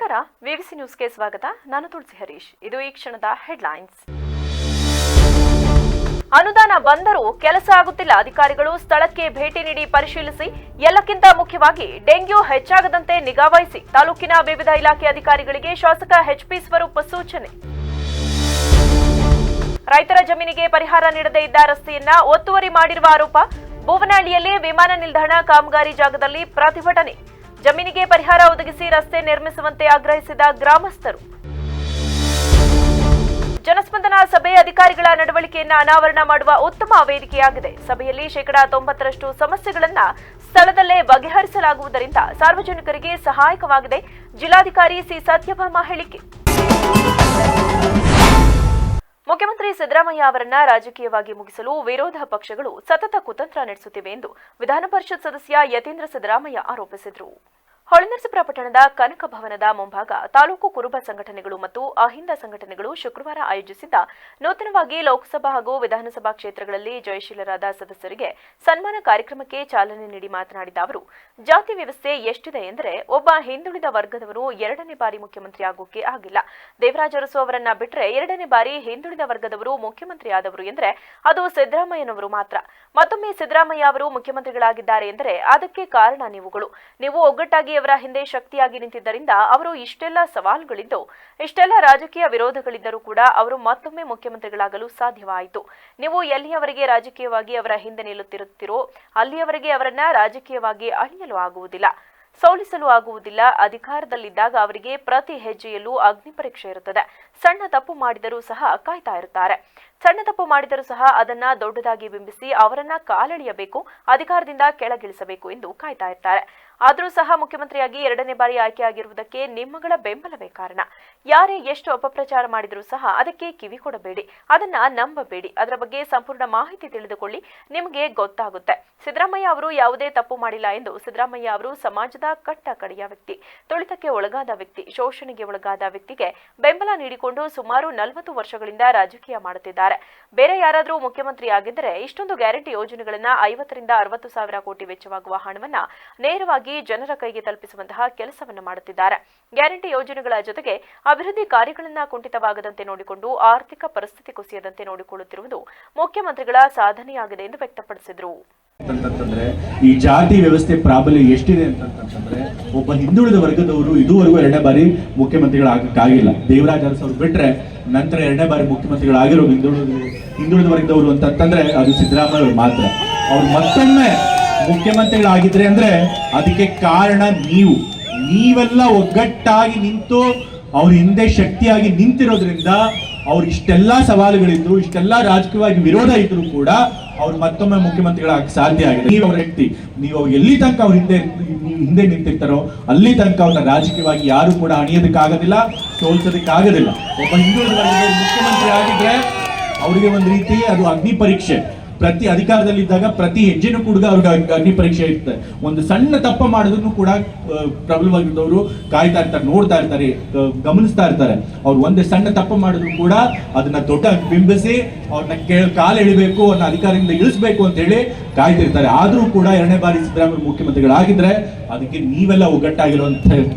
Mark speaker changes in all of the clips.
Speaker 1: ನಮಸ್ಕಾರ, ವಿವಿಸಿ ನ್ಯೂಸ್ಗೆ ಸ್ವಾಗತ. ನಾನು ತುಳಸಿ ಹರೀಶ್. ಇದು ಈ ಕ್ಷಣದ ಹೆಡ್ಲೈನ್ಸ್. ಅನುದಾನ ಬಂದರೂ ಕೆಲಸ ಆಗುತ್ತಿಲ್ಲ. ಅಧಿಕಾರಿಗಳು ಸ್ಥಳಕ್ಕೆ ಭೇಟಿ ನೀಡಿ ಪರಿಶೀಲಿಸಿ, ಎಲ್ಲಕ್ಕಿಂತ ಮುಖ್ಯವಾಗಿ ಡೆಂಗ್ಯೂ ಹೆಚ್ಚಾಗದಂತೆ ನಿಗಾವಹಿಸಿ. ತಾಲೂಕಿನ ವಿವಿಧ ಇಲಾಖೆ ಅಧಿಕಾರಿಗಳಿಗೆ ಶಾಸಕ ಎಚ್ಪಿ ಸ್ವರೂಪ್ ಸೂಚನೆ. ರೈತರ ಜಮೀನಿಗೆ ಪರಿಹಾರ ನೀಡದೇ ಇದ್ದ ರಸ್ತೆಯನ್ನ ಒತ್ತುವರಿ ಮಾಡಿರುವ ಆರೋಪ. ಭುವನಹಳ್ಳಿಯಲ್ಲಿ ವಿಮಾನ ನಿಲ್ದಾಣ ಕಾಮಗಾರಿ ಜಾಗದಲ್ಲಿ ಪ್ರತಿಭಟನೆ. ಜಮೀನಿಗೆ ಪರಿಹಾರ ಒದಗಿಸಿ ರಸ್ತೆ ನಿರ್ಮಿಸುವಂತೆ ಆಗ್ರಹಿಸಿದ ಗ್ರಾಮಸ್ಥರು. ಜನಸ್ಪಂದನ ಸಭೆ ಅಧಿಕಾರಿಗಳ ನಡವಳಿಕೆಯನ್ನು ಅನಾವರಣ ಮಾಡುವ ಉತ್ತಮ ವೇದಿಕೆಯಾಗಿದೆ. ಸಭೆಯಲ್ಲಿ 90% ಸಮಸ್ಯೆಗಳನ್ನ ಸ್ಥಳದಲ್ಲೇ ಬಗೆಹರಿಸಲಾಗುವುದರಿಂದ ಸಾರ್ವಜನಿಕರಿಗೆ ಸಹಾಯಕವಾಗಿದೆ. ಜಿಲ್ಲಾಧಿಕಾರಿ ಸಿ ಸತ್ಯಭಾಮ ಹೇಳಿಕೆ. ಮುಖ್ಯಮಂತ್ರಿ ಸಿದ್ದರಾಮಯ್ಯ ಅವರನ್ನ ರಾಜಕೀಯವಾಗಿ ಮುಗಿಸಲು ವಿರೋಧ ಪಕ್ಷಗಳು ಸತತ ಕುತಂತ್ರ ನಡೆಸುತ್ತಿವೆ ಎಂದು ವಿಧಾನ ಪರಿಷತ್ ಸದಸ್ಯ ಯತೀಂದ್ರ ಸಿದ್ದರಾಮಯ್ಯ ಆರೋಪಿಸಿದರು. ಹೊಳೆನರಸೀಪುರ ಪಟ್ಟಣದ ಕನಕ ಭವನದ ಮುಂಭಾಗ ತಾಲೂಕು ಕುರುಬ ಸಂಘಟನೆಗಳು ಮತ್ತು ಅಹಿಂದ ಸಂಘಟನೆಗಳು ಶುಕ್ರವಾರ ಆಯೋಜಿಸಿದ್ದ ನೂತನವಾಗಿ ಲೋಕಸಭಾ ಹಾಗೂ ವಿಧಾನಸಭಾ ಕ್ಷೇತ್ರಗಳಲ್ಲಿ ಜಯಶೀಲರಾದ ಸದಸ್ಯರಿಗೆ ಸನ್ಮಾನ ಕಾರ್ಯಕ್ರಮಕ್ಕೆ ಚಾಲನೆ ನೀಡಿ ಮಾತನಾಡಿದ ಅವರು, ಜಾತಿ ವ್ಯವಸ್ಥೆ ಎಷ್ಟಿದೆ ಎಂದರೆ ಒಬ್ಬ ಹಿಂದುಳಿದ ವರ್ಗದವರು 2ನೇ ಬಾರಿ ಮುಖ್ಯಮಂತ್ರಿ ಆಗೋಕೆ ಆಗಿಲ್ಲ. ದೇವರಾಜ ಅರಸು ಅವರನ್ನ ಬಿಟ್ಟರೆ 2ನೇ ಬಾರಿ ಹಿಂದುಳಿದ ವರ್ಗದವರು ಮುಖ್ಯಮಂತ್ರಿ ಆದವರು ಎಂದರೆ ಅದು ಸಿದ್ದರಾಮಯ್ಯನವರು ಮಾತ್ರ. ಮತ್ತೊಮ್ಮೆ ಸಿದ್ದರಾಮಯ್ಯ ಅವರು ಮುಖ್ಯಮಂತ್ರಿಗಳಾಗಿದ್ದಾರೆ ಎಂದರೆ ಅದಕ್ಕೆ ಕಾರಣ ನೀವು ಒಗ್ಗಟ್ಟಾಗಿ ಅವರ ಹಿಂದೆ ಶಕ್ತಿಯಾಗಿ ನಿಂತಿದ್ದರಿಂದ ಅವರು ಇಷ್ಟೆಲ್ಲ ಸವಾಲುಗಳಿದ್ದು, ಇಷ್ಟೆಲ್ಲ ರಾಜಕೀಯ ವಿರೋಧಗಳಿದ್ದರೂ ಕೂಡ ಅವರು ಮತ್ತೊಮ್ಮೆ ಮುಖ್ಯಮಂತ್ರಿಗಳಾಗಲು ಸಾಧ್ಯವಾಯಿತು. ನೀವು ಎಲ್ಲಿಯವರೆಗೆ ರಾಜಕೀಯವಾಗಿ ಅವರ ಹಿಂದೆ ನಿಲ್ಲುತ್ತಿರುತ್ತೀರೋ ಅಲ್ಲಿಯವರೆಗೆ ಅವರನ್ನ ರಾಜಕೀಯವಾಗಿ ಅಳಿಯಲು ಆಗುವುದಿಲ್ಲ, ಸೋಲಿಸಲು ಆಗುವುದಿಲ್ಲ. ಅಧಿಕಾರದಲ್ಲಿದ್ದಾಗ ಅವರಿಗೆ ಪ್ರತಿ ಹೆಜ್ಜೆಯಲ್ಲೂ ಅಗ್ನಿ ಪರೀಕ್ಷೆ ಇರುತ್ತದೆ. ಸಣ್ಣ ತಪ್ಪು ಮಾಡಿದರೂ ಸಹ ಕಾಯ್ತಾ ಇರುತ್ತಾರೆ. ಸಣ್ಣ ತಪ್ಪು ಮಾಡಿದರೂ ಸಹ ಅದನ್ನ ದೊಡ್ಡದಾಗಿ ಬಿಂಬಿಸಿ ಅವರನ್ನ ಕಾಲೆಳೆಯಬೇಕು, ಅಧಿಕಾರದಿಂದ ಕೆಳಗಿಳಿಸಬೇಕು ಎಂದು ಕಾಯ್ತಾ ಇರ್ತಾರೆ. ಆದರೂ ಸಹ ಮುಖ್ಯಮಂತ್ರಿಯಾಗಿ 2ನೇ ಬಾರಿ ಆಯ್ಕೆಯಾಗಿರುವುದಕ್ಕೆ ನಿಮ್ಮಗಳ ಬೆಂಬಲವೇ ಕಾರಣ. ಯಾರೇ ಎಷ್ಟು ಅಪಪ್ರಚಾರ ಮಾಡಿದರೂ ಸಹ ಅದಕ್ಕೆ ಕಿವಿ ಕೊಡಬೇಡಿ, ಅದನ್ನ ನಂಬಬೇಡಿ. ಅದರ ಬಗ್ಗೆ ಸಂಪೂರ್ಣ ಮಾಹಿತಿ ತಿಳಿದುಕೊಳ್ಳಿ, ನಿಮಗೆ ಗೊತ್ತಾಗುತ್ತೆ. ಸಿದ್ದರಾಮಯ್ಯ ಅವರು ಯಾವುದೇ ತಪ್ಪು ಮಾಡಿಲ್ಲ ಎಂದು ಸಿದ್ದರಾಮಯ್ಯ ಅವರು ಸಮಾಜದ ಕಟ್ಟ ಕಡೆಯ ವ್ಯಕ್ತಿ, ತುಳಿತಕ್ಕೆ ಒಳಗಾದ ವ್ಯಕ್ತಿ, ಶೋಷಣೆಗೆ ಒಳಗಾದ ವ್ಯಕ್ತಿಗೆ ಬೆಂಬಲ ನೀಡಿಕೊಂಡು ಸುಮಾರು 40 ವರ್ಷಗಳಿಂದ ರಾಜಕೀಯ ಮಾಡುತ್ತಿದ್ದಾರೆ. ಬೇರೆ ಯಾರಾದರೂ ಮುಖ್ಯಮಂತ್ರಿ ಆಗಿದ್ದರೆ ಇಷ್ಟೊಂದು ಗ್ಯಾರಂಟಿ ಯೋಜನೆಗಳನ್ನ 50 ರಿಂದ 60 ಸಾವಿರ ಕೋಟಿ ವೆಚ್ಚವಾಗುವ ಹಣವನ್ನ ನೇರವಾಗಿ ಜನರ ಕೈಗೆ ತಲುಪಿಸುವಂತಹ ಕೆಲಸವನ್ನು ಮಾಡುತ್ತಿದ್ದಾರೆ. ಗ್ಯಾರಂಟಿ ಯೋಜನೆಗಳ ಜೊತೆಗೆ ಅಭಿವೃದ್ಧಿ ಕಾರ್ಯಗಳನ್ನ ಕುಂಠಿತವಾಗದಂತೆ ನೋಡಿಕೊಂಡು ಆರ್ಥಿಕ ಪರಿಸ್ಥಿತಿ ಕುಸಿಯದಂತೆ ನೋಡಿಕೊಳ್ಳುತ್ತಿರುವುದು ಮುಖ್ಯಮಂತ್ರಿಗಳ ಸಾಧನೆಯಾಗಿದೆ ಎಂದು ವ್ಯಕ್ತಪಡಿಸಿದರು.
Speaker 2: ಈ ಜಾತಿ ವ್ಯವಸ್ಥೆ ಪ್ರಾಬಲ್ಯ ಎಷ್ಟಿದೆ ಅಂತಂದ್ರೆ ಒಬ್ಬ ಹಿಂದುಳಿದ ವರ್ಗದವರು ಇದುವರೆಗೂ 2ನೇ ಬಾರಿ ಮುಖ್ಯಮಂತ್ರಿಗಳಾಗಕ್ಕಾಗಿಲ್ಲ. ದೇವರಾಜ ಅರಸು ಅವರು ಬಿಟ್ರೆ ನಂತರ 2ನೇ ಬಾರಿ ಮುಖ್ಯಮಂತ್ರಿಗಳಾಗಿರೋ ಹಿಂದುಳಿದ ವರ್ಗದವರು ಅಂತಂದ್ರೆ ಅದು ಸಿದ್ದರಾಮಯ್ಯ ಅವರು ಮಾತ್ರ. ಅವ್ರು ಮತ್ತೊಮ್ಮೆ ಮುಖ್ಯಮಂತ್ರಿಗಳಾಗಿದ್ರೆ ಅಂದ್ರೆ ಅದಕ್ಕೆ ಕಾರಣ ನೀವೆಲ್ಲ ಒಗ್ಗಟ್ಟಾಗಿ ನಿಂತು ಅವ್ರ ಹಿಂದೆ ಶಕ್ತಿಯಾಗಿ ನಿಂತಿರೋದ್ರಿಂದ ಅವ್ರು ಇಷ್ಟೆಲ್ಲ ಸವಾಲುಗಳಿದ್ರು, ಇಷ್ಟೆಲ್ಲ ರಾಜಕೀಯವಾಗಿ ವಿರೋಧ ಇದ್ರು ಕೂಡ ಅವ್ರು ಮತ್ತೊಮ್ಮೆ ಮುಖ್ಯಮಂತ್ರಿಗಳಾಗ ಸಾಧ್ಯ ಆಗಿದೆ. ನೀವು ಅವ್ರ ವ್ಯಕ್ತಿ, ನೀವು ಎಲ್ಲಿ ತನಕ ಅವ್ರ ಹಿಂದೆ ನಿಂತಿರ್ತಾರೋ ಅಲ್ಲಿ ತನಕ ಅವ್ರನ್ನ ರಾಜಕೀಯವಾಗಿ ಯಾರು ಕೂಡ ಅಣಿಯೋದಕ್ಕಾಗೋದಿಲ್ಲ, ಸೋಲ್ಸೋದಕ್ಕಾಗೋದಿಲ್ಲ. ಒಬ್ಬ ಹಿಂದುಳಿದ ಮುಖ್ಯಮಂತ್ರಿ ಆಗಿದ್ರೆ ಅವರಿಗೆ ಒಂದು ರೀತಿ ಅದು ಅಗ್ನಿ ಪರೀಕ್ಷೆ. ಪ್ರತಿ ಅಧಿಕಾರದಲ್ಲಿದ್ದಾಗ ಪ್ರತಿ ಹೆಜ್ಜೆನೂ ಕೂಡ ಅವ್ರಿಗೆ ಅಗ್ನಿ ಪರೀಕ್ಷೆ ಇರ್ತದೆ. ಒಂದು ಸಣ್ಣ ತಪ್ಪ ಮಾಡೋದನ್ನು ಕೂಡ ಪ್ರಬಲವಾಗಿದ್ದವರು ಕಾಯ್ತಾ ಇರ್ತಾರೆ, ನೋಡ್ತಾ ಇರ್ತಾರೆ, ಗಮನಿಸ್ತಾ ಇರ್ತಾರೆ. ಅವ್ರು ಒಂದೇ ಸಣ್ಣ ತಪ್ಪ ಮಾಡಿದ್ರು ಕೂಡ ಅದನ್ನ ದೊಡ್ಡ ಬಿಂಬಿಸಿ ಅವ್ರನ್ನ ಕಾಲು ಎಳಿಬೇಕು, ಅವ್ರನ್ನ ಅಧಿಕಾರದಿಂದ ಇಳಿಸ್ಬೇಕು ಅಂತ ಹೇಳಿ ಕಾಯ್ತಿರ್ತಾರೆ. ಆದ್ರೂ ಕೂಡ 2ನೇ ಬಾರಿ ಸಿದ್ದರಾಮಯ್ಯ ಮುಖ್ಯಮಂತ್ರಿಗಳಾಗಿದ್ರೆ ಅದಕ್ಕೆ ನೀವೆಲ್ಲ ಒಗ್ಗಟ್ಟಾಗಿ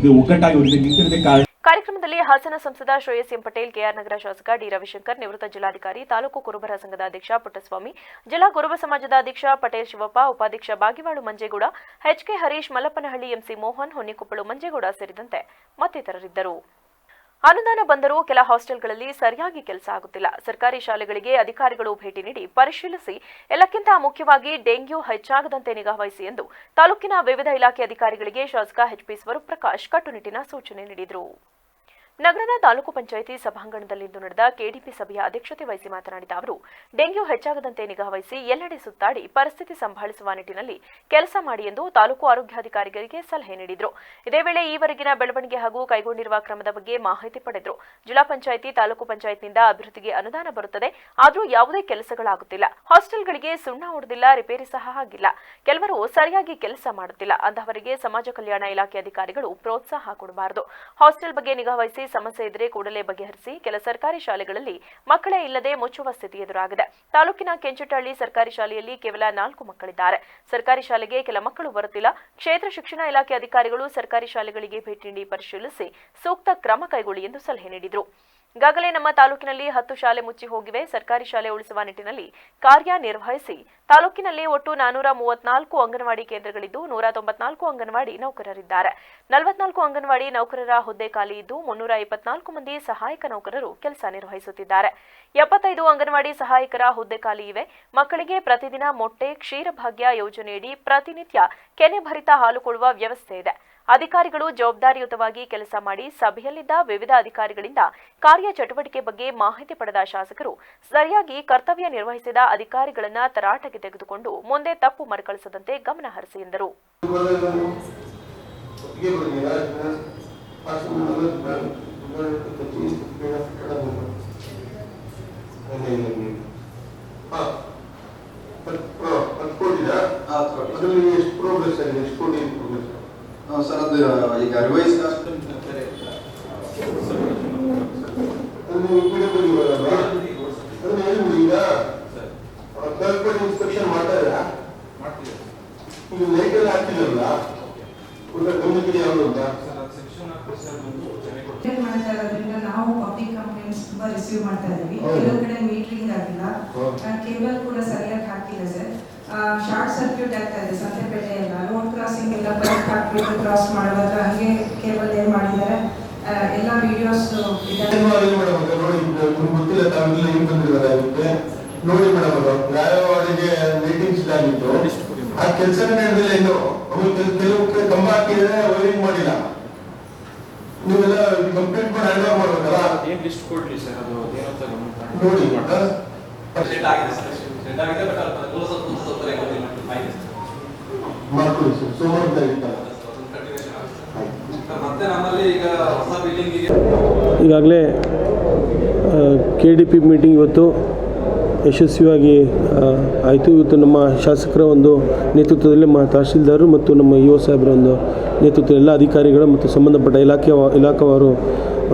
Speaker 2: ಅವ್ರಿಗೆ ನಿಂತಿರೋದೇ ಕಾರಣ.
Speaker 1: ಕಾರ್ಯಕ್ರಮದಲ್ಲಿ ಹಾಸನ ಸಂಸದ ಶ್ರೇಯಸ್ ಎಂ ಪಟೇಲ್, ಕೆಆರ್ ನಗರ ಶಾಸಕ ಡಿ ರವಿಶಂಕರ್, ನಿವೃತ್ತ ಜಿಲ್ಲಾಧಿಕಾರಿ, ತಾಲೂಕು ಕುರುಬರ ಸಂಘದ ಅಧ್ಯಕ್ಷ ಪುಟ್ಟಸ್ವಾಮಿ, ಜಿಲ್ಲಾ ಕುರುಬ ಸಮಾಜದ ಅಧ್ಯಕ್ಷ ಪಟೇಲ್ ಶಿವಪ್ಪ, ಉಪಾಧ್ಯಕ್ಷ ಬಾಗಿವಾಳು ಮಂಜೇಗೌಡ, ಎಚ್ಕೆ ಹರೀಶ್, ಮಲ್ಲಪ್ಪನಹಳ್ಳಿ ಎಂಸಿ ಮೋಹನ್, ಹೊನ್ನಿಕೊಪ್ಪಳು ಮಂಜೇಗೌಡ ಸೇರಿದಂತೆ ಮತ್ತಿತರರಿದ್ದರು. ಅನುದಾನ ಬಂದರೂ ಕೆಲ ಹಾಸ್ಟೆಲ್ಗಳಲ್ಲಿ ಸರಿಯಾಗಿ ಕೆಲಸ ಆಗುತ್ತಿಲ್ಲ. ಸರ್ಕಾರಿ ಶಾಲೆಗಳಿಗೆ ಅಧಿಕಾರಿಗಳು ಭೇಟಿ ನೀಡಿ ಪರಿಶೀಲಿಸಿ, ಎಲ್ಲಕ್ಕಿಂತ ಮುಖ್ಯವಾಗಿ ಡೆಂಗ್ಯೂ ಹೆಚ್ಚಾಗದಂತೆ ನಿಗಾವಹಿಸಿ ಎಂದು ತಾಲೂಕಿನ ವಿವಿಧ ಇಲಾಖೆ ಅಧಿಕಾರಿಗಳಿಗೆ ಶಾಸಕ ಎಚ್ಪಿ ಸ್ವರೂಪ್ ಪ್ರಕಾಶ್ ಕಟ್ಟುನಿಟ್ಟಿನ ಸೂಚನೆ ನೀಡಿದರು. ನಗರದ ತಾಲೂಕು ಪಂಚಾಯಿತಿ ಸಭಾಂಗಣದಲ್ಲಿಂದು ನಡೆದ ಕೆಡಿಪಿ ಸಭೆಯ ಅಧ್ಯಕ್ಷತೆ ವಹಿಸಿ ಮಾತನಾಡಿದ ಅವರು, ಡೆಂಗ್ಯೂ ಹೆಚ್ಚಾಗದಂತೆ ನಿಗಾವಹಿಸಿ ಎಲ್ಲೆಡೆ ಸುತ್ತಾಡಿ ಪರಿಸ್ಥಿತಿ ಸಂಭಾಳಿಸುವ ನಿಟ್ಟಿನಲ್ಲಿ ಕೆಲಸ ಮಾಡಿ ಎಂದು ತಾಲೂಕು ಆರೋಗ್ಯಾಧಿಕಾರಿಗಳಿಗೆ ಸಲಹೆ ನೀಡಿದರು. ಇದೇ ವೇಳೆ ಈವರೆಗಿನ ಬೆಳವಣಿಗೆ ಹಾಗೂ ಕೈಗೊಂಡಿರುವ ಕ್ರಮದ ಬಗ್ಗೆ ಮಾಹಿತಿ ಪಡೆದರು. ಜಿಲ್ಲಾ ಪಂಚಾಯಿತಿ, ತಾಲೂಕು ಪಂಚಾಯತ್ನಿಂದ ಅಭಿವೃದ್ಧಿಗೆ ಅನುದಾನ ಬರುತ್ತದೆ, ಆದರೂ ಯಾವುದೇ ಕೆಲಸಗಳಾಗುತ್ತಿಲ್ಲ. ಹಾಸ್ಟೆಲ್ಗಳಿಗೆ ಸುಣ್ಣ ಹೊಡೆದಿಲ್ಲ, ರಿಪೇರಿ ಸಹ ಆಗಿಲ್ಲ. ಕೆಲವರು ಸರಿಯಾಗಿ ಕೆಲಸ ಮಾಡುತ್ತಿಲ್ಲ. ಅಂತಹವರಿಗೆ ಸಮಾಜ ಕಲ್ಯಾಣ ಇಲಾಖೆ ಅಧಿಕಾರಿಗಳು ಪ್ರೋತ್ಸಾಹ ಕೊಡಬಾರದು. ಹಾಸ್ಟೆಲ್ ಬಗ್ಗೆ ನಿಗಾವಹಿಸಿ ಸಮಸ್ಯೆ ಇದ್ದರೆ ಕೂಡಲೇ ಬಗೆಹರಿಸಿ. ಕೆಲ ಸರ್ಕಾರಿ ಶಾಲೆಗಳಲ್ಲಿ ಮಕ್ಕಳೇ ಇಲ್ಲದೆ ಮುಚ್ಚುವ ಸ್ಥಿತಿ ಎದುರಾಗಿದೆ. ತಾಲೂಕಿನ ಕೆಂಚಟಹಳ್ಳಿ ಸರ್ಕಾರಿ ಶಾಲೆಯಲ್ಲಿ ಕೇವಲ 4 ಮಕ್ಕಳಿದ್ದಾರೆ. ಸರ್ಕಾರಿ ಶಾಲೆಗೆ ಕೆಲ ಮಕ್ಕಳು ಬರುತ್ತಿಲ್ಲ. ಕ್ಷೇತ್ರ ಶಿಕ್ಷಣ ಇಲಾಖೆ ಅಧಿಕಾರಿಗಳು ಸರ್ಕಾರಿ ಶಾಲೆಗಳಿಗೆ ಭೇಟಿ ನೀಡಿ ಪರಿಶೀಲಿಸಿ ಸೂಕ್ತ ಕ್ರಮ ಕೈಗೊಳ್ಳಿ ಎಂದು ಸಲಹೆ ನೀಡಿದರು. ಈಗಾಗಲೇ ನಮ್ಮ ತಾಲೂಕಿನಲ್ಲಿ 10 ಶಾಲೆ ಮುಚ್ಚಿ ಹೋಗಿವೆ. ಸರ್ಕಾರಿ ಶಾಲೆ ಉಳಿಸುವ ನಿಟ್ಟಿನಲ್ಲಿ ಕಾರ್ಯನಿರ್ವಹಿಸಿ. ತಾಲೂಕಿನಲ್ಲಿ ಒಟ್ಟು 434 ಅಂಗನವಾಡಿ ಕೇಂದ್ರಗಳಿದ್ದು 194 ಅಂಗನವಾಡಿ ನೌಕರರಿದ್ದಾರೆ. 44 ಅಂಗನವಾಡಿ ನೌಕರರ ಹುದ್ದೆ ಖಾಲಿ ಇದ್ದು 324 ಮಂದಿ ಸಹಾಯಕ ನೌಕರರು ಕೆಲಸ ನಿರ್ವಹಿಸುತ್ತಿದ್ದಾರೆ. 75 ಅಂಗನವಾಡಿ ಸಹಾಯಕರ ಹುದ್ದೆ ಖಾಲಿ ಇವೆ. ಮಕ್ಕಳಿಗೆ ಪ್ರತಿದಿನ ಮೊಟ್ಟೆ, ಕ್ಷೀರಭಾಗ್ಯ ಯೋಜನೆಯಡಿ ಪ್ರತಿನಿತ್ಯ ಕೆನೆ ಭರಿತ ಹಾಲು ಕೊಡುವ ವ್ಯವಸ್ಥೆ ಇದೆ. ಅಧಿಕಾರಿಗಳು ಜವಾಬ್ದಾರಿಯುತವಾಗಿ ಕೆಲಸ ಮಾಡಿ. ಸಭೆಯಲ್ಲಿದ್ದ ವಿವಿಧ ಅಧಿಕಾರಿಗಳಿಂದ ಕಾರ್ಯಚಟುವಟಿಕೆ ಬಗ್ಗೆ ಮಾಹಿತಿ ಪಡೆದ ಶಾಸಕರು ಸರಿಯಾಗಿ ಕರ್ತವ್ಯ ನಿರ್ವಹಿಸಿದ ಅಧಿಕಾರಿಗಳನ್ನ ತರಾಟೆಗೆ ತೆಗೆದುಕೊಂಡು ಮುಂದೆ ತಪ್ಪು ಮರುಕಳಿಸದಂತೆ ಗಮನ ಹರಿಸಿ ಎಂದರು.
Speaker 3: ಸರ್ ಅದು ಈಗ ರಿವೈಸ್ ಇನ್ಸ್ಪೆಕ್ಷನ್ ಮಾಡ್ತಾ ಇದ್ದೀರಾ? ಈಗ ಲೈಟ್ ಎಲ್ಲ ಹಾಕ್ತಿರಲ್ಲ, ಗಮನಕ್ಕೆ ಯಾವುದು ಅಂತ
Speaker 4: ಮಾಡ್ತಾ ಇರೋದ್ರಿಂದ ನಾವು ಪಬ್ಲಿಕ್ ಕಂಪ್ಲೇಂಟ್ಸ್ ತುಂಬಾ ರಿಸೀವ್ ಮಾಡ್ತಾ ಇದೀವಿ. ಕೆಲವು ಕಡೆ ಮೀಟರಿಂಗ್ ಆಗಿಲ್ಲ, ಕೇಬಲ್ ಕೂಡ ಸರಿಯಾಗಿ ಹಾಕಿಲ್ಲ ಸರ್. ಶಾರ್ಟ್ ಸರ್ಕ್ಯೂಟ್ ಆಗ್ತಾ ಇದೆ ಸಂತೆಪೇಟೆ ಎಲ್ಲ. ರೋಡ್ ಕ್ರಾಸಿಂಗ್ ಎಲ್ಲ ಬೈಕ್ ಹಾಕ್ಬಿಟ್ಟು ಕ್ರಾಸ್ ಮಾಡುವಾಗ ಹಂಗೆ ಕೇಬಲ್ ಏನ್ ಮಾಡಿದ್ದಾರೆ ಎಲ್ಲ ವಿಡಿಯೋಸ್
Speaker 3: ಗೊತ್ತಿಲ್ಲ. ತಾವೆಲ್ಲ ಹೆಂಗ್ ಬಂದಿದ್ದಾರೆ ನೋಡಿ ಮೇಡಮ್, ಅದು ನ್ಯಾಯವಾದಿಗೆ ಮೀಟಿಂಗ್ಸ್ ಆಗಿತ್ತು. ಆ ಕೆಲಸ ನಡೆದಿಲ್ಲ ಇನ್ನು. ಕೆಲವು ಕಂಬ ಹಾಕಿದ್ರೆ ವೈರಿಂಗ್ ಮಾಡಿಲ್ಲ. ನೀವೆಲ್ಲ ಕಂಪ್ಲೀಟ್ ಮಾಡಿ ಹ್ಯಾಂಡ್ ಓವರ್ ಮಾಡ್ಬೇಕಲ್ಲ.
Speaker 5: ಏನ್ ಲಿಸ್ಟ್ ಕೊಡ್ಲಿ ಸರ್, ಅದು ಏನಂತ
Speaker 3: ನೋಡಿ ಮಾಡ್ಕೊಳ್ಳಿ ಸರ್. ಸೋಮವಾರ
Speaker 5: ಮತ್ತೆ ನಮ್ಮಲ್ಲಿ ಈಗ ಹೊಸ ಬಿಲ್ಡಿಂಗ್
Speaker 6: ಈಗಾಗಲೇ KDP ಮೀಟಿಂಗ್ ಇವತ್ತು ಯಶಸ್ವಿಯಾಗಿ ಆಯಿತು. ಇವತ್ತು ನಮ್ಮ ಶಾಸಕರ ಒಂದು ನೇತೃತ್ವದಲ್ಲಿ ತಹಶೀಲ್ದಾರರು ಮತ್ತು ನಮ್ಮ ಇಒ ಸಾಹೇಬರ ಒಂದು ನೇತೃತ್ವ ಎಲ್ಲ ಅಧಿಕಾರಿಗಳು ಮತ್ತು ಸಂಬಂಧಪಟ್ಟ ಇಲಾಖಾವಾರು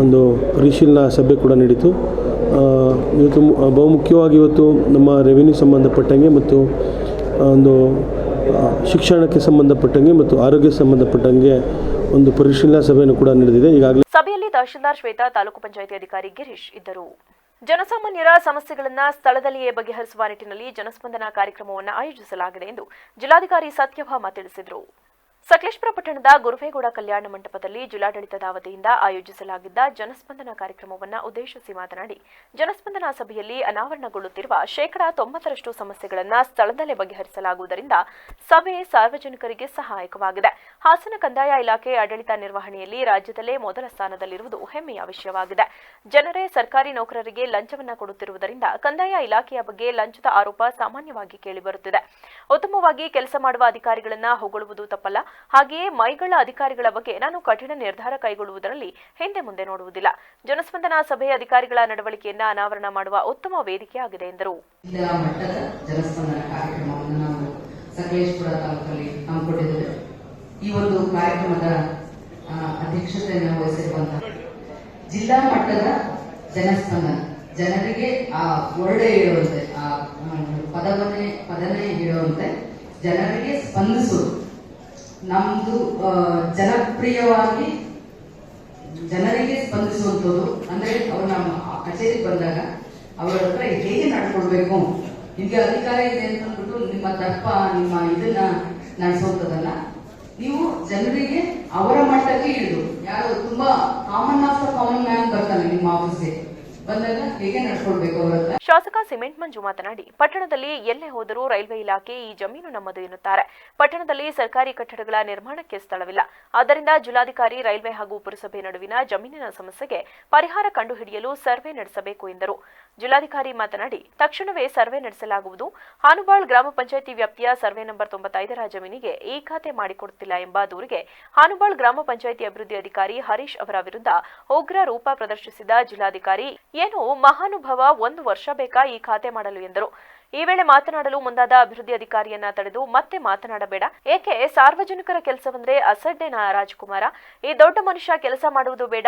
Speaker 6: ಒಂದು ಪರಿಶೀಲನಾ ಸಭೆ ಕೂಡ ನಡೀತು. ಇವತ್ತು ಬಹುಮುಖ್ಯವಾಗಿ ಇವತ್ತು ನಮ್ಮ ರೆವಿನ್ಯೂ ಸಂಬಂಧಪಟ್ಟಂಗೆ ಮತ್ತು ಒಂದು ಶಿಕ್ಷಣಕ್ಕೆ ಸಂಬಂಧಪಟ್ಟಂಗೆ ಮತ್ತು ಆರೋಗ್ಯ ಸಂಬಂಧಪಟ್ಟಂಗೆ ಒಂದು ಪರಿಶೀಲನಾ ಸಭೆಯನ್ನು ಕೂಡ ನಡೆದಿದೆ. ಈಗಾಗಲೇ
Speaker 1: ಸಭೆಯಲ್ಲಿ ತಹಶೀಲ್ದಾರ್ ಶ್ವೇತಾ, ತಾಲೂಕು ಪಂಚಾಯಿತಿ ಅಧಿಕಾರಿ ಗಿರೀಶ್ ಇದ್ದರು. ಜನಸಾಮಾನ್ಯರ ಸಮಸ್ಯೆಗಳನ್ನ ಸ್ಥಳದಲ್ಲಿಯೇ ಬಗೆಹರಿಸುವ ನಿಟ್ಟಿನಲ್ಲಿ ಜನಸ್ಪಂದನ ಕಾರ್ಯಕ್ರಮವನ್ನು ಆಯೋಜಿಸಲಾಗಿದೆ ಎಂದು ಜಿಲ್ಲಾಧಿಕಾರಿ ಸತ್ಯಭಾಮ ತಿಳಿಸಿದರು. ಸಕಲೇಶಪುರ ಪಟ್ಟಣದ ಗುರುವೇಗೌಡ ಕಲ್ಯಾಣ ಮಂಟಪದಲ್ಲಿ ಜಿಲ್ಲಾಡಳಿತದ ವತಿಯಿಂದ ಆಯೋಜಿಸಲಾಗಿದ್ದ ಜನಸ್ಪಂದನ ಕಾರ್ಯಕ್ರಮವನ್ನು ಉದ್ದೇಶಿಸಿ ಮಾತನಾಡಿ, ಜನಸ್ಪಂದನ ಸಭೆಯಲ್ಲಿ ಅನಾವರಣಗೊಳ್ಳುತ್ತಿರುವ 90% ಸಮಸ್ಯೆಗಳನ್ನು ಸ್ಥಳದಲ್ಲೇ ಬಗೆಹರಿಸಲಾಗುವುದರಿಂದ ಸಭೆ ಸಾರ್ವಜನಿಕರಿಗೆ ಸಹಾಯಕವಾಗಿದೆ. ಹಾಸನ ಕಂದಾಯ ಇಲಾಖೆ ಆಡಳಿತ ನಿರ್ವಹಣೆಯಲ್ಲಿ ರಾಜ್ಯದಲ್ಲೇ ಮೊದಲ ಸ್ಥಾನದಲ್ಲಿರುವುದು ಹೆಮ್ಮೆಯ ವಿಷಯವಾಗಿದೆ. ಜನರೇ ಸರ್ಕಾರಿ ನೌಕರರಿಗೆ ಲಂಚವನ್ನು ಕೊಡುತ್ತಿರುವುದರಿಂದ ಕಂದಾಯ ಇಲಾಖೆಯ ಬಗ್ಗೆ ಲಂಚದ ಆರೋಪ ಸಾಮಾನ್ಯವಾಗಿ ಕೇಳಿಬರುತ್ತಿದೆ. ಉತ್ತಮವಾಗಿ ಕೆಲಸ ಮಾಡುವ ಅಧಿಕಾರಿಗಳನ್ನ ಹೊಗಳುವುದು ತಪ್ಪಲ್ಲ. ಹಾಗೆಯೇ ಮೈಗಳ ಅಧಿಕಾರಿಗಳ ಬಗ್ಗೆ ನಾನು ಕಠಿಣ ನಿರ್ಧಾರ ಕೈಗೊಳ್ಳುವುದರಲ್ಲಿ ಹಿಂದೆ ಮುಂದೆ ನೋಡುವುದಿಲ್ಲ. ಜನಸ್ಪಂದನ ಸಭೆ ಅಧಿಕಾರಿಗಳ ನಡವಳಿಕೆಯನ್ನ ಅನಾವರಣ ಮಾಡುವ ಉತ್ತಮ ವೇದಿಕೆಯಾಗಿದೆ ಎಂದರು.
Speaker 7: ಜಿಲ್ಲಾ ಮಟ್ಟದ ಜನಸ್ಪಂದನ ಕಾರ್ಯಕ್ರಮವನ್ನು ನಾವು ಸಕಲೇಶಪುರ ತಾಲೂಕಲ್ಲಿ ಹಮ್ಮಿಕೊಂಡಿದ್ದೇವೆ. ಈ ಒಂದು ಕಾರ್ಯಕ್ರಮದ ಅಧ್ಯಕ್ಷತೆಯನ್ನು ವಹಿಸಿರುವಂತಹ ಜಿಲ್ಲಾ ಮಟ್ಟದ ಜನಸ್ಪಂದನ, ಜನರಿಗೆ ಆ ವರ್ಡ್ ಹೇಳುವಂತೆ, ಆ ಪದನೇ ಹೇಳುವಂತೆ ಜನರಿಗೆ ಸ್ಪಂದಿಸುವುದು. ನಮ್ದು ಜನಪ್ರಿಯವಾಗಿ ಜನರಿಗೆ ಸ್ಪಂದಿಸುವಂಥದ್ದು ಅಂದ್ರೆ ಅವರು ನಮ್ಮ ಕಚೇರಿಗೆ ಬಂದಾಗ ಅವರ ಹತ್ರ ಹೇಗೆ ನಡ್ಕೊಳ್ಬೇಕು, ನಿಮ್ಗೆ ಅಧಿಕಾರ ಇದೆ ಅಂತಂದ್ಬಿಟ್ಟು ನಿಮ್ಮ ದರ್ಪ ನಿಮ್ಮ ಇದನ್ನ ನಡೆಸುವಂಥದ್ದಲ್ಲ. ನೀವು ಜನರಿಗೆ ಅವರ ಮಟ್ಟಕ್ಕೆ ಇಳಿದು, ಯಾರು ತುಂಬಾ common of the common man ಬರ್ತಾನೆ ನಿಮ್ಮ ಆಫೀಸ್ಗೆ ಬಂದಾಗ ಹೇಗೆ ನಡ್ಕೊಳ್ಬೇಕು ಅವರ ಹತ್ರ.
Speaker 1: ಶಾಸಕ ಸಿಮೆಂಟ್ ಮಂಜು ಮಾತನಾಡಿ, ಪಟ್ಟಣದಲ್ಲಿ ಎಲ್ಲೇ ಹೋದರೂ ರೈಲ್ವೆ ಇಲಾಖೆ ಈ ಜಮೀನು ನಮ್ಮದು ಎನ್ನುತ್ತಾರೆ. ಪಟ್ಟಣದಲ್ಲಿ ಸರ್ಕಾರಿ ಕಟ್ಟಡಗಳ ನಿರ್ಮಾಣಕ್ಕೆ ಸ್ಥಳವಿಲ್ಲ. ಆದ್ದರಿಂದ ಜಿಲ್ಲಾಧಿಕಾರಿ, ರೈಲ್ವೆ ಹಾಗೂ ಪುರಸಭೆ ನಡುವಿನ ಜಮೀನಿನ ಸಮಸ್ಯೆಗೆ ಪರಿಹಾರ ಕಂಡುಹಿಡಿಯಲು ಸರ್ವೆ ನಡೆಸಬೇಕು ಎಂದರು. ಜಿಲ್ಲಾಧಿಕಾರಿ ಮಾತನಾಡಿ, ತಕ್ಷಣವೇ ಸರ್ವೆ ನಡೆಸಲಾಗುವುದು. ಹಾನುಬಾಳ್ ಗ್ರಾಮ ಪಂಚಾಯಿತಿ ವ್ಯಾಪ್ತಿಯ ಸರ್ವೆ ನಂಬರ್ 95ರ ಜಮೀನಿಗೆ ಈ ಖಾತೆ ಮಾಡಿಕೊಡುತ್ತಿಲ್ಲ ಎಂಬ ದೂರಿಗೆ ಹಾನುಬಾಳ್ ಗ್ರಾಮ ಪಂಚಾಯಿತಿ ಅಭಿವೃದ್ಧಿ ಅಧಿಕಾರಿ ಹರೀಶ್ ಅವರ ವಿರುದ್ಧ ಉಗ್ರ ರೂಪ ಪ್ರದರ್ಶಿಸಿದ ಜಿಲ್ಲಾಧಿಕಾರಿ, ಏನು ಮಹಾನುಭಾವ, 1 ವರ್ಷ ಬೇಕಾ ಈ ಖಾತೆ ಮಾಡಲು ಎಂದರು. ಈ ವೇಳೆ ಮಾತನಾಡಲು ಮುಂದಾದ ಅಭಿವೃದ್ಧಿ ಅಧಿಕಾರಿಯನ್ನ ತಡೆದು ಮತ್ತೆ ಮಾತನಾಡಬೇಡ, ಏಕೆ ಸಾರ್ವಜನಿಕರ ಕೆಲಸವಂದ್ರೆ ಅಸಡ್ಡೆನ ರಾಜ್ಕುಮಾರ, ಈ ದೊಡ್ಡ ಮನುಷ್ಯ ಕೆಲಸ ಮಾಡುವುದು ಬೇಡ,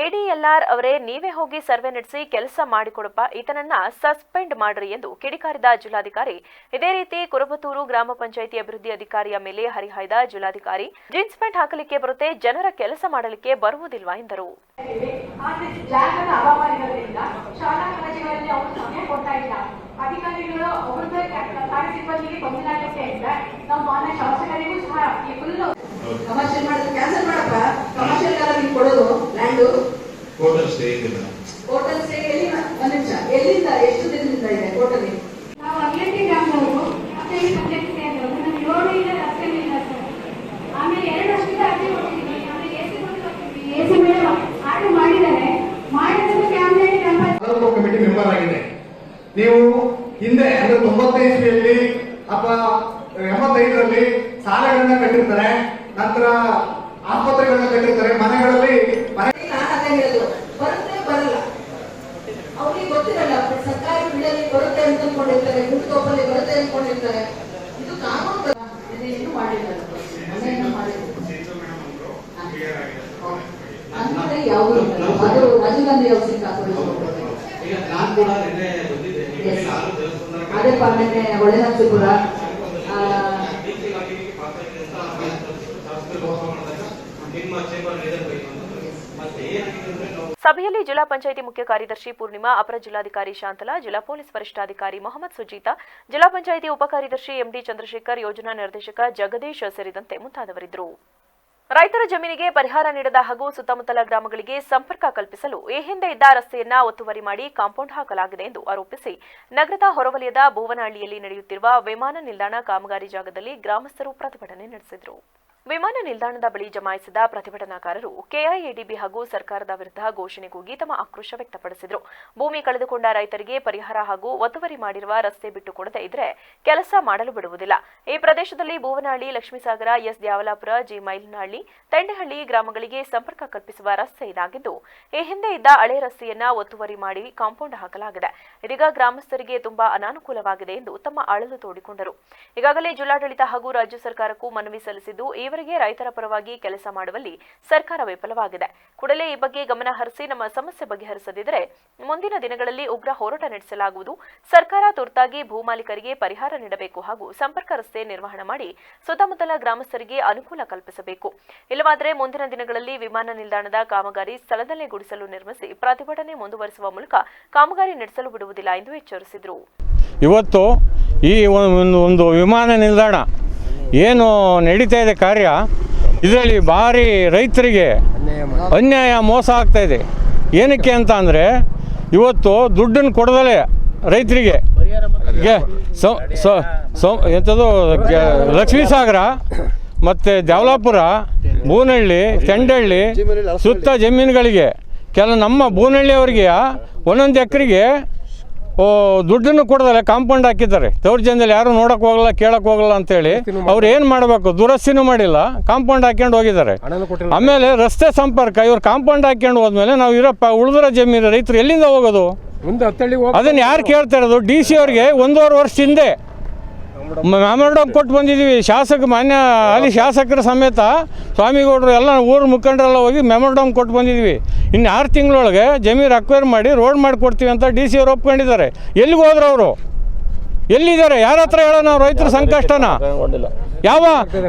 Speaker 1: ಎಡಿಎಲ್ಆರ್ ಅವರೇ ನೀವೇ ಹೋಗಿ ಸರ್ವೆ ನಡೆಸಿ ಕೆಲಸ ಮಾಡಿಕೊಡಪ್ಪ, ಈತನನ್ನ ಸಸ್ಪೆಂಡ್ ಮಾಡ್ರಿ ಎಂದು ಕಿಡಿಕಾರಿದ ಜಿಲ್ಲಾಧಿಕಾರಿ. ಇದೇ ರೀತಿ ಕುರುಬತ್ತೂರು ಗ್ರಾಮ ಪಂಚಾಯಿತಿ ಅಭಿವೃದ್ಧಿ ಅಧಿಕಾರಿಯ ಮೇಲೆ ಹರಿಹಾಯ್ದ ಜಿಲ್ಲಾಧಿಕಾರಿ, ಜೀನ್ಸ್ ಪ್ಯಾಂಟ್ ಹಾಕಲಿಕ್ಕೆ ಬರುತ್ತೆ, ಜನರ ಕೆಲಸ ಮಾಡಲಿಕ್ಕೆ ಬರುವುದಿಲ್ವಾ ಎಂದರು.
Speaker 8: ಜಾಗದ ಅಭಾವ ಇರೋದ್ರಿಂದ ಶಾಲಾ ಕಾಲೇಜುಗಳಲ್ಲಿ ಅವರು ಸಮಯ ಕೊಡ್ತಾ ಇಲ್ಲ. ಅಧಿಕಾರಿಗಳು ಅವ್ರದ್ದೇ ಕಾರ್ಯ ಸಿಬ್ಬಂದಿಗೆ ಗೊಂದಲಾಗುತ್ತೆ ಅಂತ ನಾವು ಮಾನ್ಯ ಶಾಸಕರಿಗೂ ಸಹ ಫುಲ್
Speaker 7: ಕಮರ್ಷಿಯಲ್ ಮಾಡಿದ್ರೆ ಕ್ಯಾನ್ಸಲ್ ಮಾಡಪ್ಪ. ಕಮರ್ಷಿಯಲ್ ಗಾರ ನೀವು ಕೊಡೋದು ಲ್ಯಾಂಡು
Speaker 3: ಹೋಟೆಲ್ ಸ್ಟೇ ಇದೆ.
Speaker 7: ಹೋಟೆಲ್ ಸ್ಟೇ ಎಲ್ಲಿ ಒಂದು ನಿಮಿಷ ಎಲ್ಲಿಂದ ಎಷ್ಟು ದಿನದಿಂದ ಇದೆ ಹೋಟೆಲ್?
Speaker 8: ನಾವು ಅಗ್ಲಟ್ಟಿ ಗ್ರಾಮದವರು ಮತ್ತೆ ಈ ಪಂಚಾಯತ್ ಸೇರಿದ್ರು ನಮಗೆ ರೋಡ್ ಇಲ್ಲ, ರಸ್ತೆ ಇಲ್ಲ ಸರ್. ಆಮೇಲೆ 2 ವರ್ಷದಿಂದ ಅರ್ಜಿ ಕೊಟ್ಟಿದ್ದೀವಿ. ಆಮೇಲೆ ಎಸಿ ಮೇಲೆ ಆರ್ಡರ್ ಮಾಡಿದ್ದಾರೆ. ಮಾಡಿದ್ರೆ ಕ್ಯಾಮ್ರೇಟ್
Speaker 9: ಕಮಿಟಿ ಮೆಂಬರ್ ಆಗಿದೆ. ನೀವು ಹಿಂದೆ ಅಂದ್ರೆ 90 ಇಸ್ವಿಯಲ್ಲಿ ಅಥವಾ 85ರಲ್ಲಿ ಶಾಲೆಗಳನ್ನ ಕಟ್ಟಿರ್ತಾರೆ, ನಂತರ ಆಸ್ಪತ್ರೆಗಳನ್ನ ಕಟ್ಟಿರ್ತಾರೆ, ಮನೆಗಳಲ್ಲಿ
Speaker 7: ಬರುತ್ತೆ ಬರಲ್ಲ ಅವ್ರಿಗೆ ಗೊತ್ತಿರಲ್ಲ. ಸರ್ಕಾರಿ ಬಿಡಲ್ಲಿ ಬರುತ್ತೆ ಅಂತ ಅನ್ಕೊಂಡಿರ್ತಾರೆ, ಗುಡ್ತೋಪಲ್ಲಿ ಬರುತ್ತೆ ಅನ್ಕೊಂಡಿರ್ತಾರೆ. ಇದು ಕಾನೂನು ಏನು ಮಾಡಿಲ್ಲ, ಮನೆಯನ್ನು ಮಾಡಿಲ್ಲ. ಅಂದ್ರೆ ಯಾವುದು ಅದು ರಾಜೀವ್ ಗಾಂಧಿ ಹೌಸಿಂಗ್ ಅದೇ ಪಾಂಡೆ ಒಳನರಸೀಪುರ
Speaker 1: ಸಭೆಯಲ್ಲಿ ಜಿಲ್ಲಾ ಪಂಚಾಯಿತಿ ಮುಖ್ಯ ಕಾರ್ಯದರ್ಶಿ ಪೂರ್ಣಿಮಾ, ಅಪರ ಜಿಲ್ಲಾಧಿಕಾರಿ ಶಾಂತಲಾ, ಜಿಲ್ಲಾ ಪೊಲೀಸ್ ವರಿಷ್ಠಾಧಿಕಾರಿ ಮೊಹಮ್ಮದ್ ಸುಜೀತಾ, ಜಿಲ್ಲಾ ಪಂಚಾಯಿತಿ ಉಪಕಾರ್ಯದರ್ಶಿ ಎಂಡಿ ಚಂದ್ರಶೇಖರ್, ಯೋಜನಾ ನಿರ್ದೇಶಕ ಜಗದೀಶ್ ಸೇರಿದಂತೆ ಮುಂತಾದವರಿದ್ದರು. ರೈತರ ಜಮೀನಿಗೆ ಪರಿಹಾರ ನೀಡದ ಹಾಗೂ ಸುತ್ತಮುತ್ತಲ ಗ್ರಾಮಗಳಿಗೆ ಸಂಪರ್ಕ ಕಲ್ಪಿಸಲು ಈ ಹಿಂದೆ ಇದ್ದ ರಸ್ತೆಯನ್ನ ಒತ್ತುವರಿ ಮಾಡಿ ಕಾಂಪೌಂಡ್ ಹಾಕಲಾಗಿದೆ ಎಂದು ಆರೋಪಿಸಿ ನಗರದ ಹೊರವಲಯದ ಭುವನಹಳ್ಳಿಯಲ್ಲಿ ನಡೆಯುತ್ತಿರುವ ವಿಮಾನ ನಿಲ್ದಾಣ ಕಾಮಗಾರಿ ಜಾಗದಲ್ಲಿ ಗ್ರಾಮಸ್ಥರು ಪ್ರತಿಭಟನೆ ನಡೆಸಿದರು. ವಿಮಾನ ನಿಲ್ದಾಣದ ಬಳಿ ಜಮಾಯಿಸಿದ ಪ್ರತಿಭಟನಾಕಾರರು ಕೆಐಎಡಿಬಿ ಹಾಗೂ ಸರ್ಕಾರದ ವಿರುದ್ಧ ಘೋಷಣೆ ಕೂಗಿ ತಮ್ಮ ಆಕ್ರೋಶ ವ್ಯಕ್ತಪಡಿಸಿದರು. ಭೂಮಿ ಕಳೆದುಕೊಂಡ ರೈತರಿಗೆ ಪರಿಹಾರ ಹಾಗೂ ಒತ್ತುವರಿ ಮಾಡಿರುವ ರಸ್ತೆ ಬಿಟ್ಟುಕೊಡದೇ ಇದ್ರೆ ಕೆಲಸ ಮಾಡಲು ಬಿಡುವುದಿಲ್ಲ. ಈ ಪ್ರದೇಶದಲ್ಲಿ ಭುವನಹಳ್ಳಿ, ಲಕ್ಷ್ಮೀಸಾಗರ, ಎಸ್ ದ್ಯಾವಲಾಪುರ, ಜಿ ಮೈಲನಹಳ್ಳಿ, ತಂಡೆಹಳ್ಳಿ ಗ್ರಾಮಗಳಿಗೆ ಸಂಪರ್ಕ ಕಲ್ಪಿಸುವ ರಸ್ತೆ ಇದಾಗಿದ್ದು, ಈ ಹಿಂದೆ ಇದ್ದ ಹಳೆ ರಸ್ತೆಯನ್ನ ಒತ್ತುವರಿ ಮಾಡಿ ಕಾಂಪೌಂಡ್ ಹಾಕಲಾಗಿದೆ. ಇದೀಗ ಗ್ರಾಮಸ್ಥರಿಗೆ ತುಂಬಾ ಅನಾನುಕೂಲವಾಗಿದೆ ಎಂದು ತಮ್ಮ ಅಳಲು ತೋಡಿಕೊಂಡರು. ಈಗಾಗಲೇ ಜಿಲ್ಲಾಡಳಿತ ಹಾಗೂ ರಾಜ್ಯ ಸರ್ಕಾರಕ್ಕೂ ಮನವಿ ಸಲ್ಲಿಸಿದ್ದು, ಈವರೆಗೆ ರೈತರ ಪರವಾಗಿ ಕೆಲಸ ಮಾಡುವಲ್ಲಿ ಸರ್ಕಾರ ವಿಫಲವಾಗಿದೆ. ಕೂಡಲೇ ಈ ಬಗ್ಗೆ ಗಮನ ಹರಿಸಿ ನಮ್ಮ ಸಮಸ್ಯೆ ಬಗೆಹರಿಸದಿದ್ದರೆ ಮುಂದಿನ ದಿನಗಳಲ್ಲಿ ಉಗ್ರ ಹೋರಾಟ ನಡೆಸಲಾಗುವುದು. ಸರ್ಕಾರ ತುರ್ತಾಗಿ ಭೂಮಾಲೀಕರಿಗೆ ಪರಿಹಾರ ನೀಡಬೇಕು ಹಾಗೂ ಸಂಪರ್ಕ ರಸ್ತೆ ನಿರ್ವಹಣೆ ಮಾಡಿ ಸುತ್ತಮುತ್ತಲ ಗ್ರಾಮಸ್ಥರಿಗೆ ಅನುಕೂಲ ಕಲ್ಪಿಸಬೇಕು. ಇಲ್ಲವಾದರೆ ಮುಂದಿನ ದಿನಗಳಲ್ಲಿ ವಿಮಾನ ನಿಲ್ದಾಣದ ಕಾಮಗಾರಿ ಸ್ಥಳದಲ್ಲೇ ಗುಡಿಸಲು ನಿರ್ಮಿಸಿ ಪ್ರತಿಭಟನೆ ಮುಂದುವರಿಸುವ ಮೂಲಕ ಕಾಮಗಾರಿ ನಡೆಸಲು ಬಿಡುವುದಿಲ್ಲ ಎಂದು ಎಚ್ಚರಿಸಿದರು.
Speaker 10: ಇವತ್ತು ಈ ಒಂದು ವಿಮಾನ ನಿಲ್ದಾಣ ಏನು ನಡೀತಾ ಇದೆ ಕಾರ್ಯ, ಇದರಲ್ಲಿ ಭಾರಿ ರೈತರಿಗೆ ಅನ್ಯಾಯ ಮೋಸ ಆಗ್ತಾಯಿದೆ. ಏನಕ್ಕೆ ಅಂತ ಅಂದರೆ ಇವತ್ತು ದುಡ್ಡನ್ನು ಕೊಡದಲೇ ರೈತರಿಗೆ ಎಂಥದ್ದು ಲಕ್ಷ್ಮೀಸಾಗರ ಮತ್ತು ದ್ಯಾವಲಾಪುರ, ಭೂನಹಳ್ಳಿ, ತಂಡಹಳ್ಳಿ ಸುತ್ತ ಜಮೀನುಗಳಿಗೆ ನಮ್ಮ ಭೂನಹಳ್ಳಿಯವರಿಗೆ ಒಂದೊಂದು ಎಕರೆಗೆ ದುಡ್ಡನ್ನು ಕೊಡದಲ್ಲ ಕಾಂಪೌಂಡ್ ಹಾಕಿದ್ದಾರೆ. ದೌರ್ಜನ್ಯದಲ್ಲಿ ಯಾರು ನೋಡಕ್ಕೆ ಹೋಗಲ್ಲ, ಕೇಳಕ್ಕೆ ಹೋಗಲ್ಲ ಅಂತೇಳಿ ಅವ್ರು ಏನು ಮಾಡಬೇಕು, ದುರಸ್ತಿನೂ ಮಾಡಿಲ್ಲ, ಕಾಂಪೌಂಡ್ ಹಾಕ್ಕೊಂಡು ಹೋಗಿದ್ದಾರೆ. ಆಮೇಲೆ ರಸ್ತೆ ಸಂಪರ್ಕ ಇವ್ರು ಕಾಂಪೌಂಡ್ ಹಾಕ್ಕೊಂಡು ಹೋದ್ಮೇಲೆ ನಾವು ಉಳಿದಿರೋ ಜಮೀನು ರೈತರು ಎಲ್ಲಿಂದ ಹೋಗೋದು? ಅದನ್ನು ಯಾರು ಕೇಳ್ತಾ ಇರೋದು? DC ಅವ್ರಿಗೆ 1.5 ವರ್ಷ ಹಿಂದೆ ಮೆಮೊರಂಡಮ್ ಕೊಟ್ಟು ಬಂದಿದ್ದೀವಿ. ಮಾನ್ಯ ಅಲ್ಲಿ ಶಾಸಕರ ಸಮೇತ ಸ್ವಾಮಿಗೌಡರು ಎಲ್ಲ ಊರು ಮುಖಂಡರೆಲ್ಲ ಹೋಗಿ ಮೆಮೊರಂಡಮ್ ಕೊಟ್ಟು ಬಂದಿದ್ದೀವಿ. ಇನ್ನು 6 ತಿಂಗಳೊಳಗೆ ಜಮೀನು ಅಕ್ವೈರ್ ಮಾಡಿ ರೋಡ್ ಮಾಡಿಕೊಡ್ತೀವಿ ಅಂತ DC ಅವರು ಒಪ್ಕೊಂಡಿದ್ದಾರೆ. ಎಲ್ಲಿಗೆ ಹೋದ್ರು ಅವರು? ಎಲ್ಲಿದ್ದಾರೆ? ಯಾರ ಹತ್ರ ಹೇಳೋಣ ನಾವು ರೈತರ ಸಂಕಷ್ಟನ?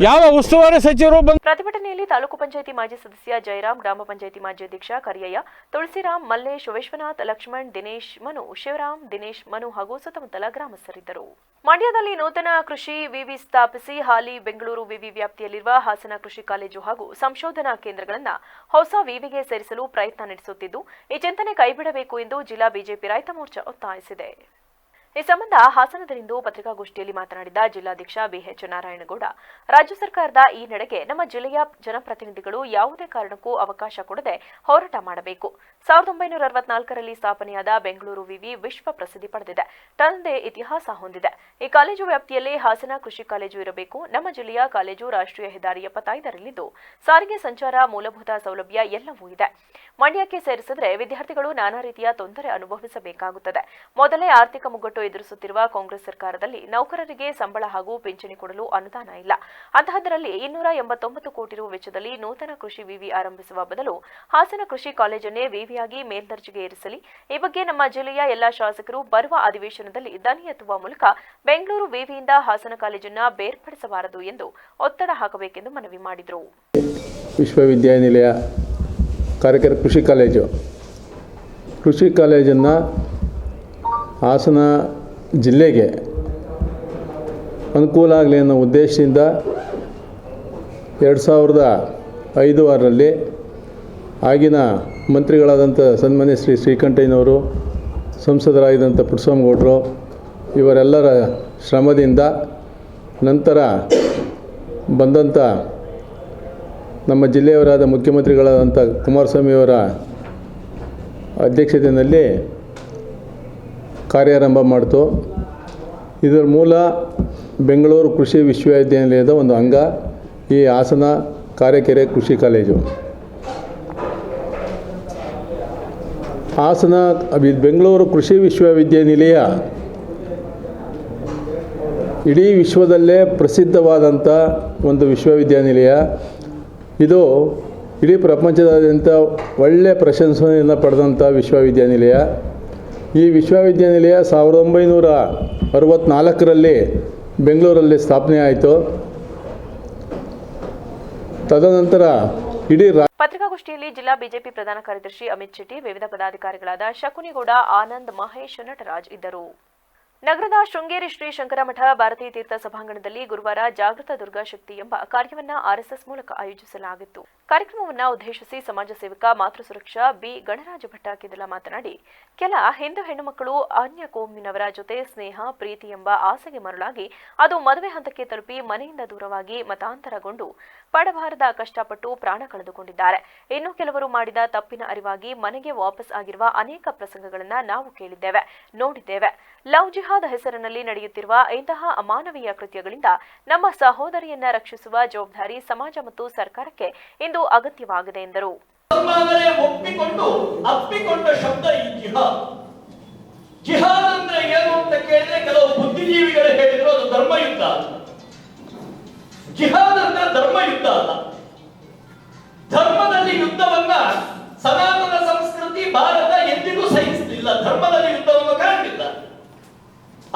Speaker 10: ಯಾವ ಉಸ್ತುವಾರಿ ಸಚಿವರು ಬಂದು
Speaker 1: ಪ್ರತಿಭಟನೆಯಲ್ಲಿ ತಾಲೂಕು ಪಂಚಾಯಿತಿ ಮಾಜಿ ಸದಸ್ಯ ಜಯರಾಮ್, ಗ್ರಾಮ ಪಂಚಾಯಿತಿ ಮಾಜಿ ಅಧ್ಯಕ್ಷ ಕರಿಯಯ್ಯ, ತುಳಸಿರಾಮ್, ಮಲ್ಲೇಶ್, ವಿಶ್ವನಾಥ್, ಲಕ್ಷ್ಮಣ್, ದಿನೇಶ್, ಮನು, ಶಿವರಾಮ್, ದಿನೇಶ್, ಮನು ಹಾಗೂ ಸುತ್ತಮುತ್ತಲ ಗ್ರಾಮಸ್ಥರಿದ್ದರು. ಮಂಡ್ಯದಲ್ಲಿ ನೂತನ ಕೃಷಿ ವಿವಿ ಸ್ಥಾಪಿಸಿ ಹಾಲಿ ಬೆಂಗಳೂರು ವಿವಿ ವ್ಯಾಪ್ತಿಯಲ್ಲಿರುವ ಹಾಸನ ಕೃಷಿ ಕಾಲೇಜು ಹಾಗೂ ಸಂಶೋಧನಾ ಕೇಂದ್ರಗಳನ್ನು ಹೊಸ ವಿವಿಗೆ ಸೇರಿಸಲು ಪ್ರಯತ್ನ ನಡೆಸುತ್ತಿದ್ದು, ಈ ಚಿಂತನೆ ಕೈಬಿಡಬೇಕು ಎಂದು ಜಿಲ್ಲಾ ಬಿಜೆಪಿ ರೈತ ಮೋರ್ಚಾ ಒತ್ತಾಯಿಸಿದೆ. ಈ ಸಂಬಂಧ ಹಾಸನದಲ್ಲಿಂದು ಪತ್ರಿಕಾಗೋಷ್ಠಿಯಲ್ಲಿ ಮಾತನಾಡಿದ ಜಿಲ್ಲಾಧ್ಯಕ್ಷ BH ನಾರಾಯಣಗೌಡ, ರಾಜ್ಯ ಸರ್ಕಾರದ ಈ ನಡೆಗೆ ನಮ್ಮ ಜಿಲ್ಲೆಯ ಜನಪ್ರತಿನಿಧಿಗಳು ಯಾವುದೇ ಕಾರಣಕ್ಕೂ ಅವಕಾಶ ಕೊಡದೆ ಹೋರಾಟ ಮಾಡಬೇಕು. 1964ರಲ್ಲಿ ಸ್ಥಾಪನೆಯಾದ ಬೆಂಗಳೂರು ವಿವಿ ವಿಶ್ವ ಪ್ರಸಿದ್ಧಿ ಪಡೆದಿದೆ, ತನ್ನದೇ ಇತಿಹಾಸ ಹೊಂದಿದೆ. ಈ ಕಾಲೇಜು ವ್ಯಾಪ್ತಿಯಲ್ಲಿ ಹಾಸನ ಕೃಷಿ ಕಾಲೇಜು ಇರಬೇಕು. ನಮ್ಮ ಜಿಲ್ಲೆಯ ಕಾಲೇಜು ರಾಷ್ಟ್ರೀಯ ಹೆದ್ದಾರಿ 75ರಲ್ಲಿದ್ದು ಸಾರಿಗೆ ಸಂಚಾರ, ಮೂಲಭೂತ ಸೌಲಭ್ಯ ಎಲ್ಲವೂ ಇದೆ. ಮಂಡ್ಯಕ್ಕೆ ಸೇರಿಸಿದರೆ ವಿದ್ಯಾರ್ಥಿಗಳು ನಾನಾ ರೀತಿಯ ತೊಂದರೆ ಅನುಭವಿಸಬೇಕಾಗುತ್ತದೆ. ಮೊದಲೇ ಆರ್ಥಿಕ ಮುಗ್ಗಟ್ಟು ಎದುರಿಸುತ್ತಿರುವ ಕಾಂಗ್ರೆಸ್ ಸರ್ಕಾರದಲ್ಲಿ ನೌಕರರಿಗೆ ಸಂಬಳ ಹಾಗೂ ಪಿಂಚಣಿ ಕೊಡಲು ಅನುದಾನ ಇಲ್ಲ. ಅಂತಹದರಲ್ಲಿ 289 ಕೋಟಿ ರು ವೆಚ್ಚದಲ್ಲಿ ನೂತನ ಕೃಷಿ ವಿವಿ ಆರಂಭಿಸುವ ಬದಲು ಹಾಸನ ಕೃಷಿ ಕಾಲೇಜನ್ನೇ ವಿವಿಯಾಗಿ ಮೇಲ್ದರ್ಜೆಗೆ ಏರಿಸಲಿ. ಈ ಬಗ್ಗೆ ನಮ್ಮ ಜಿಲ್ಲೆಯ ಎಲ್ಲಾ ಶಾಸಕರು ಬರುವ ಅಧಿವೇಶನದಲ್ಲಿ ದನಿ ಎತ್ತುವ ಮೂಲಕ ಬೆಂಗಳೂರು ವಿವಿಯಿಂದ ಹಾಸನ ಕಾಲೇಜನ್ನು ಬೇರ್ಪಡಿಸಬಾರದು ಎಂದು ಒತ್ತಡ ಹಾಕಬೇಕೆಂದು ಮನವಿ ಮಾಡಿದರು.
Speaker 11: ವಿಶ್ವವಿದ್ಯಾನಿಲಯ ಕಾರ್ಯಕರ ಕೃಷಿ ಕಾಲೇಜನ್ನು ಹಾಸನ ಜಿಲ್ಲೆಗೆ ಅನುಕೂಲ ಆಗಲಿ ಅನ್ನೋ ಉದ್ದೇಶದಿಂದ 2005-6ರಲ್ಲಿ ಆಗಿನ ಮಂತ್ರಿಗಳಾದಂಥ ಸನ್ಮಾನ್ಯ ಶ್ರೀಕಂಠಯ್ಯನವರು, ಸಂಸದರಾಗಿದ್ದಂಥ ಪುಟ್ಟಸ್ವಾಮಿಗೌಡರು ಇವರೆಲ್ಲರ ಶ್ರಮದಿಂದ ನಂತರ ಬಂದಂಥ ನಮ್ಮ ಜಿಲ್ಲೆಯವರಾದ ಮುಖ್ಯಮಂತ್ರಿಗಳಾದಂಥ ಕುಮಾರಸ್ವಾಮಿಯವರ ಅಧ್ಯಕ್ಷತೆಯಲ್ಲಿ ಕಾರ್ಯಾರಂಭ ಮಾಡಿತು. ಇದರ ಮೂಲ ಬೆಂಗಳೂರು ಕೃಷಿ ವಿಶ್ವವಿದ್ಯಾನಿಲಯದ ಒಂದು ಅಂಗ ಈ ಹಾಸನ ಕಾರೆಕೆರೆ ಕೃಷಿ ಕಾಲೇಜು. ಹಾಸನ ಬೆಂಗಳೂರು ಕೃಷಿ ವಿಶ್ವವಿದ್ಯಾನಿಲಯ ಇಡೀ ವಿಶ್ವದಲ್ಲೇ ಪ್ರಸಿದ್ಧವಾದಂಥ ಒಂದು ವಿಶ್ವವಿದ್ಯಾನಿಲಯ. ಇದು ಇಡೀ ಪ್ರಪಂಚದಾದ್ಯಂತ ಒಳ್ಳೆಯ ಪ್ರಶಂಸೆಯನ್ನು ಪಡೆದಂಥ ವಿಶ್ವವಿದ್ಯಾನಿಲಯ. ಈ ವಿಶ್ವವಿದ್ಯಾನಿಲಯ 1964ರಲ್ಲಿ ಬೆಂಗಳೂರಲ್ಲಿ ಸ್ಥಾಪನೆ ಆಯಿತು. ತದನಂತರ ಇಡೀ
Speaker 1: ಪತ್ರಿಕಾಗೋಷ್ಠಿಯಲ್ಲಿ ಜಿಲ್ಲಾ ಬಿಜೆಪಿ ಪ್ರಧಾನ ಕಾರ್ಯದರ್ಶಿ ಅಮಿತ್ ಶೆಟ್ಟಿ, ವಿವಿಧ ಪದಾಧಿಕಾರಿಗಳಾದ ಶಕುನಿಗೌಡ, ಆನಂದ್, ಮಹೇಶ್, ನಟರಾಜ್ ಇದ್ದರು. ನಗರದ ಶೃಂಗೇರಿ ಶ್ರೀ ಶಂಕರಮಠ ಭಾರತೀಯ ತೀರ್ಥ ಸಭಾಂಗಣದಲ್ಲಿ ಗುರುವಾರ ಜಾಗೃತ ದುರ್ಗಾ ಶಕ್ತಿ ಎಂಬ ಕಾರ್ಯವನ್ನ ಆರ್ಎಸ್ಎಸ್ ಮೂಲಕ ಆಯೋಜಿಸಲಾಗಿತ್ತು. ಕಾರ್ಯಕ್ರಮವನ್ನು ಉದ್ದೇಶಿಸಿ ಸಮಾಜ ಸೇವಕ ಮಾತೃ ಸುರಕ್ಷಾ ಬಿ ಗಣರಾಜ ಭಟ್ಟ ಕಿದಲ ಮಾತನಾಡಿ, ಕೆಲ ಹಿಂದೂ ಹೆಣ್ಣು ಮಕ್ಕಳು ಅನ್ಯ ಕೋಮಿನವರ ಜೊತೆ ಸ್ನೇಹ, ಪ್ರೀತಿ ಎಂಬ ಆಸೆಗೆ ಮರುಳಾಗಿ ಅದು ಮದುವೆ ಹಂತಕ್ಕೆ ತಲುಪಿ ಮನೆಯಿಂದ ದೂರವಾಗಿ ಮತಾಂತರಗೊಂಡು ಪಡಬಾರದ ಕಷ್ಟಪಟ್ಟು ಪ್ರಾಣ ಕಳೆದುಕೊಂಡಿದ್ದಾರೆ. ಇನ್ನು ಕೆಲವರು ಮಾಡಿದ ತಪ್ಪಿನ ಅರಿವಾಗಿ ಮನೆಗೆ ವಾಪಸ್ ಆಗಿರುವ ಅನೇಕ ಪ್ರಸಂಗಗಳನ್ನು ನಾವು ಕೇಳಿದ್ದೇವೆ, ನೋಡಿದ್ದೇವೆ. ಲವ್ ಜಿಹಾದ್ ಹೆಸರಿನಲ್ಲಿ ನಡೆಯುತ್ತಿರುವ ಇಂತಹ ಅಮಾನವೀಯ ಕೃತ್ಯಗಳಿಂದ ನಮ್ಮ ಸಹೋದರಿಯನ್ನ ರಕ್ಷಿಸುವ ಜವಾಬ್ದಾರಿ ಸಮಾಜ ಮತ್ತು ಸರ್ಕಾರಕ್ಕೆ ಇಂದು ಅಗತ್ಯವಾಗಿದೆ ಎಂದರು.
Speaker 12: ಅಪ್ಪಿಕೊಂಡ ಶಬ್ದ ಈ ಜಿಹಾದ್. ಜಿಹಾದ್ ಅಂದ್ರೆ ಏನು ಅಂತ ಕೇಳಿದ್ರೆ ಕೆಲವು ಬುದ್ಧಿಜೀವಿಗಳು ಹೇಳಿದ್ರು ಅದು ಧರ್ಮಯುದ್ಧ. ಜಿಹಾದ್ ಅಂದ್ರೆ ಧರ್ಮಯುದ್ಧ ಅಲ್ಲ. ಧರ್ಮದಲ್ಲಿ ಯುದ್ಧವನ್ನ ಸನಾತನ ಸಂಸ್ಕೃತಿ ಭಾರತ ಎಂದಿಗೂ ಸಹಿಸಲಿಲ್ಲ. ಧರ್ಮದಲ್ಲಿ ಯುದ್ಧವನ್ನು ಕಾಣಲಿಲ್ಲ.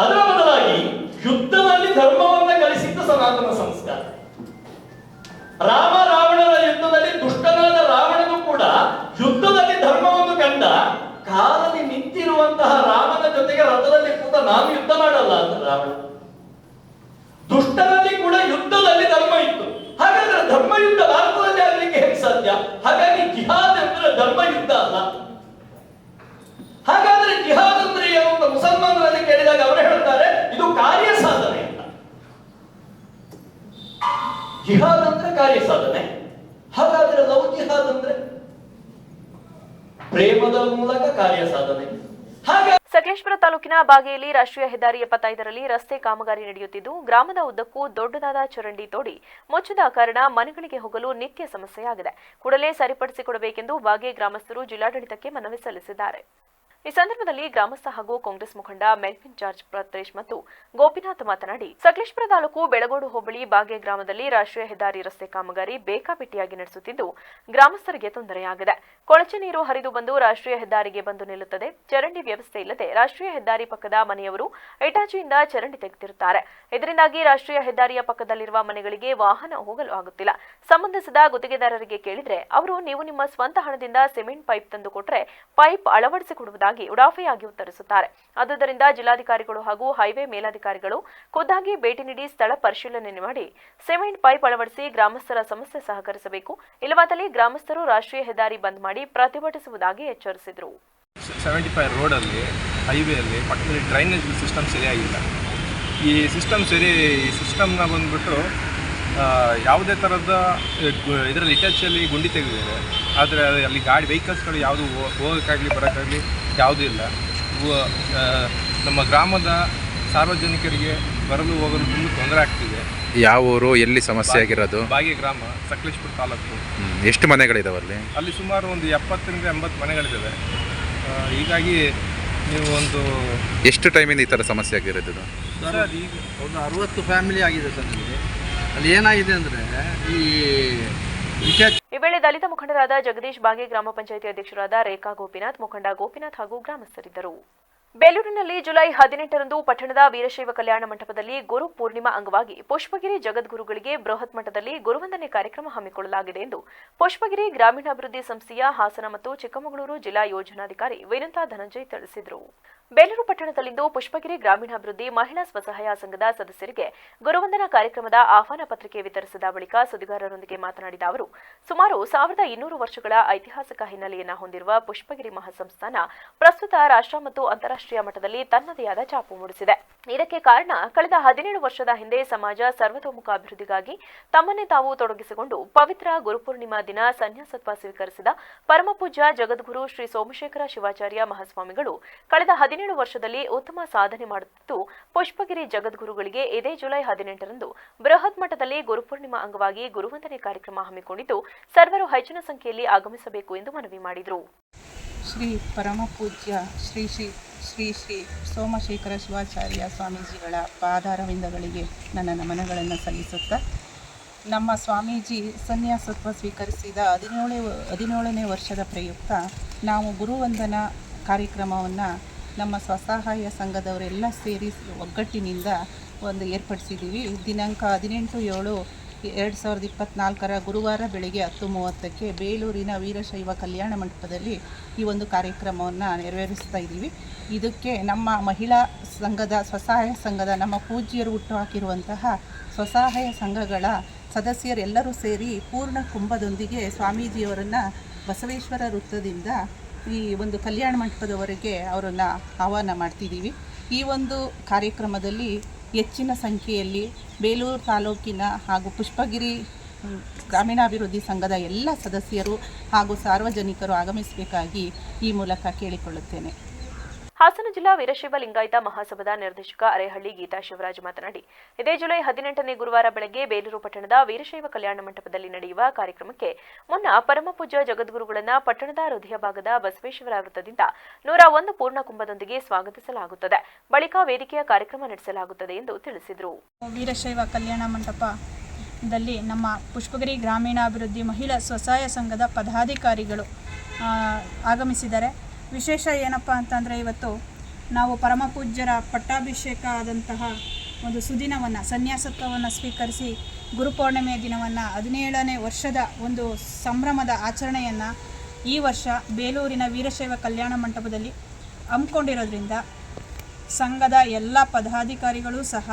Speaker 12: ಅದರ ಬದಲಾಗಿ ಯುದ್ಧದಲ್ಲಿ ಧರ್ಮವನ್ನ ಕಲಿಸಿದ್ದು ಸನಾತನ ಸಂಸ್ಕಾರ. ರಾಮ ರಾವಣನ ಯುದ್ಧದಲ್ಲಿ ದುಷ್ಟನಾದ ರಾವಣನು ಕೂಡ ಯುದ್ಧದಲ್ಲಿ ಧರ್ಮವನ್ನು ಕಂಡ. ಕಾಲಲ್ಲಿ ನಿಂತಿರುವಂತಹ ರಾಮನ ಜೊತೆಗೆ ರಥದಲ್ಲಿ ಕೂತ ನಾನು ಯುದ್ಧ ಮಾಡಲ್ಲ ಅಂತ ರಾವಣ. ದುಷ್ಟನಲ್ಲಿ ಕೂಡ ಯುದ್ಧದಲ್ಲಿ ಧರ್ಮ ಇತ್ತು. ಹಾಗಾದ್ರೆ ಧರ್ಮ ಯುದ್ಧ ಭಾರತದಲ್ಲಿ ಆಗಲಿಕ್ಕೆ ಹೇಗೆ ಸಾಧ್ಯ? ಹಾಗಾಗಿ ಜಿಹಾದ್ ಅಂದ್ರೆ ಧರ್ಮ ಯುದ್ಧ ಅಲ್ಲ. ಹಾಗಾದ್ರೆ ಜಿಹಾದ್ ಅಂದ್ರೆ ಏನು ಅಂತ ಮುಸಲ್ಮಾನರಲ್ಲಿ ಕೇಳಿದಾಗ ಅವರು ಹೇಳ್ತಾರೆ ಇದು ಕಾರ್ಯ ಸಾಧನೆ ಅಂತ. ಜಿಹಾದ್ ಅಂದ್ರೆ ಕಾರ್ಯ ಸಾಧನೆ. ಹಾಗಾದ್ರೆ ಲವ್ ಜಿಹಾದ್ ಅಂದ್ರೆ ಪ್ರೇಮದ ಮೂಲಕ ಕಾರ್ಯ ಸಾಧನೆ.
Speaker 1: ಸಕಲೇಶಪುರ ತಾಲೂಕಿನ ಬಾಗೇಲಿ ರಾಷ್ಟ್ರೀಯ ಹೆದ್ದಾರಿ 75ರಲ್ಲಿ ರಸ್ತೆ ಕಾಮಗಾರಿ ನಡೆಯುತ್ತಿದ್ದು, ಗ್ರಾಮದ ಉದ್ದಕ್ಕೂ ದೊಡ್ಡದಾದ ಚರಂಡಿ ತೋಡಿ ಮುಚ್ಚಿದ ಕಾರಣ ಮನೆಗಳಿಗೆ ಹೋಗಲು ನಿತ್ಯ ಸಮಸ್ಯೆಯಾಗಿದೆ. ಕೂಡಲೇ ಸರಿಪಡಿಸಿಕೊಡಬೇಕೆಂದು ಬಾಗೆ ಗ್ರಾಮಸ್ಥರು ಜಿಲ್ಲಾಡಳಿತಕ್ಕೆ ಮನವಿ ಸಲ್ಲಿಸಿದ್ದಾರೆ. ಈ ಸಂದರ್ಭದಲ್ಲಿ ಗ್ರಾಮಸ್ಥ ಹಾಗೂ ಕಾಂಗ್ರೆಸ್ ಮುಖಂಡ ಮೆಲ್ವಿನ್ ಜಾರ್ಜ್ ಪ್ರತೇಶ್ ಮತ್ತು ಗೋಪಿನಾಥ್ ಮಾತನಾಡಿ, ಸಕಲೇಶಪುರ ತಾಲೂಕು ಬೆಳಗೋಡು ಹೋಬಳಿ ಬಾಗೆ ಗ್ರಾಮದಲ್ಲಿ ರಾಷ್ಟ್ರೀಯ ಹೆದ್ದಾರಿ ರಸ್ತೆ ಕಾಮಗಾರಿ ಬೇಕಾಬಿಟ್ಟಿಯಾಗಿ ನಡೆಸುತ್ತಿದ್ದು ಗ್ರಾಮಸ್ಥರಿಗೆ ತೊಂದರೆಯಾಗಿದೆ. ಕೊಳಚೆ ನೀರು ಹರಿದು ಬಂದು ರಾಷ್ಟ್ರೀಯ ಹೆದ್ದಾರಿಗೆ ಬಂದು ನಿಲ್ಲುತ್ತದೆ. ಚರಂಡಿ ವ್ಯವಸ್ಥೆ ಇಲ್ಲದೆ ರಾಷ್ಟ್ರೀಯ ಹೆದ್ದಾರಿ ಪಕ್ಕದ ಮನೆಯವರು ಇಟಾಚಿಯಿಂದ ಚರಂಡಿ ತೆಗೆದಿರುತ್ತಾರೆ. ಇದರಿಂದಾಗಿ ರಾಷ್ಟ್ರೀಯ ಹೆದ್ದಾರಿಯ ಪಕ್ಕದಲ್ಲಿರುವ ಮನೆಗಳಿಗೆ ವಾಹನ ಹೋಗಲು ಆಗುತ್ತಿಲ್ಲ. ಸಂಬಂಧಿಸಿದ ಗುತ್ತಿಗೆದಾರರಿಗೆ ಕೇಳಿದ್ರೆ ಅವರು ನೀವು ನಿಮ್ಮ ಸ್ವಂತ ಹಣದಿಂದ ಸಿಮೆಂಟ್ ಪೈಪ್ ತಂದು ಕೊಟ್ಟರೆ ಪೈಪ್ ಅಳವಡಿಸಿಕೊಡುವುದಾಗಿ ಉಡಾಫೆಯಾಗಿ ಉತ್ತರಿಸುತ್ತಾರೆ. ಆದುದರಿಂದ ಜಿಲ್ಲಾಧಿಕಾರಿಗಳು ಹಾಗೂ ಹೈವೇ ಮೇಲಾಧಿಕಾರಿಗಳು ಖುದ್ದಾಗಿ ಭೇಟಿ ನೀಡಿ ಸ್ಥಳ ಪರಿಶೀಲನೆ ಮಾಡಿ ಸಿಮೆಂಟ್ ಪೈಪ್ ಅಳವಡಿಸಿ ಗ್ರಾಮಸ್ಥರ ಸಮಸ್ಯೆ ಸಹಕರಿಸಬೇಕು. ಇಲ್ಲವಾದಲ್ಲಿ ಗ್ರಾಮಸ್ಥರು ರಾಷ್ಟ್ರೀಯ ಹೆದ್ದಾರಿ ಬಂದ್ ಮಾಡಿ ಪ್ರತಿಭಟಿಸುವುದಾಗಿ ಎಚ್ಚರಿಸಿದರು.
Speaker 5: 75 ರೋಡಲ್ಲಿ ಹೈವೇಯಲ್ಲಿ ಪಕ್ಕದಲ್ಲಿ ಡ್ರೈನೇಜ್ ಸಿಸ್ಟಮ್ ಸರಿಯಾಗಿಲ್ಲ. ಈ ಸಿಸ್ಟಮ್ನ ಬಂದ್ಬಿಟ್ಟು ಯಾವುದೇ ಥರದ ಇದರಲ್ಲಿ ಇಟಾಚಿಯಲ್ಲಿ ಗುಂಡಿ ತೆಗೆದಿದ್ದಾರೆ. ಆದರೆ ಅಲ್ಲಿ ವೆಹಿಕಲ್ಸ್ಗಳು ಯಾವುದು ಹೋಗೋಕ್ಕಾಗಲಿ ಬರೋಕ್ಕಾಗಲಿ ಯಾವುದೂ ಇಲ್ಲ. ನಮ್ಮ ಗ್ರಾಮದ ಸಾರ್ವಜನಿಕರಿಗೆ ಬರಲು ಹೋಗಲು ತುಂಬ ತೊಂದರೆ ಆಗ್ತಿದೆ.
Speaker 13: ಯಾವ ಊರು, ಎಲ್ಲಿ ಸಮಸ್ಯೆ ಆಗಿರೋದು?
Speaker 5: ಬಾಗೆ ಗ್ರಾಮ, ಸಕಲೇಶಪುರ ತಾಲೂಕು.
Speaker 13: ಎಷ್ಟು ಮನೆಗಳಿದಾವೆ ಅಲ್ಲಿ?
Speaker 5: ಅಲ್ಲಿ ಸುಮಾರು ಒಂದು 70 ರಿಂದ 80 ಮನೆಗಳಿದ್ದಾವೆ. ಹೀಗಾಗಿ ನೀವು ಒಂದು
Speaker 13: ಎಷ್ಟು ಟೈಮಿಂದ ಈ ಥರ ಸಮಸ್ಯೆ ಆಗಿರೋದು ಇದು?
Speaker 5: ಸರ್ ಈಗ
Speaker 14: ಒಂದು 60 ಫ್ಯಾಮಿಲಿ ಆಗಿದೆ ಸರ್ ನಮಗೆ. ಅಲ್ಲಿ ಏನಾಗಿದೆ ಅಂದರೆ
Speaker 1: ಈ ವೇಳೆ ದಲಿತ ಮುಖಂಡರಾದ ಜಗದೀಶ್ ಬಾಗೆ, ಗ್ರಾಮ ಪಂಚಾಯಿತಿ ಅಧ್ಯಕ್ಷರಾದ ರೇಖಾ ಗೋಪಿನಾಥ್, ಮುಖಂಡ ಗೋಪಿನಾಥ್ ಹಾಗೂ ಗ್ರಾಮಸ್ಥರಿದ್ದರು. ಬೇಲೂರಿನಲ್ಲಿ ಜುಲೈ 18ರಂದು ಪಟ್ಟಣದ ವೀರಶೈವ ಕಲ್ಯಾಣ ಮಂಟಪದಲ್ಲಿ ಗುರು ಪೂರ್ಣಿಮಾ ಅಂಗವಾಗಿ ಪುಷ್ಪಗಿರಿ ಜಗದ್ಗುರುಗಳಿಗೆ ಬೃಹತ್ ಮಟ್ಟದಲ್ಲಿ ಗುರುವಂದನೆ ಕಾರ್ಯಕ್ರಮ ಹಮ್ಮಿಕೊಳ್ಳಲಾಗಿದೆ ಎಂದು ಪುಷ್ಪಗಿರಿ ಗ್ರಾಮೀಣಾಭಿವೃದ್ಧಿ ಸಂಸ್ಥೆಯ ಹಾಸನ ಮತ್ತು ಚಿಕ್ಕಮಗಳೂರು ಜಿಲ್ಲಾ ಯೋಜನಾಧಿಕಾರಿ ವಿನುತಾ ಧನಂಜಯ್ ತಿಳಿಸಿದರು. ಬೇಲೂರು ಪಟ್ಟಣದಲ್ಲಿಂದು ಪುಷ್ಪಗಿರಿ ಗ್ರಾಮೀಣಾಭಿವೃದ್ಧಿ ಮಹಿಳಾ ಸ್ವಸಹಾಯ ಸಂಘದ ಸದಸ್ಯರಿಗೆ ಗುರುವಂದನಾ ಕಾರ್ಯಕ್ರಮದ ಆಹ್ವಾನ ಪತ್ರಿಕೆ ವಿತರಿಸಿದ ಬಳಿಕ ಸುದ್ದಿಗಾರರೊಂದಿಗೆ ಮಾತನಾಡಿದ ಅವರು, ಸುಮಾರು 1200 ವರ್ಷಗಳ ಐತಿಹಾಸಿಕ ಹಿನ್ನೆಲೆಯನ್ನು ಹೊಂದಿರುವ ಪುಷ್ಪಗಿರಿ ಮಹಾಸಂಸ್ಥಾನ ಪ್ರಸ್ತುತ ರಾಷ್ಟ್ರ ಮತ್ತು ಅಂತಾರಾಷ್ಟ್ರೀಯ ಮಟ್ಟದಲ್ಲಿ ತನ್ನದೇ ಆದ ಛಾಪು ಮೂಡಿಸಿದೆ. ಇದಕ್ಕೆ ಕಾರಣ ಕಳೆದ 17 ವರ್ಷದ ಹಿಂದೆ ಸಮಾಜ ಸರ್ವತೋಮುಖ ಅಭಿವೃದ್ಧಿಗಾಗಿ ತಮ್ಮನ್ನೇ ತಾವು ತೊಡಗಿಸಿಕೊಂಡು ಪವಿತ್ರ ಗುರುಪೂರ್ಣಿಮಾ ದಿನ ಸನ್ಯಾಸತ್ವ ಸ್ವೀಕರಿಸಿದ ಪರಮಪೂಜ್ಯ ಜಗದ್ಗುರು ಶ್ರೀ ಸೋಮಶೇಖರ ಶಿವಾಚಾರ್ಯ ಮಹಾಸ್ವಾಮಿಗಳು ಕಳೆದ 17 ವರ್ಷದಲ್ಲಿ ಉತ್ತಮ ಸಾಧನೆ ಮಾಡುತ್ತಿದ್ದು, ಪುಷ್ಪಗಿರಿ ಜಗದ್ಗುರುಗಳಿಗೆ ಇದೇ ಜುಲೈ 18ರಂದು ಬೃಹತ್ ಮಟ್ಟದಲ್ಲಿ ಗುರುಪೂರ್ಣಿಮಾ ಅಂಗವಾಗಿ ಗುರುವಂದನೆ ಕಾರ್ಯಕ್ರಮ ಹಮ್ಮಿಕೊಂಡಿದ್ದು, ಸರ್ವರು ಹೆಚ್ಚಿನ ಸಂಖ್ಯೆಯಲ್ಲಿ ಆಗಮಿಸಬೇಕು ಎಂದು ಮನವಿ ಮಾಡಿದರು.
Speaker 4: ಶ್ರೀ ಪರಮಪೂಜ್ಯ ಶ್ರೀ ಶ್ರೀ ಶ್ರೀ ಶ್ರೀ ಸೋಮಶೇಖರ ಶಿವಾಚಾರ್ಯ ಸ್ವಾಮೀಜಿಗಳ ಪಾದಾರವಿಂದಗಳಿಗೆ ನನ್ನ ನಮನಗಳನ್ನು ಸಲ್ಲಿಸುತ್ತಾ, ನಮ್ಮ ಸ್ವಾಮೀಜಿ ಸನ್ಯಾಸತ್ವ ಸ್ವೀಕರಿಸಿದ 17ನೇ ವರ್ಷದ ಪ್ರಯುಕ್ತ ನಾವು ಗುರುವಂದನಾ ಕಾರ್ಯಕ್ರಮವನ್ನು ನಮ್ಮ ಸ್ವಸಹಾಯ ಸಂಘದವರೆಲ್ಲ ಸೇರಿ ಒಗ್ಗಟ್ಟಿನಿಂದ ಏರ್ಪಡಿಸಿದ್ದೀವಿ. ದಿನಾಂಕ 18/7/2024 ಗುರುವಾರ ಬೆಳಗ್ಗೆ 10:30ಕ್ಕೆ ಬೇಲೂರಿನ ವೀರಶೈವ ಕಲ್ಯಾಣ ಮಂಟಪದಲ್ಲಿ ಈ ಒಂದು ಕಾರ್ಯಕ್ರಮವನ್ನು ನೆರವೇರಿಸ್ತಾ ಇದ್ದೀವಿ. ಇದಕ್ಕೆ ನಮ್ಮ ಮಹಿಳಾ ಸಂಘದ ಸ್ವಸಹಾಯ ಸಂಘದ ನಮ್ಮ ಪೂಜ್ಯರು ಹುಟ್ಟುಹಾಕಿರುವಂತಹ ಸ್ವಸಹಾಯ ಸಂಘಗಳ ಸದಸ್ಯರೆಲ್ಲರೂ ಸೇರಿ ಪೂರ್ಣ ಕುಂಭದೊಂದಿಗೆ ಸ್ವಾಮೀಜಿಯವರನ್ನು ಬಸವೇಶ್ವರ ವೃತ್ತದಿಂದ ಈ ಒಂದು ಕಲ್ಯಾಣ ಮಂಟಪದವರೆಗೆ ಅವರನ್ನು ಆಹ್ವಾನ ಮಾಡ್ತಿದ್ದೀವಿ. ಈ ಒಂದು ಕಾರ್ಯಕ್ರಮದಲ್ಲಿ ಹೆಚ್ಚಿನ ಸಂಖ್ಯೆಯಲ್ಲಿ ಬೇಲೂರು ತಾಲೂಕಿನ ಹಾಗೂ ಪುಷ್ಪಗಿರಿ ಗ್ರಾಮೀಣಾಭಿವೃದ್ಧಿ ಸಂಘದ ಎಲ್ಲ ಸದಸ್ಯರು ಹಾಗೂ ಸಾರ್ವಜನಿಕರು ಆಗಮಿಸಬೇಕಾಗಿ ಈ ಮೂಲಕ ಕೇಳಿಕೊಳ್ಳುತ್ತೇನೆ.
Speaker 1: ಹಾಸನ ಜಿಲ್ಲಾ ವೀರಶೈವ ಲಿಂಗಾಯತ ಮಹಾಸಭಾದ ನಿರ್ದೇಶಕ ಅರೇಹಳ್ಳಿ ಗೀತಾ ಶಿವರಾಜ್ ಮಾತನಾಡಿ, ಇದೇ ಜುಲೈ 18ನೇ ಗುರುವಾರ ಬೆಳಗ್ಗೆ ಬೇಲೂರು ಪಟ್ಟಣದ ವೀರಶೈವ ಕಲ್ಯಾಣ ಮಂಟಪದಲ್ಲಿ ನಡೆಯುವ ಕಾರ್ಯಕ್ರಮಕ್ಕೆ ಮುನ್ನ ಪರಮಪೂಜ್ಯ ಜಗದ್ಗುರುಗಳನ್ನು ಪಟ್ಟಣದ ಹೃದಯ ಭಾಗದ ಬಸವೇಶ್ವರ ವೃತ್ತದಿಂದ 101 ಪೂರ್ಣ ಕುಂಭದೊಂದಿಗೆ ಸ್ವಾಗತಿಸಲಾಗುತ್ತದೆ. ಬಳಿಕ ವೇದಿಕೆಯ ಕಾರ್ಯಕ್ರಮ ನಡೆಸಲಾಗುತ್ತದೆ ಎಂದು ತಿಳಿಸಿದರು.
Speaker 8: ವೀರಶೈವ ಕಲ್ಯಾಣ ಮಂಟಪದಲ್ಲಿ ನಮ್ಮ ಪುಷ್ಪಗಿರಿ ಗ್ರಾಮೀಣಾಭಿವೃದ್ಧಿ ಮಹಿಳಾ ಸ್ವಸಹಾಯ ಸಂಘದ ಪದಾಧಿಕಾರಿಗಳು ಆಗಮಿಸಿದ್ದಾರೆ. ವಿಶೇಷ ಏನಪ್ಪ ಅಂತಂದರೆ, ಇವತ್ತು ನಾವು ಪರಮಪೂಜ್ಯರ ಪಟ್ಟಾಭಿಷೇಕ ಆದಂತಹ ಒಂದು ಸುದಿನವನ್ನು, ಸನ್ಯಾಸತ್ವವನ್ನು ಸ್ವೀಕರಿಸಿ ಗುರುಪೌರ್ಣಿಮೆಯ ದಿನವನ್ನು 17ನೇ ವರ್ಷದ ಒಂದು ಸಂಭ್ರಮದ ಆಚರಣೆಯನ್ನು ಈ ವರ್ಷ ಬೇಲೂರಿನ ವೀರಶೈವ ಕಲ್ಯಾಣ ಮಂಟಪದಲ್ಲಿ ಹಮ್ಮಿಕೊಂಡಿರೋದ್ರಿಂದ ಸಂಘದ ಎಲ್ಲ ಪದಾಧಿಕಾರಿಗಳು ಸಹ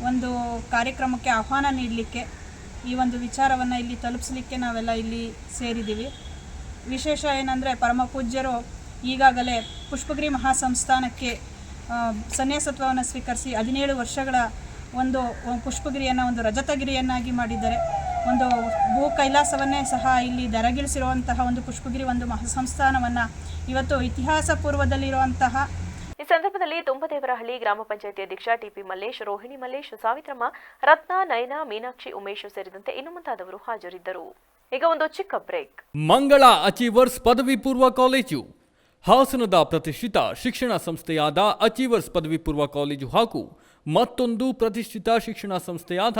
Speaker 8: ಒಂದು ಕಾರ್ಯಕ್ರಮಕ್ಕೆ ಆಹ್ವಾನ ನೀಡಲಿಕ್ಕೆ, ಈ ಒಂದು ವಿಚಾರವನ್ನು ಇಲ್ಲಿ ತಲುಪಿಸಲಿಕ್ಕೆ ನಾವೆಲ್ಲ ಇಲ್ಲಿ ಸೇರಿದ್ದೀವಿ. ವಿಶೇಷ ಏನಂದರೆ, ಪರಮಪೂಜ್ಯರು ಈಗಾಗಲೇ ಪುಷ್ಪಗಿರಿ ಮಹಾಸಂಸ್ಥಾನಕ್ಕೆ ಸನ್ಯಾಸತ್ವವನ್ನು ಸ್ವೀಕರಿಸಿ 17 ವರ್ಷಗಳ ಒಂದು ಪುಷ್ಪಗಿರಿಯನ್ನು ಒಂದು ರಜತಗಿರಿಯನ್ನಾಗಿ ಮಾಡಿದ್ದಾರೆ. ಒಂದು ಭೂ ಕೈಲಾಸವನ್ನೇ ಸಹ ಇಲ್ಲಿ ದರಗಿಳಿಸಿರುವಂತಹ ಒಂದು ಪುಷ್ಪಗಿರಿ ಒಂದು ಮಹಾಸಂಸ್ಥಾನವನ್ನು ಇವತ್ತು ಇತಿಹಾಸ ಪೂರ್ವದಲ್ಲಿರುವಂತಹ.
Speaker 1: ಈ ಸಂದರ್ಭದಲ್ಲಿ ತುಂಬದೇವರಹಳ್ಳಿ ಗ್ರಾಮ ಪಂಚಾಯಿತಿ ಅಧ್ಯಕ್ಷ ಟಿಪಿ ಮಲ್ಲೇಶ್, ರೋಹಿಣಿ ಮಲ್ಲೇಶ್, ಸಾವಿತ್ರಮ್ಮ, ರತ್ನ, ನಯನ, ಮೀನಾಕ್ಷಿ, ಉಮೇಶ್ ಸೇರಿದಂತೆ ಇನ್ನು ಮುಂತಾದವರು ಹಾಜರಿದ್ದರು. ಈಗ ಒಂದು ಚಿಕ್ಕ ಬ್ರೇಕ್.
Speaker 15: ಮಂಗಳ ಅಚೀವರ್ಸ್ ಪದವಿ ಪೂರ್ವ ಕಾಲೇಜು ಹಾಸನದ ಪ್ರತಿಷ್ಠಿತ ಶಿಕ್ಷಣ ಸಂಸ್ಥೆಯಾದ ಅಚೀವರ್ಸ್ ಪದವಿ ಪೂರ್ವ ಕಾಲೇಜು ಹಾಗೂ ಮತ್ತೊಂದು ಪ್ರತಿಷ್ಠಿತ ಶಿಕ್ಷಣ ಸಂಸ್ಥೆಯಾದ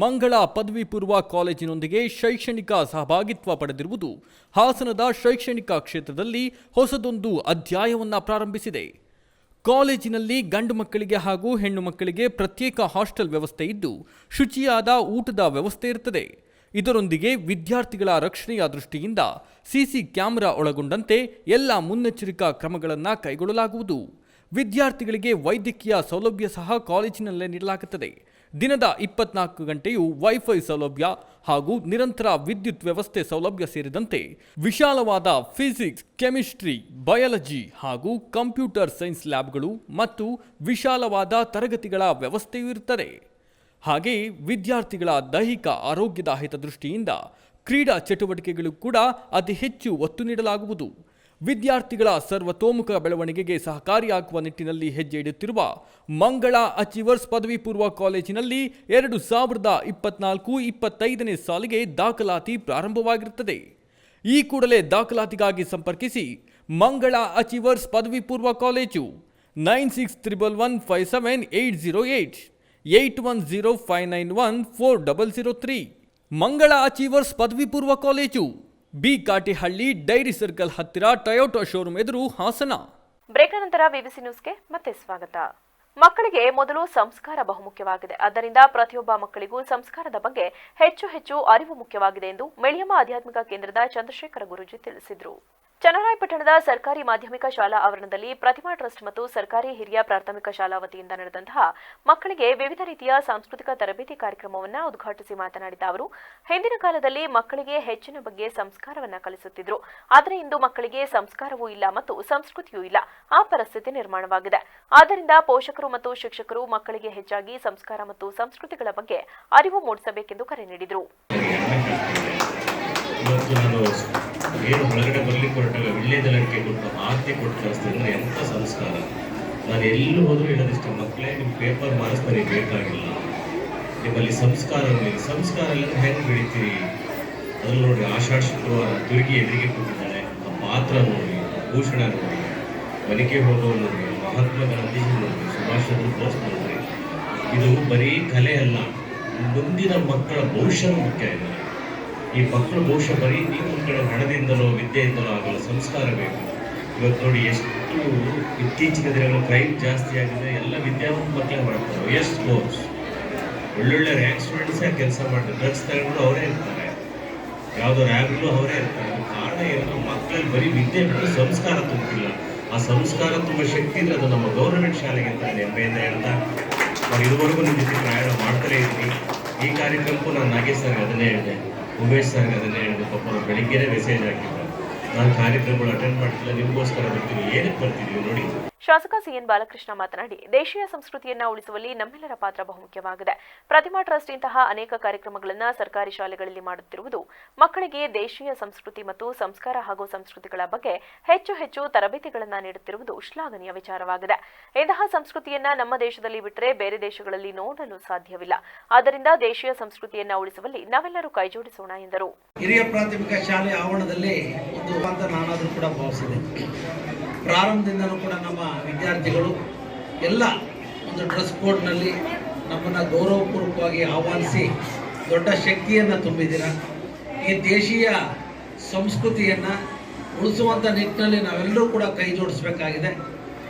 Speaker 15: ಮಂಗಳ ಪದವಿ ಪೂರ್ವ ಕಾಲೇಜಿನೊಂದಿಗೆ ಶೈಕ್ಷಣಿಕ ಸಹಭಾಗಿತ್ವ ಪಡೆದಿರುವುದು ಹಾಸನದ ಶೈಕ್ಷಣಿಕ ಕ್ಷೇತ್ರದಲ್ಲಿ ಹೊಸದೊಂದು ಅಧ್ಯಾಯವನ್ನು ಪ್ರಾರಂಭಿಸಿದೆ. ಕಾಲೇಜಿನಲ್ಲಿ ಗಂಡು ಮಕ್ಕಳಿಗೆ ಹಾಗೂ ಹೆಣ್ಣು ಮಕ್ಕಳಿಗೆ ಪ್ರತ್ಯೇಕ ಹಾಸ್ಟೆಲ್ ವ್ಯವಸ್ಥೆ ಇದ್ದು ಶುಚಿಯಾದ ಊಟದ ವ್ಯವಸ್ಥೆ ಇರುತ್ತದೆ. ಇದರೊಂದಿಗೆ ವಿದ್ಯಾರ್ಥಿಗಳ ರಕ್ಷಣೆಯ ದೃಷ್ಟಿಯಿಂದ ಸಿಸಿ ಕ್ಯಾಮೆರಾ ಒಳಗೊಂಡಂತೆ ಎಲ್ಲ ಮುನ್ನೆಚ್ಚರಿಕಾ ಕ್ರಮಗಳನ್ನು ಕೈಗೊಳ್ಳಲಾಗುವುದು. ವಿದ್ಯಾರ್ಥಿಗಳಿಗೆ ವೈದ್ಯಕೀಯ ಸೌಲಭ್ಯ ಸಹ ಕಾಲೇಜಿನಲ್ಲೇ ನೀಡಲಾಗುತ್ತದೆ. ದಿನದ 24 ಗಂಟೆಯೂ ವೈಫೈ ಸೌಲಭ್ಯ ಹಾಗೂ ನಿರಂತರ ವಿದ್ಯುತ್ ವ್ಯವಸ್ಥೆ ಸೌಲಭ್ಯ ಸೇರಿದಂತೆ ವಿಶಾಲವಾದ ಫಿಸಿಕ್ಸ್, ಕೆಮಿಸ್ಟ್ರಿ, ಬಯಾಲಜಿ ಹಾಗೂ ಕಂಪ್ಯೂಟರ್ ಸೈನ್ಸ್ ಲ್ಯಾಬ್ಗಳು ಮತ್ತು ವಿಶಾಲವಾದ ತರಗತಿಗಳ ವ್ಯವಸ್ಥೆಯೂ ಇರುತ್ತದೆ. ಹಾಗೆಯೇ ವಿದ್ಯಾರ್ಥಿಗಳ ದೈಹಿಕ ಆರೋಗ್ಯದ ಹಿತದೃಷ್ಟಿಯಿಂದ ಕ್ರೀಡಾ ಚಟುವಟಿಕೆಗಳು ಕೂಡ ಅತಿ ಹೆಚ್ಚು ಒತ್ತು ನೀಡಲಾಗುವುದು. ವಿದ್ಯಾರ್ಥಿಗಳ ಸರ್ವತೋಮುಖ ಬೆಳವಣಿಗೆಗೆ ಸಹಕಾರಿಯಾಗುವ ನಿಟ್ಟಿನಲ್ಲಿ ಹೆಜ್ಜೆ ಇಡುತ್ತಿರುವ ಮಂಗಳ ಅಚೀವರ್ಸ್ ಪದವಿ ಪೂರ್ವ ಕಾಲೇಜಿನಲ್ಲಿ 2024-25ನೇ ಸಾಲಿಗೆ ದಾಖಲಾತಿ ಪ್ರಾರಂಭವಾಗಿರುತ್ತದೆ. ಈ ಕೂಡಲೇ ದಾಖಲಾತಿಗಾಗಿ ಸಂಪರ್ಕಿಸಿ ಮಂಗಳ ಅಚೀವರ್ಸ್ ಪದವಿ ಪೂರ್ವ ಕಾಲೇಜು 9611578088 8105914003. ಮಂಗಳ ಅಚೀವರ್ಸ್ ಪದವಿ ಪೂರ್ವ college B Katihalli dairy circle ಹತ್ತಿರ ಟೊಯೋಟಾ ಶೋರೂಮ್ ಎದುರು ಹಾಸನ.
Speaker 1: ಬ್ರೇಕ್ ನಂತರ ವಿವಿಸಿ ನ್ಯೂಸ್ಗೆ ಮತ್ತೆ ಸ್ವಾಗತ. ಮಕ್ಕಳಿಗೆ ಮೊದಲು ಸಂಸ್ಕಾರ ಬಹುಮುಖ್ಯವಾಗಿದೆ. ಆದ್ದರಿಂದ ಪ್ರತಿಯೊಬ್ಬ ಮಕ್ಕಳಿಗೂ ಸಂಸ್ಕಾರದ ಬಗ್ಗೆ ಹೆಚ್ಚು ಅರಿವು ಮುಖ್ಯವಾಗಿದೆ ಎಂದು ಮೆಳಿಯಮ್ಮ ಆಧ್ಯಾತ್ಮಿಕ ಕೇಂದ್ರದ ಚಂದ್ರಶೇಖರ ಗುರೂಜಿ ತಿಳಿಸಿದರು. ಚನ್ನರಾಯಪಟ್ಟಣದ ಸರ್ಕಾರಿ ಮಾಧ್ಯಮಿಕ ಶಾಲಾ ಆವರಣದಲ್ಲಿ ಪ್ರತಿಮಾ ಟ್ರಸ್ಟ್ ಮತ್ತು ಸರ್ಕಾರಿ ಹಿರಿಯ ಪ್ರಾಥಮಿಕ ಶಾಲಾ ವತಿಯಿಂದ ನಡೆದಂತಹ ಮಕ್ಕಳಿಗೆ ವಿವಿಧ ರೀತಿಯ ಸಾಂಸ್ಕೃತಿಕ ತರಬೇತಿ ಕಾರ್ಯಕ್ರಮವನ್ನು ಉದ್ಘಾಟಿಸಿ ಮಾತನಾಡಿದ ಅವರು, ಹಿಂದಿನ ಕಾಲದಲ್ಲಿ ಮಕ್ಕಳಿಗೆ ಹೆಚ್ಚಿನ ಬಗ್ಗೆ ಸಂಸ್ಕಾರವನ್ನು ಕಲಿಸುತ್ತಿದ್ರು. ಆದರೆ ಇಂದು ಮಕ್ಕಳಿಗೆ ಸಂಸ್ಕಾರವೂ ಇಲ್ಲ ಮತ್ತು ಸಂಸ್ಕೃತಿಯೂ ಇಲ್ಲ. ಆ ಪರಿಸ್ಥಿತಿ ನಿರ್ಮಾಣವಾಗಿದೆ. ಆದ್ದರಿಂದ ಪೋಷಕರು ಮತ್ತು ಶಿಕ್ಷಕರು ಮಕ್ಕಳಿಗೆ ಹೆಚ್ಚಾಗಿ ಸಂಸ್ಕಾರ ಮತ್ತು ಸಂಸ್ಕೃತಿಗಳ ಬಗ್ಗೆ ಅರಿವು ಮೂಡಿಸಬೇಕೆಂದು ಕರೆ ನೀಡಿದರು.
Speaker 16: ಇವತ್ತು ನಾನು ಏನು ಹೊರಗಡೆ ಬರಲಿಕ್ಕೆ ಹೊರಟಾಗ ವಿಳ್ಯದೆಲಕ್ಕೆ ಕೊಟ್ಟು ಆರತಿ ಕೊಟ್ಟು ಕಳಿಸ್ತೀನಿ ಅಂದರೆ ಎಂಥ ಸಂಸ್ಕಾರ. ನಾನು ಎಲ್ಲೂ ಹೋದರೂ ಹೇಳೋದಿಷ್ಟ, ಮಕ್ಕಳೇ ನಿಮ್ಮ ಪೇಪರ್ ಮಾರ್ಕ್ಸ್ ನನಗೆ ಬೇಕಾಗಿಲ್ಲ, ನಿಮ್ಮಲ್ಲಿ ಸಂಸ್ಕಾರ ಇಲ್ಲ ಹೆಂಗೆ ಬೆಳಿತೀರಿ. ಅದ್ರಲ್ಲಿ ನೋಡಿ ಆಷಾಢ ಶುಕ್ರವಾರ ದುರ್ಗಿ ಎದುರಿಗೆ ಕೂತಿದ್ದಾಳೆ, ಆ ಪಾತ್ರ ನೋಡಿ, ಭೂಷಣ ನೋಡಿ, ಮನೆಗೆ ಹೋಗೋರು ನೋಡಿ, ಮಹಾತ್ಮ ಗಾಂಧಿ ನೋಡಿ, ಸುಭಾಷ್ ಚಂದ್ರ ಬೋಸ್ ನೋಡ್ರಿ. ಇದು ಬರೀ ಕಲೆ ಅಲ್ಲ, ಮುಂದಿನ ಮಕ್ಕಳ ಭವಿಷ್ಯ ಮುಖ್ಯ ಇದೆ. ಈ ಮಕ್ಕಳು ಭವಿಷ್ಯ ಬರೀ ನೀವು ಒಂದು ಕಡೆ ಹಣದಿಂದಲೋ ವಿದ್ಯೆಯಿಂದಲೋ ಆಗಲ್ಲ, ಸಂಸ್ಕಾರ ಬೇಕು. ಇವತ್ತು ನೋಡಿ ಎಷ್ಟು ಇತ್ತೀಚಿನ ದಿನಗಳು ಕ್ರೈಮ್ ಜಾಸ್ತಿ ಆಗಿದೆ. ಎಲ್ಲ ವಿದ್ಯಾವಂತ ಮಕ್ಕಳೇ ಮಾಡ್ತಾರೆ. ಎಷ್ಟು ಗೋರ್ಸ್ ಒಳ್ಳೊಳ್ಳೆ ರ್ಯಾಂಕ್ ಸ್ಟೂಡೆಂಟ್ಸೇ ಕೆಲಸ ಮಾಡ್ತಾರೆ. ಡ್ರಗ್ಸ್ ತಗೊಂಡು ಅವರೇ ಇರ್ತಾರೆ, ಯಾವುದೋ ರ್ಯಾಂಕ್ಲು ಅವರೇ ಇರ್ತಾರೆ. ಕಾರಣ ಏನು? ಮಕ್ಕಳಲ್ಲಿ ಬರೀ ವಿದ್ಯೆ ಬಿಟ್ಟು ಸಂಸ್ಕಾರ ತುಂಬಿಲ್ಲ. ಆ ಸಂಸ್ಕಾರ ತುಂಬ ಶಕ್ತಿ ಇದ್ರೆ ಅದು ನಮ್ಮ ಗೌರ್ಮೆಂಟ್ ಶಾಲೆಗೆ ಅಂತ ಹೆಮ್ಮೆಯಿಂದ ಹೇಳ್ತಾ ನಾನು ಇದುವರೆಗೂ ನಿಮ್ಮ ಜೊತೆ ಪ್ರಯಾಣ ಮಾಡ್ತಾನೆ ಇದ್ದೀನಿ. ಈ ಕಾರ್ಯಕ್ರಮಕ್ಕೂ ನಾನು ನಾಗೇಶ್ ಸರ್ಗೆ ಅದನ್ನೇ ಹೇಳಿದೆ, ಉಮೇಶ್ ಸರ್ಗೆ ಅದನ್ನೇ ಹೇಳಿದೆ. ಪಾಪ ಬೆಳಿಗ್ಗೆನೇ ಮೆಸೇಜ್ ಹಾಕಿದ್ದೆ, ನಾನು ಕಾರ್ಯಕ್ರಮಗಳು ಅಟೆಂಡ್ ಮಾಡ್ತಿಲ್ಲ, ನಿಮಗೋಸ್ಕರ ಬರ್ತೀನಿ, ಏನಕ್ಕೆ ಬರ್ತಿದ್ದೀವಿ ನೋಡಿ.
Speaker 1: ಶಾಸಕ ಸಿಎನ್ ಬಾಲಕೃಷ್ಣ ಮಾತನಾಡಿ, ದೇಶೀಯ ಸಂಸ್ಕೃತಿಯನ್ನು ಉಳಿಸುವಲ್ಲಿ ನಮ್ಮೆಲ್ಲರ ಪಾತ್ರ ಬಹುಮುಖ್ಯವಾಗಿದೆ. ಪ್ರತಿಮಾ ಟ್ರಸ್ಟ್ ಇಂತಹ ಅನೇಕ ಕಾರ್ಯಕ್ರಮಗಳನ್ನು ಸರ್ಕಾರಿ ಶಾಲೆಗಳಲ್ಲಿ ಮಾಡುತ್ತಿರುವುದು ಮಕ್ಕಳಿಗೆ ದೇಶೀಯ ಸಂಸ್ಕೃತಿ ಮತ್ತು ಸಂಸ್ಕಾರ ಹಾಗೂ ಸಂಸ್ಕೃತಿಗಳ ಬಗ್ಗೆ ಹೆಚ್ಚು ತರಬೇತಿಗಳನ್ನು ನೀಡುತ್ತಿರುವುದು ಶ್ಲಾಘನೀಯ ವಿಚಾರವಾಗಿದೆ. ಇಂತಹ ಸಂಸ್ಕೃತಿಯನ್ನ ನಮ್ಮ ದೇಶದಲ್ಲಿ ಬಿಟ್ಟರೆ ಬೇರೆ ದೇಶಗಳಲ್ಲಿ ನೋಡಲು ಸಾಧ್ಯವಿಲ್ಲ. ಆದ್ದರಿಂದ ದೇಶೀಯ ಸಂಸ್ಕೃತಿಯನ್ನು ಉಳಿಸುವಲ್ಲಿ ನಾವೆಲ್ಲರೂ ಕೈಜೋಡಿಸೋಣ ಎಂದರು.
Speaker 17: ಹಿರಿಯ ಪ್ರಾಥಮಿಕ ಶಾಲೆ ಆವರಣದಲ್ಲಿ ಒಂದು ಅಂತ ನಾನಾದರೂ ಕೂಡ ಭಾವಿಸಿದೆ. ಪ್ರಾರಂಭದಿಂದಲೂ ಕೂಡ ನಮ್ಮ ವಿದ್ಯಾರ್ಥಿಗಳು ಎಲ್ಲ ಒಂದು ಡ್ರೆಸ್ ಕೋಡ್ನಲ್ಲಿ ನಮ್ಮನ್ನು ಗೌರವಪೂರ್ವಕವಾಗಿ ಆಹ್ವಾನಿಸಿ ದೊಡ್ಡ ಶಕ್ತಿಯನ್ನು ತುಂಬಿದ್ದೀರ. ಈ ದೇಶೀಯ ಸಂಸ್ಕೃತಿಯನ್ನು ಉಳಿಸುವಂಥ ನಿಟ್ಟಿನಲ್ಲಿ ನಾವೆಲ್ಲರೂ ಕೂಡ ಕೈ ಜೋಡಿಸಬೇಕಾಗಿದೆ.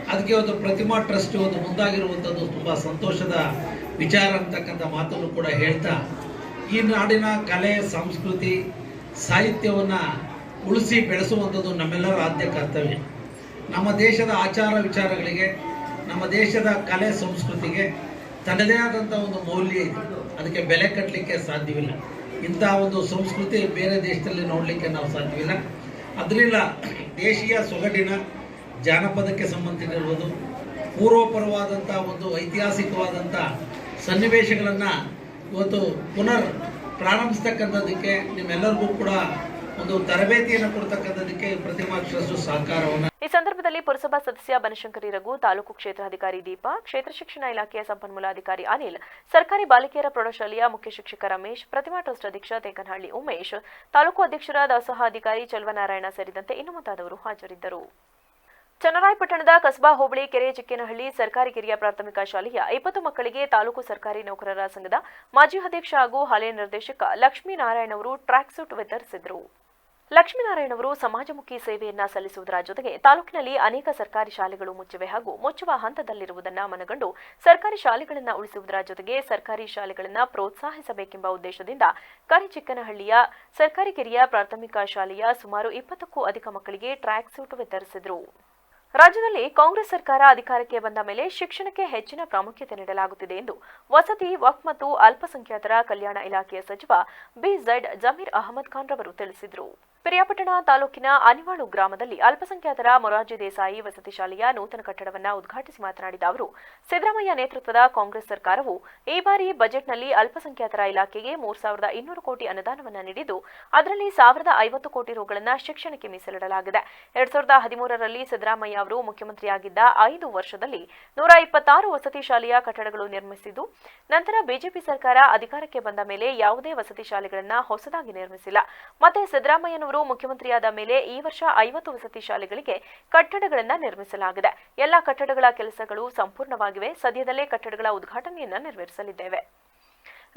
Speaker 17: ಅದಕ್ಕೆ ಒಂದು ಪ್ರತಿಮಾ ಟ್ರಸ್ಟ್ ಒಂದು ಮುಂದಾಗಿರುವಂಥದ್ದು ತುಂಬ ಸಂತೋಷದ ವಿಚಾರ ಅಂತಕ್ಕಂಥ ಮಾತನ್ನು ಕೂಡ ಹೇಳ್ತಾ, ಈ ನಾಡಿನ ಕಲೆ ಸಂಸ್ಕೃತಿ ಸಾಹಿತ್ಯವನ್ನು ಉಳಿಸಿ ಬೆಳೆಸುವಂಥದ್ದು ನಮ್ಮೆಲ್ಲರ ಆದ್ಯ ಕರ್ತವ್ಯ. ನಮ್ಮ ದೇಶದ ಆಚಾರ ವಿಚಾರಗಳಿಗೆ, ನಮ್ಮ ದೇಶದ ಕಲೆ ಸಂಸ್ಕೃತಿಗೆ ತನ್ನದೇ ಆದಂಥ ಒಂದು ಮೌಲ್ಯ ಇದೆ. ಅದಕ್ಕೆ ಬೆಲೆ ಕಟ್ಟಲಿಕ್ಕೆ ಸಾಧ್ಯವಿಲ್ಲ. ಇಂಥ ಒಂದು ಸಂಸ್ಕೃತಿ ಬೇರೆ ದೇಶದಲ್ಲಿ ನೋಡಲಿಕ್ಕೆ ನಾವು ಸಾಧ್ಯವಿಲ್ಲ. ಅದರಿಂದ ದೇಶೀಯ ಸೊಗಡಿನ ಜಾನಪದಕ್ಕೆ ಸಂಬಂಧಿಸಿರುವುದು ಪೂರ್ವಪರವಾದಂಥ ಒಂದು ಐತಿಹಾಸಿಕವಾದಂಥ ಸನ್ನಿವೇಶಗಳನ್ನು ಇವತ್ತು ಪುನರ್ ಪ್ರಾರಂಭಿಸ್ತಕ್ಕಂಥದ್ದಕ್ಕೆ ನಿಮ್ಮೆಲ್ಲರಿಗೂ ಕೂಡ ಒಂದು ತರಬೇತಿಯನ್ನು ಕೊಡ್ತಕ್ಕಂಥದ್ದಕ್ಕೆ ಪ್ರತಿಮಾ ಟ್ರಸ್ಟ್ ಸಹಕಾರವನ್ನು.
Speaker 1: ಈ ಸಂದರ್ಭದಲ್ಲಿ ಪುರಸಭಾ ಸದಸ್ಯ ಬನಶಂಕರಿ ರಘು, ತಾಲೂಕು ಕ್ಷೇತ್ರಾಧಿಕಾರಿ ದೀಪಾ, ಕ್ಷೇತ್ರ ಶಿಕ್ಷಣ ಇಲಾಖೆಯ ಸಂಪನ್ಮೂಲ ಅಧಿಕಾರಿ ಅನಿಲ್, ಸರ್ಕಾರಿ ಬಾಲಿಕೆಯರ ಪ್ರೌಢಶಾಲೆಯ ಮುಖ್ಯ ಶಿಕ್ಷಕ ರಮೇಶ್, ಪ್ರತಿಮಾ ಟ್ರಸ್ಟ್ ಅಧ್ಯಕ್ಷ ತೇಕನಹಳ್ಳಿ ಉಮೇಶ್, ತಾಲೂಕು ಅಧ್ಯಕ್ಷರ ದಾಸೋಹ ಅಧಿಕಾರಿ ಚಲುವನಾರಾಯಣ ಸೇರಿದಂತೆ ಇನ್ನು ಮುಂತಾದವರು ಹಾಜರಿದ್ದರು. ಚನ್ನರಾಯಪಟ್ಟಣದ ಕಸಬಾ ಹೋಬಳಿ ಕೆರೆ ಚಿಕ್ಕೇನಹಳ್ಳಿ ಸರ್ಕಾರಿ ಕಿರಿಯ ಪ್ರಾಥಮಿಕ ಶಾಲೆಯ 20 ಮಕ್ಕಳಿಗೆ ತಾಲೂಕು ಸರ್ಕಾರಿ ನೌಕರರ ಸಂಘದ ಮಾಜಿ ಅಧ್ಯಕ್ಷ ಹಾಗೂ ಹಾಲಿನ ನಿರ್ದೇಶಕ ಲಕ್ಷ್ಮೀನಾರಾಯಣ ಅವರು ಟ್ರ್ಯಾಕ್ ಸೂಟ್ ವಿತರಿಸಿದರು. ಲಕ್ಷ್ಮೀನಾರಾಯಣ ಅವರು ಸಮಾಜಮುಖಿ ಸೇವೆಯನ್ನ ಸಲ್ಲಿಸುವುದರ ಜೊತೆಗೆ ತಾಲೂಕಿನಲ್ಲಿ ಅನೇಕ ಸರ್ಕಾರಿ ಶಾಲೆಗಳು ಮುಚ್ಚಿವೆ ಹಾಗೂ ಮುಚ್ಚುವ ಹಂತದಲ್ಲಿರುವುದನ್ನು ಮನಗಂಡು ಸರ್ಕಾರಿ ಶಾಲೆಗಳನ್ನು ಉಳಿಸುವುದರ ಜೊತೆಗೆ ಸರ್ಕಾರಿ ಶಾಲೆಗಳನ್ನು ಪ್ರೋತ್ಸಾಹಿಸಬೇಕೆಂಬ ಉದ್ದೇಶದಿಂದ ಕರಿಚಿಕ್ಕನಹಳ್ಳಿಯ ಸರ್ಕಾರಿ ಕಿರಿಯ ಪ್ರಾಥಮಿಕ ಶಾಲೆಯ ಸುಮಾರು 20ಕ್ಕೂ ಅಧಿಕ ಮಕ್ಕಳಿಗೆ ಟ್ರ್ಯಾಕ್ ಸೂಟ್ ವಿತರಿಸಿದರು. ರಾಜ್ಯದಲ್ಲಿ ಕಾಂಗ್ರೆಸ್ ಸರ್ಕಾರ ಅಧಿಕಾರಕ್ಕೆ ಬಂದ ಮೇಲೆ ಶಿಕ್ಷಣಕ್ಕೆ ಹೆಚ್ಚಿನ ಪ್ರಾಮುಖ್ಯತೆ ನೀಡಲಾಗುತ್ತಿದೆ ಎಂದು ವಸತಿ, ವಕ್ಫ್ ಮತ್ತು ಅಲ್ಪಸಂಖ್ಯಾತರ ಕಲ್ಯಾಣ ಇಲಾಖೆಯ ಸಚಿವ ಬಿಝೆಡ್ ಜಮೀರ್ ಅಹಮದ್ ಖಾನ್ ರವರು ತಿಳಿಸಿದರು. ಪಿರಿಯಾಪಟ್ಟಣ ತಾಲೂಕಿನ ಅನಿವಾಳು ಗ್ರಾಮದಲ್ಲಿ ಅಲ್ಪಸಂಖ್ಯಾತರ ಮೊರಾರ್ಜಿ ದೇಸಾಯಿ ವಸತಿ ಶಾಲೆಯ ನೂತನ ಕಟ್ಟಡವನ್ನು ಉದ್ಘಾಟಿಸಿ ಮಾತನಾಡಿದ ಅವರು, ಸಿದ್ದರಾಮಯ್ಯ ನೇತೃತ್ವದ ಕಾಂಗ್ರೆಸ್ ಸರ್ಕಾರವು ಈ ಬಾರಿ ಬಜೆಟ್ನಲ್ಲಿ ಅಲ್ಪಸಂಖ್ಯಾತರ ಇಲಾಖೆಗೆ 3200 ಕೋಟಿ ಅನುದಾನವನ್ನು ನೀಡಿದ್ದು, ಅದರಲ್ಲಿ 1050 ಕೋಟಿ ರುಗಳನ್ನು ಶಿಕ್ಷಣಕ್ಕೆ ಮೀಸಲಿಡಲಾಗಿದೆ. 2013ರಲ್ಲಿ ಸಿದ್ದರಾಮಯ್ಯ ಅವರು ಮುಖ್ಯಮಂತ್ರಿಯಾಗಿದ್ದ 5 ವರ್ಷದಲ್ಲಿ 126 ವಸತಿ ಶಾಲೆಯ ಕಟ್ಟಡಗಳು ನಿರ್ಮಿಸಿದ್ದು, ನಂತರ ಬಿಜೆಪಿ ಸರ್ಕಾರ ಅಧಿಕಾರಕ್ಕೆ ಬಂದ ಮೇಲೆ ಯಾವುದೇ ವಸತಿ ಶಾಲೆಗಳನ್ನು ಹೊಸದಾಗಿ ನಿರ್ಮಿಸಿಲ್ಲ. ಮತ್ತೆ ಸಿದ್ದರಾಮಯ್ಯನವರು ಸಿದ್ದರಾಮಯ್ಯನವರು ಮುಖ್ಯಮಂತ್ರಿಯಾದ ಮೇಲೆ ಈ ವರ್ಷ 50 ವಸತಿ ಶಾಲೆಗಳಿಗೆ ಕಟ್ಟಡಗಳನ್ನು ನಿರ್ಮಿಸಲಾಗಿದೆ. ಎಲ್ಲ ಕಟ್ಟಡಗಳ ಕೆಲಸಗಳು ಸಂಪೂರ್ಣವಾಗಿವೆ. ಸದ್ಯದಲ್ಲೇ ಕಟ್ಟಡಗಳ ಉದ್ಘಾಟನೆಯನ್ನು ನೆರವೇರಿಸಲಿದ್ದೇವೆ.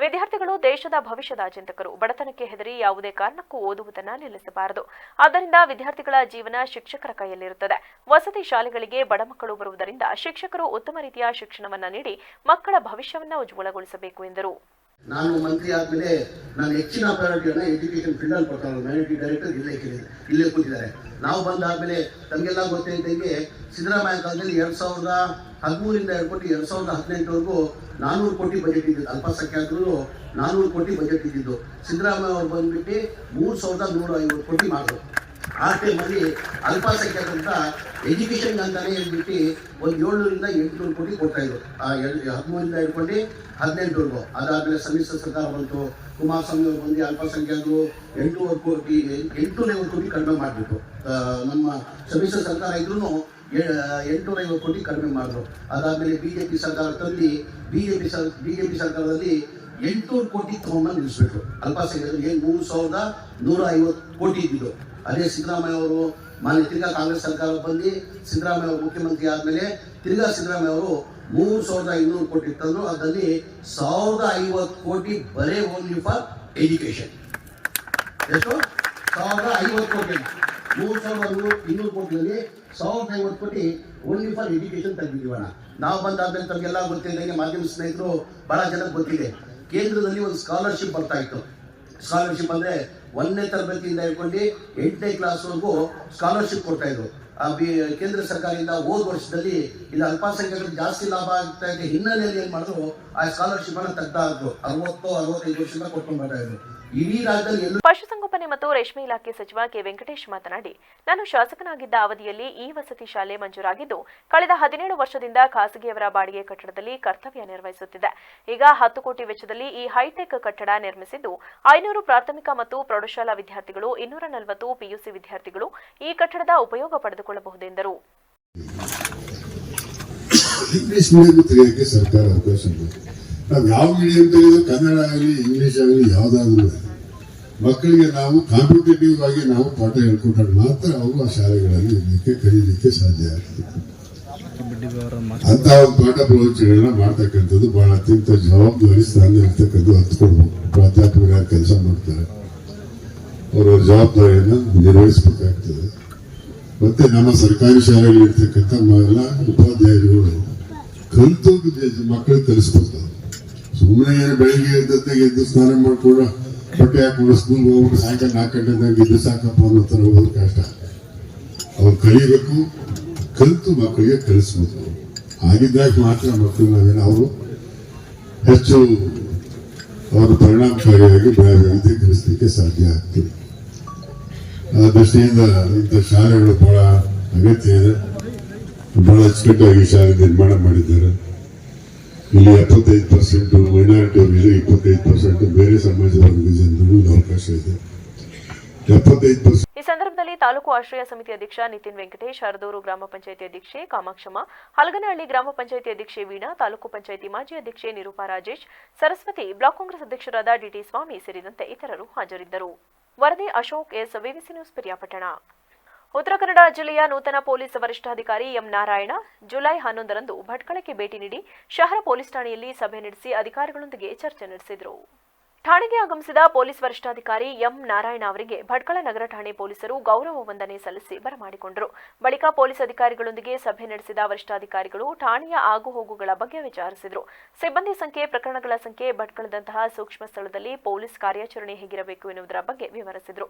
Speaker 1: ವಿದ್ಯಾರ್ಥಿಗಳು ದೇಶದ ಭವಿಷ್ಯದ ಚಿಂತಕರು. ಬಡತನಕ್ಕೆ ಹೆದರಿ ಯಾವುದೇ ಕಾರಣಕ್ಕೂ ಓದುವುದನ್ನು ನಿಲ್ಲಿಸಬಾರದು. ಆದ್ದರಿಂದ ವಿದ್ಯಾರ್ಥಿಗಳ ಜೀವನ ಶಿಕ್ಷಕರ ಕೈಯಲ್ಲಿರುತ್ತದೆ. ವಸತಿ ಶಾಲೆಗಳಿಗೆ ಬಡ ಮಕ್ಕಳು ಬರುವುದರಿಂದ ಶಿಕ್ಷಕರು ಉತ್ತಮ ರೀತಿಯ ಶಿಕ್ಷಣವನ್ನು ನೀಡಿ ಮಕ್ಕಳ ಭವಿಷ್ಯವನ್ನು ಉಜ್ವಲಗೊಳಿಸಬೇಕು ಎಂದರು.
Speaker 18: ನಾನು ಮಂತ್ರಿ ಆದ್ಮೇಲೆ ನಾನು ಹೆಚ್ಚಿನ ಪ್ರಯಾರಿಟಿಯನ್ನ ಎಜುಕೇಶನ್ ಫೀಲ್ಡ್ ಅಲ್ಲಿ ಕೊಡ್ತಾರೆ. ಮ್ಯಾನೇಜಿಂಗ್ ಡೈರೆಕ್ಟರ್ ಇಲ್ಲೇ ಕೂತಿದ್ದಾರೆ. ನಾವು ಬಂದಾದ್ಮೇಲೆ ತಮಗೆಲ್ಲ ಗೊತ್ತಿದ್ದಂಗೆ ಸಿದ್ದರಾಮಯ್ಯ ಕಾಲದಲ್ಲಿ 2013 ಹಿಡ್ಕೊಂಡು 2018ವರೆಗೂ 400 ಕೋಟಿ ಬಜೆಟ್ ಇದ್ದಿದ್ದು. ಅಲ್ಪಸಂಖ್ಯಾತರು 400 ಕೋಟಿ ಬಜೆಟ್ ಇದ್ದಿದ್ದು. ಸಿದ್ದರಾಮಯ್ಯ ಅವರು ಬಂದ್ಬಿಟ್ಟು 3150 ಕೋಟಿ ಮಾಡಿದ್ರು. ಆ ಟೈಮಲ್ಲಿ ಅಲ್ಪಸಂಖ್ಯಾತಂತ ಎಜುಕೇಷನ್ ಅಂತಾನೆ ಹೇಳ್ಬಿಟ್ಟು ಒಂದು 700ರಿಂದ 800 ಕೋಟಿ ಕೊಡ್ತಾ ಇದ್ರು. 13 ಹಿಡ್ಕೊಂಡು 18ವರೆಗೂ. ಅದಾದ್ಮೇಲೆ ಸಮ್ಮಿಶ್ರ ಸರ್ಕಾರ ಬಂತು. ಕುಮಾರಸ್ವಾಮಿ ಅವರು ಬಂದು ಅಲ್ಪಸಂಖ್ಯಾತರು 800 ಕೋಟಿ 850 ಕೋಟಿ ಕಡಿಮೆ ಮಾಡಿಬಿಟ್ಟು ನಮ್ಮ ಸಮ್ಮಿಶ್ರ ಸರ್ಕಾರ ಇದ್ರೂ 850 ಕೋಟಿ ಕಡಿಮೆ ಮಾಡಿದ್ರು. ಅದಾದ್ಮೇಲೆ ಬಿಜೆಪಿ ಸರ್ಕಾರ ತಂದು ಬಿಜೆಪಿ ಸರ್ಕಾರದಲ್ಲಿ 800 ಕೋಟಿ ತಗೊಂಡು ನಿಲ್ಲಿಸ್ಬಿಟ್ರು. ಅಲ್ಪಸಂಖ್ಯಾತರು 3150 ಕೋಟಿ ಇದ್ದಿದ್ದು. ಅದೇ ಸಿದ್ದರಾಮಯ್ಯ ಅವರು ತಿರ್ಗಾ ಕಾಂಗ್ರೆಸ್ ಸರ್ಕಾರ ಬಂದು ಸಿದ್ದರಾಮಯ್ಯ ಅವರು ಮುಖ್ಯಮಂತ್ರಿ ಆದ್ಮೇಲೆ ತಿರ್ಗಾ ಸಿದ್ದರಾಮಯ್ಯ ಅವರು 3500 ಕೋಟಿ ತಂದ್ರು. ಅದರಲ್ಲಿ 1050 ಕೋಟಿ ಬರೇ ಓನ್ಲಿ ಫಾರ್ ಎಜುಕೇಶನ್. ಎಷ್ಟು? 1050 ಕೋಟಿ. 3200 ಕೋಟಿಯಲ್ಲಿ 1050 ಕೋಟಿ ಓನ್ಲಿ ಫಾರ್ ಎಜುಕೇಶನ್ ತೆಗೆದಿದ್ದೀವಣ್ಣ. ನಾವು ಬಂದಾದ್ಮೇಲೆ ತಮಗೆಲ್ಲ ಗೊತ್ತಿದ್ದಂಗೆ ಮಾಧ್ಯಮ ಸ್ನೇಹಿತರು ಬಹಳ ಜನಕ್ಕೆ ಗೊತ್ತಿದೆ. ಕೇಂದ್ರದಲ್ಲಿ ಒಂದು ಸ್ಕಾಲರ್ಶಿಪ್ ಬರ್ತಾ ಇತ್ತು. ಸ್ಕಾಲರ್ಶಿಪ್ ಅಂದ್ರೆ 1ನೇ ತರಗತಿಯಿಂದ ಹಿಡ್ಕೊಂಡು 8ನೇ ಕ್ಲಾಸ್ವರೆಗೂ ಸ್ಕಾಲರ್ಶಿಪ್ ಕೊಡ್ತಾ ಇದ್ರು. ಕೇಂದ್ರ ಸರ್ಕಾರದಿಂದ ಹೋದ ವರ್ಷದಲ್ಲಿ ಇದು ಅಲ್ಪಸಂಖ್ಯಾತರಿಗೆ ಜಾಸ್ತಿ ಲಾಭ ಆಗ್ತಾ ಇದೆ ಹಿನ್ನೆಲೆಯಲ್ಲಿ ಏನ್ ಮಾಡಿದ್ರು, ಆ ಸ್ಕಾಲರ್ಶಿಪ್ ಅನ್ನ ತೆಗ್ದಾ ಇದ್ರು. 60-65 ವರ್ಷದಿಂದ ಕೊಟ್ಕೊಂಡು ಬರ್ತಾ ಇದ್ರು. ಇಡೀ ರಾಜ್ಯದಲ್ಲಿ
Speaker 1: ಪಶುಸಂಗೋಪನೆ ಮತ್ತು ರೇಷ್ಮೆ ಇಲಾಖೆ ಸಚಿವ ಕೆ ವೆಂಕಟೇಶ್ ಮಾತನಾಡಿ, ನಾನು ಶಾಸಕನಾಗಿದ್ದ ಅವಧಿಯಲ್ಲಿ ಈ ವಸತಿ ಶಾಲೆ ಮಂಜೂರಾಗಿದ್ದು ಕಳೆದ 17 ವರ್ಷದಿಂದ ಖಾಸಗಿಯವರ ಬಾಡಿಗೆ ಕಟ್ಟಡದಲ್ಲಿ ಕರ್ತವ್ಯ ನಿರ್ವಹಿಸುತ್ತಿದೆ. ಈಗ 10 ಕೋಟಿ ವೆಚ್ಚದಲ್ಲಿ ಈ ಹೈಟೆಕ್ ಕಟ್ಟಡ ನಿರ್ಮಿಸಿದ್ದು 500 ಪ್ರಾಥಮಿಕ ಮತ್ತು ಪ್ರೌಢಶಾಲಾ ವಿದ್ಯಾರ್ಥಿಗಳು 240 ಪಿಯುಸಿ ವಿದ್ಯಾರ್ಥಿಗಳು ಈ ಕಟ್ಟಡದ ಉಪಯೋಗ ಪಡೆದುಕೊಳ್ಳಬಹುದೆಂದರು.
Speaker 19: ಇಂಗ್ಲಿಷ್ ಮೀಡಿಯಂ ತೆಗೆಯೋಕ್ಕೆ ಸರ್ಕಾರ ಅವಕಾಶ ಇದೆ. ನಾವು ಯಾವ ಮೀಡಿಯಂ ತೆಗೆದು ಕನ್ನಡ ಆಗಲಿ ಇಂಗ್ಲಿಷ್ ಆಗಲಿ ಯಾವುದಾದ್ರೂ ಮಕ್ಕಳಿಗೆ ನಾವು ಕಾಂಪಿಟೇಟಿವ್ ಆಗಿ ನಾವು ಪಾಠ ಹೇಳ್ಕೊಟ್ಟಾಗ ಮಾತ್ರ ಅವರು ಆ ಶಾಲೆಗಳಲ್ಲಿ ಇರಲಿಕ್ಕೆ ಕಲೀಲಿಕ್ಕೆ ಸಾಧ್ಯ ಆಗ್ತದೆ. ಅಂತ ಒಂದು ಪಾಠ ಪ್ರವಚನಗಳನ್ನ ಮಾಡ್ತಕ್ಕಂಥದ್ದು ಬಹಳ ಅತ್ಯಂತ ಜವಾಬ್ದಾರಿ ಸ್ಥಾನ ಇರ್ತಕ್ಕಂಥ ಹತ್ಕೊಡ್ಬೇಕು. ಪ್ರಾಧ್ಯಾಪಕರು ಯಾರು ಕೆಲಸ ಮಾಡ್ತಾರೆ ಅವರವರ ಜವಾಬ್ದಾರಿಯನ್ನು ನಿರ್ವಹಿಸಬೇಕಾಗ್ತದೆ. ಮತ್ತೆ ನಮ್ಮ ಸರ್ಕಾರಿ ಶಾಲೆಗಳಲ್ಲಿ ಇರ್ತಕ್ಕಂಥ ಎಲ್ಲ ಉಪಾಧ್ಯಾಯರುಗಳು ಕಲಿತು ಮಕ್ಕಳಿಗೆ ಕಲಿಸ್ಕೊಡ್ತಾರೆ. ಸುಮ್ಮನೆ ಏನು ಬೆಳಿಗ್ಗೆ ಎದ್ದು ಸ್ನಾನ ಮಾಡ್ಕೊಂಡು ಬಟ್ಟೆ ಹಾಕೊಂಡು ಸ್ಕೂಲ್ಗೆ ಹೋಗ್ಬಿಟ್ಟು ಸಾಯಂಕಾಲ 4 ಗಂಟೆದಾಗ ಇದ್ದು ಸಾಕಪ್ಪ ಅನ್ನೋ ಥರ ಹೋಗೋದು ಕಷ್ಟ. ಅವ್ರು ಕಲಿಬೇಕು, ಕಲಿತು ಮಕ್ಕಳಿಗೆ ಕಲಿಸ್ಬೇಕು. ಆಗಿದ್ದಾಗ ಮಾತ್ರ ಮಕ್ಕಳು ನಾವೇನು ಅವರು ಹೆಚ್ಚು ಅವರು ಪರಿಣಾಮಕಾರಿಯಾಗಿ ವಿದ್ಯೆ ಕಲಿಸಲಿಕ್ಕೆ ಸಾಧ್ಯ ಆಗ್ತದೆ. ಆ ದೃಷ್ಟಿಯಿಂದ ಇಂಥ ಶಾಲೆಗಳು ಬಹಳ ಅಗತ್ಯ ಇದೆ. ಬಹಳ ಅಚ್ಚುಕಟ್ಟಾಗಿ ಶಾಲೆ ನಿರ್ಮಾಣ ಮಾಡಿದ್ದಾರೆ. ಇಲ್ಲಿ 75% ಮೈನಾರಿಟಿ ಅವರಿಗೆ 25% ಬೇರೆ ಸಮಾಜದ ಜನರಿಗೂ ಅವಕಾಶ ಇದೆ. 75%.
Speaker 1: ಈ ಸಂದರ್ಭದಲ್ಲಿ ತಾಲೂಕು ಆಶ್ರಯ ಸಮಿತಿ ಅಧ್ಯಕ್ಷ ನಿತಿನ್ ವೆಂಕಟೇಶ್, ಹರದೂರು ಗ್ರಾಮ ಪಂಚಾಯಿತಿ ಅಧ್ಯಕ್ಷೆ ಕಾಮಾಕ್ಷಮ್ಮ, ಹಲಗನಹಳ್ಳಿ ಗ್ರಾಮ ಪಂಚಾಯಿತಿ ಅಧ್ಯಕ್ಷೆ ವೀಣಾ, ತಾಲೂಕು ಪಂಚಾಯಿತಿ ಮಾಜಿ ಅಧ್ಯಕ್ಷೆ ನಿರೂಪಾ ರಾಜೇಶ್, ಸರಸ್ವತಿ, ಬ್ಲಾಕ್ ಕಾಂಗ್ರೆಸ್ ಅಧ್ಯಕ್ಷರಾದ ಡಿಟಿ ಸ್ವಾಮಿ ಸೇರಿದಂತೆ ಇತರರು ಹಾಜರಿದ್ದರು. ವರದಿ Ashok S, VVC news, Piriyapatna. Uttara Kannada ಜಿಲ್ಲೆಯ ನೂತನ ಪೊಲೀಸ್ ವರಿಷ್ಠಾಧಿಕಾರಿ ಎಂ ನಾರಾಯಣ ಜುಲೈ 11ರಂದು ಭಟ್ಕಳಕ್ಕೆ ಭೇಟಿ ನೀಡಿ ಶಹರ ಪೊಲೀಸ್ ಠಾಣೆಯಲ್ಲಿ ಸಭೆ ನಡೆಸಿ ಅಧಿಕಾರಿಗಳೊಂದಿಗೆ ಚರ್ಚೆ ನಡೆಸಿದರು. ಠಾಣೆಗೆ ಆಗಮಿಸಿದ ಪೊಲೀಸ್ ವರಿಷ್ಠಾಧಿಕಾರಿ ಎಂ ನಾರಾಯಣ ಅವರಿಗೆ ಭಟ್ಕಳ ನಗರ ಠಾಣೆ ಪೊಲೀಸರು ಗೌರವ ವಂದನೆ ಸಲ್ಲಿಸಿ ಬರಮಾಡಿಕೊಂಡರು. ಬಳಿಕ ಪೊಲೀಸ್ ಅಧಿಕಾರಿಗಳೊಂದಿಗೆ ಸಭೆ ನಡೆಸಿದ ವರಿಷ್ಠಾಧಿಕಾರಿಗಳು ಠಾಣೆಯ ಆಗುಹೋಗುಗಳ ಬಗ್ಗೆ ವಿಚಾರಿಸಿದರು. ಸಿಬ್ಬಂದಿ ಸಂಖ್ಯೆ, ಪ್ರಕರಣಗಳ ಸಂಖ್ಯೆ, ಭಟ್ಕಳದಂತಹ ಸೂಕ್ಷ್ಮ ಸ್ಥಳದಲ್ಲಿ ಪೊಲೀಸ್ ಕಾರ್ಯಾಚರಣೆ ಹೇಗಿರಬೇಕು ಎನ್ನುವುದರ ಬಗ್ಗೆ ವಿವರಿಸಿದರು.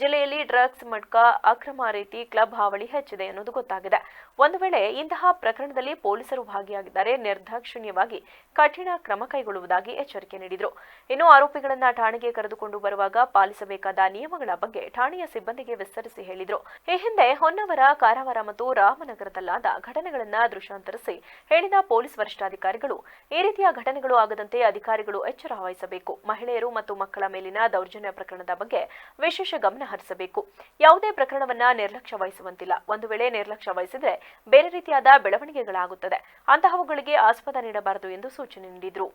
Speaker 1: ಜಿಲ್ಲೆಯಲ್ಲಿ ಡ್ರಗ್ಸ್, ಮಡ್ಕ, ಅಕ್ರಮ ರೀತಿ ಕ್ಲಬ್ ಹಾವಳಿ ಹೆಚ್ಚಿದೆ ಎನ್ನುವುದು ಗೊತ್ತಾಗಿದೆ. ಒಂದು ವೇಳೆ ಇಂತಹ ಪ್ರಕರಣದಲ್ಲಿ ಪೊಲೀಸರು ಭಾಗಿಯಾಗಿದ್ದರೆ ನಿರ್ದಾಕ್ಷಿಣ್ಯವಾಗಿ ಕಠಿಣ ಕ್ರಮ ಕೈಗೊಳ್ಳುವುದಾಗಿ ಎಚ್ಚರಿಕೆ ನೀಡಿದರು. ಇನ್ನು ಆರೋಪಿಗಳನ್ನ ಠಾಣೆಗೆ ಕರೆದುಕೊಂಡು ಬರುವಾಗ ಪಾಲಿಸಬೇಕಾದ ನಿಯಮಗಳ ಬಗ್ಗೆ ಠಾಣೆಯ ಸಿಬ್ಬಂದಿಗೆ ವಿಸ್ತರಿಸಿ ಹೇಳಿದರು. ಈ ಹಿಂದೆ ಹೊನ್ನಾವರ, ಕಾರವಾರ ಮತ್ತು ರಾಮನಗರದಲ್ಲಾದ ಘಟನೆಗಳನ್ನು ದೃಶ್ಯಾಂತರಿಸಿ ಹೇಳಿದ ಪೊಲೀಸ್ ವರಿಷ್ಠಾಧಿಕಾರಿಗಳು, ಈ ರೀತಿಯ ಘಟನೆಗಳು ಆಗದಂತೆ ಅಧಿಕಾರಿಗಳು ಎಚ್ಚರ ವಹಿಸಬೇಕು. ಮಹಿಳೆಯರು ಮತ್ತು ಮಕ್ಕಳ ಮೇಲಿನ ದೌರ್ಜನ್ಯ ಪ್ರಕರಣದ ಬಗ್ಗೆ ವಿಶೇಷ ಗಮನ ಹರಿಸಬೇಕು. ಯಾವುದೇ ಪ್ರಕರಣವನ್ನ ನಿರ್ಲಕ್ಷ್ಯ ವಹಿಸುವಂತಿಲ್ಲ. ಒಂದು ವೇಳೆ ನಿರ್ಲಕ್ಷ್ಯ ವಹಿಸಿದರೆ ಬೇರೆ ರೀತಿಯಾದ ಬೆಳವಣಿಗೆಗಳಾಗುತ್ತದೆ. ಅಂತಹವುಗಳಿಗೆ ಆಸ್ಪದ ನೀಡಬಾರದು ಎಂದು ಸೂಚನೆ ನೀಡಿದರು.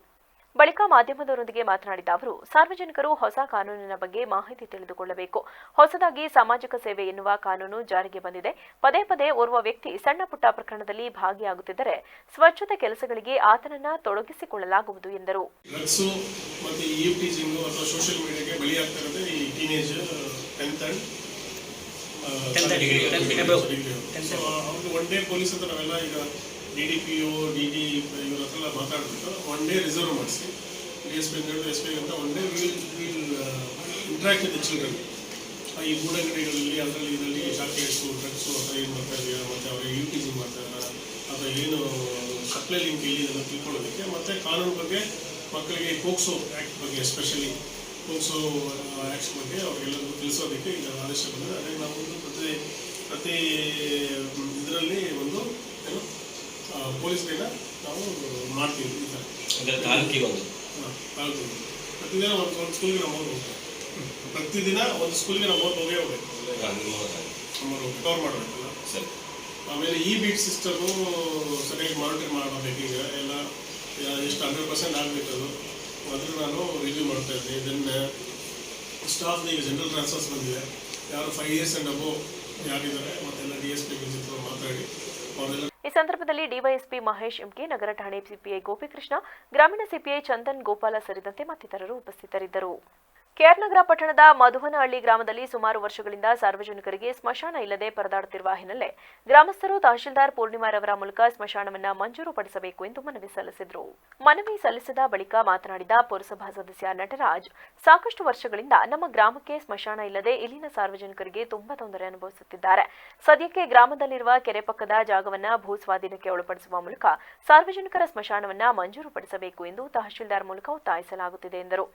Speaker 1: ಬಳಿಕ ಮಾಧ್ಯಮದವರೊಂದಿಗೆ ಮಾತನಾಡಿದ ಅವರು, ಸಾರ್ವಜನಿಕರು ಹೊಸ ಕಾನೂನಿನ ಬಗ್ಗೆ ಮಾಹಿತಿ ತಿಳಿದುಕೊಳ್ಳಬೇಕು. ಹೊಸದಾಗಿ ಸಾಮಾಜಿಕ ಸೇವೆ ಎನ್ನುವ ಕಾನೂನು ಜಾರಿಗೆ ಬಂದಿದೆ. ಪದೇ ಪದೇ ಓರ್ವ ವ್ಯಕ್ತಿ ಸಣ್ಣ ಪುಟ್ಟ ಪ್ರಕರಣದಲ್ಲಿ ಭಾಗಿಯಾಗುತ್ತಿದ್ದರೆ ಸ್ವಚ್ಛತೆ ಕೆಲಸಗಳಿಗೆ ಆತನನ್ನ ತೊಡಗಿಸಿಕೊಳ್ಳಲಾಗುವುದು ಎಂದರು.
Speaker 20: DDPO, DD ಇವರೆಲ್ಲ ಮಾತಾಡ್ಬಿಟ್ಟು ಒನ್ ಡೇ ರಿಸರ್ವ್ ಮಾಡಿಸಿ DSP ಅಂತ one day will interact with the children. ಈ ಗೂಡಂಗಡಿಗಳಲ್ಲಿ ಇದರಲ್ಲಿ ಚಾಕ್ಲೇಟ್ಸು, ಡ್ರಗ್ಸು ಆ ಥರ ಏನು ಮಾಡ್ತಾ ಇದೆಯಾ, ಮತ್ತು ಅವರು ಯೂಟಿಸಿಂಗ್ ಮಾಡ್ತಾ ಇದ್ದಾರೆ ಅಥವಾ ಏನು ಸಪ್ಲೈ ಲಿಂಕ್ ಇಲ್ಲಿ ಇದನ್ನು ತಿಳ್ಕೊಳ್ಳೋದಕ್ಕೆ, ಮತ್ತು ಕಾನೂನು ಬಗ್ಗೆ ಮಕ್ಕಳಿಗೆ ಪೋಕ್ಸೋ ಆ್ಯಕ್ಟ್ ಬಗ್ಗೆ ಎಸ್ಪೆಷಲಿ ಪೋಕ್ಸೋ ಆ್ಯಕ್ಟ್ಸ್ ಬಗ್ಗೆ ಅವರಿಗೆಲ್ಲರಿಗೂ ತಿಳಿಸೋದಕ್ಕೆ ಈಗ ಆದೇಶ ಬಂದರೆ ಅದೇ ನಾವು ಒಂದು ಪ್ರತಿ ಇದರಲ್ಲಿ ಒಂದು ಏನು ಪೊಲೀಸ್ ಡೇನ ನಾವು ಮಾಡ್ತೀವಿ. ಈ ಥರ ತಾಲೂಕಿಗೆ ಪ್ರತಿದಿನ ಒಂದು ಸ್ಕೂಲ್ಗೆ ನಮ್ಮ ಹೋಗ್ಬೇಕು. ಪ್ರತಿದಿನ ಒಂದು ಸ್ಕೂಲ್ಗೆ ನಮ್ಮ ಹೋಗೇ ಹೋಗ್ಬೇಕು, ಕವರ್ ಮಾಡಬೇಕಲ್ಲ. ಸರಿ. ಆಮೇಲೆ ಈ ಬೀಟ್ ಸಿಸ್ಟಮು ಸರಿಯಾಗಿ ಮಾನಿಟರ್ ಮಾಡಬೇಕು. ಈಗ ಎಲ್ಲ ಎಷ್ಟು 100% ಆಗಬೇಕದು ಅದನ್ನು ನಾನು ರಿವ್ಯೂ ಮಾಡ್ತಾ ಇದ್ದೀನಿ. ಇದನ್ನು ಸ್ಟಾಫ್ನ ಈಗ ಜನರಲ್ ಟ್ರಾನ್ಸ್ಫರ್ಸ್ ಬಂದಿದೆ. ಯಾರು 5 years ಆ್ಯಂಡ್ ಅಬೋವ್ ಯಾರಿದ್ದಾರೆ ಮತ್ತೆಲ್ಲ DSP ಜೊತೆ ಮಾತಾಡಿ ಅವರೆಲ್ಲ.
Speaker 1: ಈ ಸಂದರ್ಭದಲ್ಲಿ ಡಿವೈಎಸ್ಪಿ ಮಹೇಶ್ ಎಂಕೆ, ನಗರ ಠಾಣೆ ಸಿಪಿಐ ಗೋಪಿಕೃಷ್ಣ, ಗ್ರಾಮೀಣ ಸಿಪಿಐ ಚಂದನ್ ಗೋಪಾಲ ಸೇರಿದಂತೆ ಮತ್ತಿತರರು ಉಪಸ್ಥಿತರಿದ್ದರು. ಕೆಆರ್ನಗರ ಪಟ್ಟಣದ ಮಧುವನಹಳ್ಳಿ ಗ್ರಾಮದಲ್ಲಿ ಸುಮಾರು ವರ್ಷಗಳಿಂದ ಸಾರ್ವಜನಿಕರಿಗೆ ಸ್ಮಶಾನ ಇಲ್ಲದೆ ಪರದಾಡುತ್ತಿರುವ ಹಿನ್ನೆಲೆ ಗ್ರಾಮಸ್ಥರು ತಹಶೀಲ್ದಾರ್ ಪೂರ್ಣಿಮಾರವರ ಮೂಲಕ ಸ್ಮಶಾನವನ್ನು ಮಂಜೂರು ಪಡಿಸಬೇಕು ಎಂದು ಮನವಿ ಸಲ್ಲಿಸಿದರು. ಮನವಿ ಸಲ್ಲಿಸಿದ ಬಳಿಕ ಮಾತನಾಡಿದ ಪುರಸಭಾ ಸದಸ್ಯ ನಟರಾಜ್, ಸಾಕಷ್ಟು ವರ್ಷಗಳಿಂದ ನಮ್ಮ ಗ್ರಾಮಕ್ಕೆ ಸ್ಮಶಾನ ಇಲ್ಲದೆ ಇಲ್ಲಿನ ಸಾರ್ವಜನಿಕರಿಗೆ ತುಂಬಾ ತೊಂದರೆ ಅನುಭವಿಸುತ್ತಿದ್ದಾರೆ. ಸದ್ಯಕ್ಕೆ ಗ್ರಾಮದಲ್ಲಿರುವ ಕೆರೆ ಪಕ್ಕದ ಜಾಗವನ್ನು ಭೂ ಸ್ವಾಧೀನಕ್ಕೆ ಒಳಪಡಿಸುವ ಮೂಲಕ ಸಾರ್ವಜನಿಕರ ಸ್ಮಶಾನವನ್ನು ಮಂಜೂರು ಪಡಿಸಬೇಕು ಎಂದು ತಹಶೀಲ್ದಾರ್ ಮೂಲಕ ಒತ್ತಾಯಿಸಲಾಗುತ್ತಿದೆ ಎಂದರು.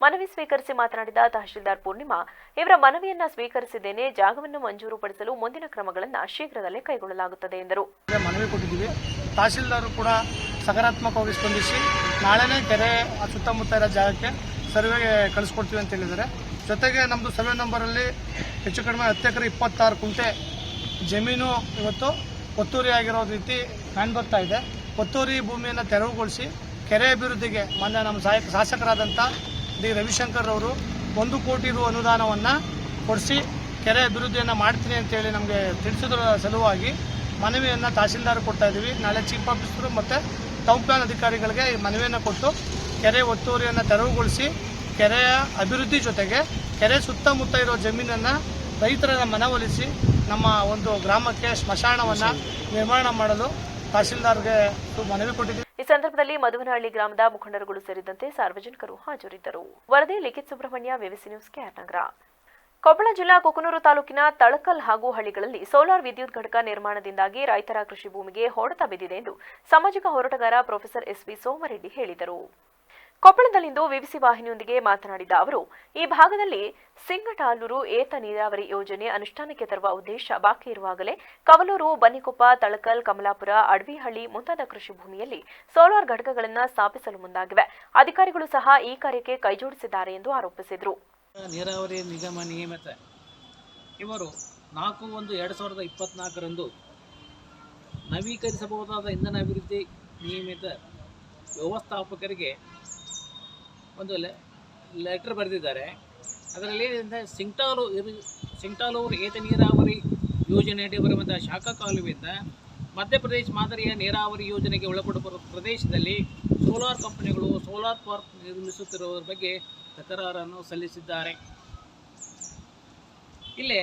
Speaker 1: ಮನವಿ ಸ್ವೀಕರಿಸಿ ಮಾತನಾಡಿದ ತಹಶೀಲ್ದಾರ್ ಪೂರ್ಣಿಮಾ, ಇವರ ಮನವಿಯನ್ನ ಸ್ವೀಕರಿಸಿದ್ದೇನೆ. ಜಾಗವನ್ನು ಮಂಜೂರು ಪಡಿಸಲು ಮುಂದಿನ ಕ್ರಮಗಳನ್ನು ಶೀಘ್ರದಲ್ಲೇ ಕೈಗೊಳ್ಳಲಾಗುತ್ತದೆ ಎಂದರು.
Speaker 9: ಮನವಿ ಕೊಟ್ಟಿದ್ದೀವಿ. ತಹಶೀಲ್ದಾರ್ ಕೂಡ ಸಕಾರಾತ್ಮಕವಾಗಿ ಸ್ಪಂದಿಸಿ ನಾಳೆನೇ ಕೆರೆ ಸುತ್ತಮುತ್ತ ಇರೋ ಜಾಗಕ್ಕೆ ಸರ್ವೆಗೆ ಕಳಿಸ್ಕೊಡ್ತೀವಿ ಅಂತ ಹೇಳಿದ್ದಾರೆ. ಜೊತೆಗೆ ನಮ್ಮದು ಸರ್ವೆ ನಂಬರಲ್ಲಿ ಹೆಚ್ಚು ಕಡಿಮೆ 10 ಎಕರೆ 26 ಕುಂಟೆ ಜಮೀನು ಇವತ್ತು ಒತ್ತುವರಿ ಆಗಿರೋ ರೀತಿ ಕಾಣ್ಬರ್ತಾ ಇದೆ. ಒತ್ತುವರಿ ಭೂಮಿಯನ್ನು ತೆರವುಗೊಳಿಸಿ ಕೆರೆ ಅಭಿವೃದ್ಧಿಗೆ ಮೊನ್ನೆ ನಮ್ಮ ಶಾಸಕರಾದಂಥ ಡಿ ರವಿಶಂಕರ್ ಅವರು 1 ಕೋಟಿ ರು ಅನುದಾನವನ್ನು ಕೊಡಿಸಿ ಕೆರೆ ಅಭಿವೃದ್ಧಿಯನ್ನು ಮಾಡ್ತೀನಿ ಅಂತೇಳಿ ನಮಗೆ ತಿಳಿಸಿದ್ರ ಸಲುವಾಗಿ ಮನವಿಯನ್ನು ತಹಶೀಲ್ದಾರ್ ಕೊಡ್ತಾ ಇದ್ದೀವಿ. ನಾಳೆ ಚೀಫ್ ಆಫೀಸರು ಮತ್ತು ಟೌನ್ ಪ್ಲಾನ್ ಅಧಿಕಾರಿಗಳಿಗೆ ಈ ಮನವಿಯನ್ನು ಕೊಟ್ಟು ಕೆರೆ ಒತ್ತುವರಿಯನ್ನು ತೆರವುಗೊಳಿಸಿ ಕೆರೆಯ ಅಭಿವೃದ್ಧಿ ಜೊತೆಗೆ ಕೆರೆ ಸುತ್ತಮುತ್ತ ಇರೋ ಜಮೀನನ್ನು ರೈತರನ್ನ ಮನವೊಲಿಸಿ ನಮ್ಮ ಒಂದು ಗ್ರಾಮಕ್ಕೆ ಸ್ಮಶಾನವನ್ನು ನಿರ್ಮಾಣ ಮಾಡಲು ತಹಶೀಲ್ದಾರ್ಗೆ ಮನವಿ ಕೊಟ್ಟಿದ್ದೀವಿ.
Speaker 1: ಈ ಸಂದರ್ಭದಲ್ಲಿ ಮಧುವನಹಳ್ಳಿ ಗ್ರಾಮದ ಮುಖಂಡರುಗಳು ಸೇರಿದಂತೆ ಸಾರ್ವಜನಿಕರು ಹಾಜರಿದ್ದರು. ವರದಿ ಲಿಖಿತ್ ಸುಬ್ರಹ್ಮಣ್ಯ, ವಿವಿಸಿ ನ್ಯೂಸ್, ಕೆಆರ್ನಗರ. ಕೊಪ್ಪಳ ಜಿಲ್ಲಾ ಕುಕನೂರು ತಾಲೂಕಿನ ತಳಕಲ್ ಹಾಗೂ ಹಳ್ಳಿಗಳಲ್ಲಿ ಸೋಲಾರ್ ವಿದ್ಯುತ್ ಘಟಕ ನಿರ್ಮಾಣದಿಂದಾಗಿ ರೈತರ ಕೃಷಿ ಭೂಮಿಗೆ ಹೊಡೆತ ಬಿದ್ದಿದೆ ಎಂದು ಸಾಮಾಜಿಕ ಹೋರಾಟಗಾರ ಪ್ರೊಫೆಸರ್ ಎಸ್ವಿ ಸೋಮರೆಡ್ಡಿ ಹೇಳಿದರು. ಕೊಪ್ಪಳದಲ್ಲಿಂದು ವಿವಿಸಿ ವಾಹಿನಿಯೊಂದಿಗೆ ಮಾತನಾಡಿದ ಅವರು, ಈ ಭಾಗದಲ್ಲಿ ಸಿಂಗಟಾಲೂರು ಏತ ನೀರಾವರಿ ಯೋಜನೆ ಅನುಷ್ಠಾನಕ್ಕೆ ತರುವ ಉದ್ದೇಶ ಬಾಕಿ ಇರುವಾಗಲೇ ಕವಲೂರು, ಬನ್ನಿಕೊಪ್ಪ, ತಳಕಲ್, ಕಮಲಾಪುರ, ಅಡವಿಹಳ್ಳಿ ಮುಂತಾದ ಕೃಷಿ ಭೂಮಿಯಲ್ಲಿ ಸೋಲಾರ್ ಘಟಕಗಳನ್ನು ಸ್ಥಾಪಿಸಲು ಮುಂದಾಗಿವೆ. ಅಧಿಕಾರಿಗಳು ಸಹ ಈ ಕಾರ್ಯಕ್ಕೆ ಕೈಜೋಡಿಸಿದ್ದಾರೆ ಎಂದು ಆರೋಪಿಸಿದರು.
Speaker 17: ನೀರಾವರಿ ನಿಗಮ ನಿಯಮಿತ ಇವರು 4/1/2024 ನವೀಕರಿಸಬಹುದಾದ ಇಂಧನ ಅಭಿವೃದ್ಧಿ ನಿಯಮಿತ ವ್ಯವಸ್ಥಾಪಕರಿಗೆ ಒಂದು ಲೆಟರ್ ಬರೆದಿದ್ದಾರೆ. ಅದರಲ್ಲಿ ಸಿಂಗ್ಟಾಲೂರು ಏತ ನೀರಾವರಿ ಯೋಜನೆಯಡಿ ಬರುವಂತಹ ಶಾಖಾ ಕಾಲುವೆಯಿಂದ ಮಧ್ಯಪ್ರದೇಶ ಮಾದರಿಯ ನೀರಾವರಿ ಯೋಜನೆಗೆ ಒಳಪಡುವ ಪ್ರದೇಶದಲ್ಲಿ ಸೋಲಾರ್ ಕಂಪನಿಗಳು ಸೋಲಾರ್ ಪಾರ್ಕ್ ನಿರ್ಮಿಸುತ್ತಿರುವುದರ ಬಗ್ಗೆ ತಕರಾರನ್ನು ಸಲ್ಲಿಸಿದ್ದಾರೆ. ಇಲ್ಲೇ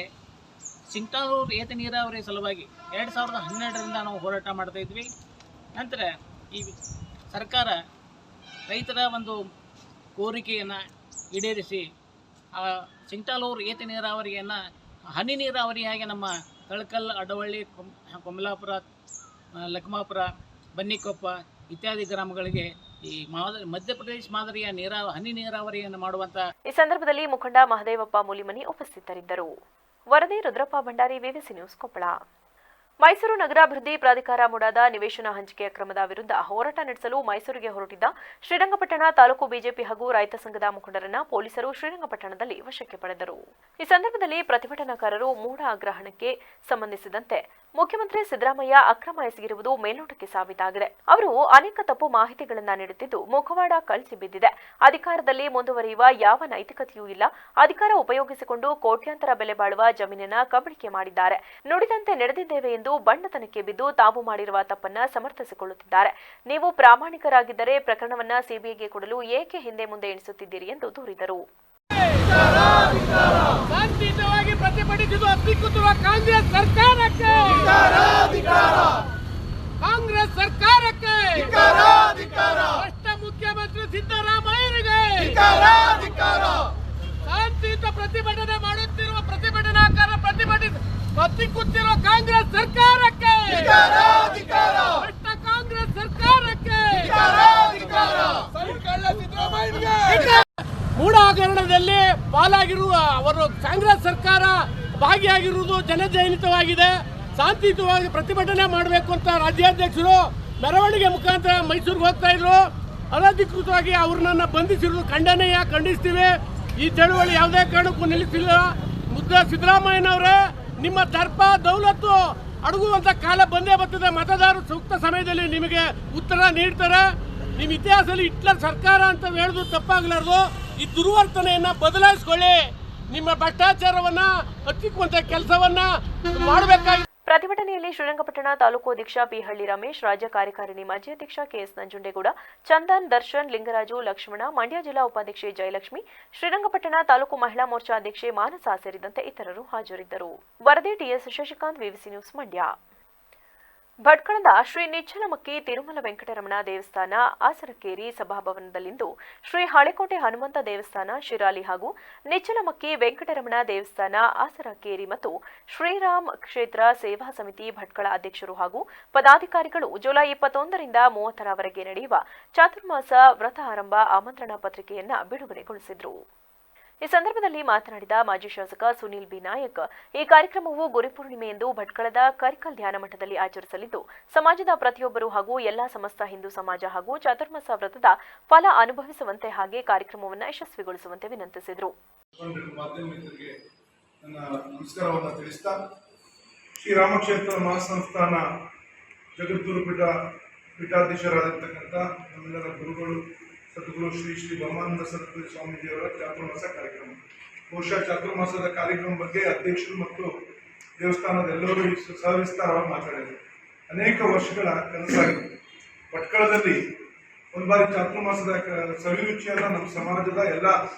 Speaker 17: ಸಿಂಗ್ಟಾಲೂರು ಏತ ನೀರಾವರಿ ಸಲುವಾಗಿ 2012ರಿಂದ ನಾವು ಹೋರಾಟ ಮಾಡ್ತಾ ಇದ್ವಿ. ನಂತರ ಈ ಸರ್ಕಾರ ರೈತರ ಒಂದು ಕೋರಿಕೆಯನ್ನು ಈಡೇರಿಸಿ ಆ ಸಿಂಗ್ಟಾಲೂರು ಏತ ನೀರಾವರಿಯನ್ನು ಹನಿ ನೀರಾವರಿಯಾಗಿ ನಮ್ಮ ತಳಕಲ್, ಅಡವಳ್ಳಿ, ಕಮಲಾಪುರ, ಲಕ್ಮಾಪುರ, ಬನ್ನಿಕೊಪ್ಪ ಇತ್ಯಾದಿ ಗ್ರಾಮಗಳಿಗೆ ಈ ಮಧ್ಯಪ್ರದೇಶ ಮಾದರಿಯ ಹನಿ ನೀರಾವರಿಯನ್ನು ಮಾಡುವಂತ.
Speaker 1: ಈ ಸಂದರ್ಭದಲ್ಲಿ ಮುಖಂಡ ಮಹದೇವಪ್ಪ ಮೂಲಿಮನಿ ಉಪಸ್ಥಿತರಿದ್ದರು. ವರದಿ ರುದ್ರಪ್ಪ ಭಂಡಾರಿ, ವಿವಿಸಿ ನ್ಯೂಸ್, ಕೊಪ್ಪಳ. ಮೈಸೂರು ನಗರಾಭಿವೃದ್ಧಿ ಪ್ರಾಧಿಕಾರ ಮೂಡಾದ ನಿವೇಶನ ಹಂಚಿಕೆ ಅಕ್ರಮದ ವಿರುದ್ಧ ಹೋರಾಟ ನಡೆಸಲು ಮೈಸೂರಿಗೆ ಹೊರಟಿದ್ದ ಶ್ರೀರಂಗಪಟ್ಟಣ ತಾಲೂಕು ಬಿಜೆಪಿ ಹಾಗೂ ರೈತ ಸಂಘದ ಮುಖಂಡರನ್ನ ಪೊಲೀಸರು ಶ್ರೀರಂಗಪಟ್ಟಣದಲ್ಲಿ ವಶಕ್ಕೆ ಪಡೆದರು. ಈ ಸಂದರ್ಭದಲ್ಲಿ ಪ್ರತಿಭಟನಾಕಾರರು ಮೂಡ ಆಗ್ರಹಣಕ್ಕೆ ಸಂಬಂಧಿಸಿದಂತೆ ಮುಖ್ಯಮಂತ್ರಿ ಸಿದ್ದರಾಮಯ್ಯ ಅಕ್ರಮ ಎಸಗಿರುವುದು ಮೇಲ್ನೋಟಕ್ಕೆ ಸಾಬೀತಾಗಿದೆ. ಅವರು ಅನೇಕ ತಪ್ಪು ಮಾಹಿತಿಗಳನ್ನು ನೀಡುತ್ತಿದ್ದು ಮುಖವಾಡ ಕಳಚಿ ಬಿದ್ದಿದೆ. ಅಧಿಕಾರದಲ್ಲಿ ಮುಂದುವರಿಯುವ ಯಾವ ನೈತಿಕತೆಯೂ ಇಲ್ಲ. ಅಧಿಕಾರ ಉಪಯೋಗಿಸಿಕೊಂಡು ಕೋಟ್ಯಾಂತರ ಬೆಲೆ ಬಾಳುವ ಜಮೀನನ್ನ ಕಬಳಿಕೆ ಮಾಡಿದ್ದಾರೆ. ನುಡಿದಂತೆ ನಡೆದಿದ್ದೇವೆ ಎಂದು ಬಂಡತನಕ್ಕೆ ಬಿದ್ದು ತಾವು ಮಾಡಿರುವ ತಪ್ಪನ್ನ ಸಮರ್ಥಿಸಿಕೊಳ್ಳುತ್ತಿದ್ದಾರೆ. ನೀವು ಪ್ರಾಮಾಣಿಕರಾಗಿದ್ದರೆ ಪ್ರಕರಣವನ್ನ ಸಿಬಿಐಗೆ ಕೊಡಲು ಏಕೆ ಹಿಂದೆ ಮುಂದೆ ಎಣಿಸುತ್ತಿದ್ದೀರಿ ಎಂದು ದೂರಿದರು.
Speaker 9: ಶಾಂತಿಯುತವಾಗಿ ಪ್ರತಿಭಟಿಸಿದ ಅಧಿಕೃತವ ಕಾಂಗ್ರೆಸ್ ಸರ್ಕಾರಕ್ಕೆ ಕಾಂಗ್ರೆಸ್ ಸರ್ಕಾರಕ್ಕೆ ಭ್ರಷ್ಟ ಮುಖ್ಯಮಂತ್ರಿ ಸಿದ್ದರಾಮಯ್ಯನಿಗೆ ಶಾಂತಿಯುತ ಪ್ರತಿಭಟನೆ ಮಾಡುತ್ತಿರುವ ಪ್ರತಿಭಟನಾಕಾರ ಪ್ರತಿಕೂತಿರುವ ಕಾಂಗ್ರೆಸ್ ಸರ್ಕಾರಕ್ಕೆ ಭ್ರಷ್ಟ ಕಾಂಗ್ರೆಸ್ ಸರ್ಕಾರಕ್ಕೆ ಮೂಢ ಹಗರಣದಲ್ಲಿ ಪಾಲಾಗಿರುವ ಅವರು ಕಾಂಗ್ರೆಸ್ ಸರ್ಕಾರ ಭಾಗಿಯಾಗಿರುವುದು ಜನಜನಿತವಾಗಿದೆ. ಶಾಂತಿಯುತವಾಗಿ ಪ್ರತಿಭಟನೆ ಮಾಡಬೇಕು ಅಂತ ರಾಜ್ಯಾಧ್ಯಕ್ಷರು ಮೆರವಣಿಗೆ ಮುಖಾಂತರ ಮೈಸೂರಿಗೆ ಹೋಗ್ತಾ ಇದ್ರು. ಅನಧಿಕೃತವಾಗಿ ಅವ್ರನ್ನ ಬಂಧಿಸಿರುವುದು ಖಂಡಿಸ್ತೀವಿ. ಈ ಚಳವಳಿ ಯಾವುದೇ ಕಾರಣಕ್ಕೂ ನಿಲ್ಲಿಸಿಲ್ಲ. ಸಿದ್ದರಾಮಯ್ಯನವರೇ, ನಿಮ್ಮ ದರ್ಪ ದೌಲತ್ತು ಅಡಗುವಂತ ಕಾಲ ಬಂದೇ ಬರ್ತದೆ. ಮತದಾರರು ಸೂಕ್ತ ಸಮಯದಲ್ಲಿ ನಿಮಗೆ ಉತ್ತರ ನೀಡ್ತಾರೆ. ನಿಮ್ಮ ಇತಿಹಾಸದಲ್ಲಿ ಹಿಟ್ಲರ್ ಸರ್ಕಾರ ಅಂತ ಹೇಳುದು ತಪ್ಪಾಗಲಾರದು. ಈ ದುರ್ವರ್ತನೆಯನ್ನ ಬದಲಾಯಿಸಿಕೊಳ್ಳಿ. ನಿಮ್ಮ ಭ್ರಷ್ಟಾಚಾರವನ್ನ ಹತ್ತಿಕ್ಕುವಂತ ಕೆಲಸವನ್ನ ಮಾಡಬೇಕಾಗಿ.
Speaker 1: ಪ್ರತಿಭಟನೆಯಲ್ಲಿ ಶ್ರೀರಂಗಪಟ್ಟಣ ತಾಲೂಕು ಅಧ್ಯಕ್ಷ ಪಿಹಳ್ಳಿ ರಮೇಶ್, ರಾಜ್ಯ ಕಾರ್ಯಕಾರಿಣಿ ಮಾಜಿ ಅಧ್ಯಕ್ಷ ಕೆಎಸ್ ನಂಜುಂಡೇಗೌಡ, ಚಂದನ್, ದರ್ಶನ್, ಲಿಂಗರಾಜು, ಲಕ್ಷ್ಮಣ, ಮಂಡ್ಯ ಜಿಲ್ಲಾ ಉಪಾಧ್ಯಕ್ಷೆ ಜಯಲಕ್ಷ್ಮಿ, ಶ್ರೀರಂಗಪಟ್ಟಣ ತಾಲೂಕು ಮಹಿಳಾ ಮೋರ್ಚಾ ಅಧ್ಯಕ್ಷೆ ಮಾನಸ ಸೇರಿದಂತೆ ಇತರರು ಹಾಜರಿದ್ದರು. ವರದಿ TS Shashikant, VVC news, Mandya. ಭಟ್ಕಳದ ಶ್ರೀ ನಿಚ್ಚಲಮಕ್ಕಿ ತಿರುಮಲ ವೆಂಕಟರಮಣ ದೇವಸ್ಥಾನ ಆಸರಕೇರಿ ಸಭಾಭವನದಲ್ಲಿಂದು ಶ್ರೀ ಹಳೆಕೋಟೆ ಹನುಮಂತ ದೇವಸ್ಥಾನ ಶಿರಾಲಿ ಹಾಗೂ ನಿಚ್ಚಲಮಕ್ಕಿ ವೆಂಕಟರಮಣ ದೇವಸ್ಥಾನ ಆಸರಕೇರಿ ಮತ್ತು ಶ್ರೀರಾಮ್ ಕ್ಷೇತ್ರ ಸೇವಾ ಸಮಿತಿ ಭಟ್ಕಳ ಅಧ್ಯಕ್ಷರು ಹಾಗೂ ಪದಾಧಿಕಾರಿಗಳು ಜುಲೈ 21ರಿಂದ 30ರವರೆಗೆ ನಡೆಯುವ ಚಾತುರ್ಮಾಸ ವ್ರತ ಆರಂಭ ಆಮಂತ್ರಣ ಪತ್ರಿಕೆಯನ್ನ ಬಿಡುಗಡೆಗೊಳಿಸಿದರು. ಈ ಸಂದರ್ಭದಲ್ಲಿ ಮಾತನಾಡಿದ ಮಾಜಿ ಶಾಸಕ ಸುನೀಲ್ ಬಿ ನಾಯಕ್, ಈ ಕಾರ್ಯಕ್ರಮವು ಗುರುಪೂರ್ಣಿಮೆಯಂದು ಭಟ್ಕಳದ ಕರಿಕಲ್ ಧ್ಯಾನ ಮಠದಲ್ಲಿ ಆಚರಿಸಲಿದ್ದು ಸಮಾಜದ ಪ್ರತಿಯೊಬ್ಬರು ಹಾಗೂ ಎಲ್ಲಾ ಸಮಸ್ತ ಹಿಂದೂ ಸಮಾಜ ಹಾಗೂ ಚಾತುರ್ಮಾಸ ವ್ರತದ ಫಲ ಅನುಭವಿಸುವಂತೆ ಹಾಗೆ ಕಾರ್ಯಕ್ರಮವನ್ನು ಯಶಸ್ವಿಗೊಳಿಸುವಂತೆ ವಿನಂತಿಸಿದರು.
Speaker 20: ನಮಸ್ಕಾರವನ್ನು ತಿಳಿಸ್ತಾ ಶ್ರೀರಾಮಕ್ಷೇತ್ರ ಮಹಾಸಂಸ್ಥಾನ ಜಗದ್ಗುರು ಪೀಠಾಧೀಶರಾಗಿರ್ತಕ್ಕಂಥ ನಮ್ಮೆಲ್ಲರ ಗುರುಗಳು ಸದ್ಗುರು ಶ್ರೀ ಶ್ರೀ ಬ್ರಹ್ಮಾನಂದ ಸರಸ್ವತಿ ಸ್ವಾಮೀಜಿಯವರ ಚಾತುರ್ಮಾಸ ಕಾರ್ಯಕ್ರಮ. ಬಹುಶಃ ಚಾತುರ್ಮಾಸದ ಕಾರ್ಯಕ್ರಮ ಬಗ್ಗೆ ಅಧ್ಯಕ್ಷರು ಮತ್ತು ದೇವಸ್ಥಾನದ ಎಲ್ಲರೂ ಸವಿಸ್ತಾರವಾಗಿ ಮಾತಾಡಿದರು. ಅನೇಕ ವರ್ಷಗಳ ಕನಸಾಗಿದೆ. ಭಟ್ಕಳದಲ್ಲಿ ಒಂದು ಬಾರಿ ಚಾತುರ್ಮಾಸದ ಸವಿರುಚಿಯನ್ನು ನಮ್ಮ ಸಮಾಜದ ಎಲ್ಲ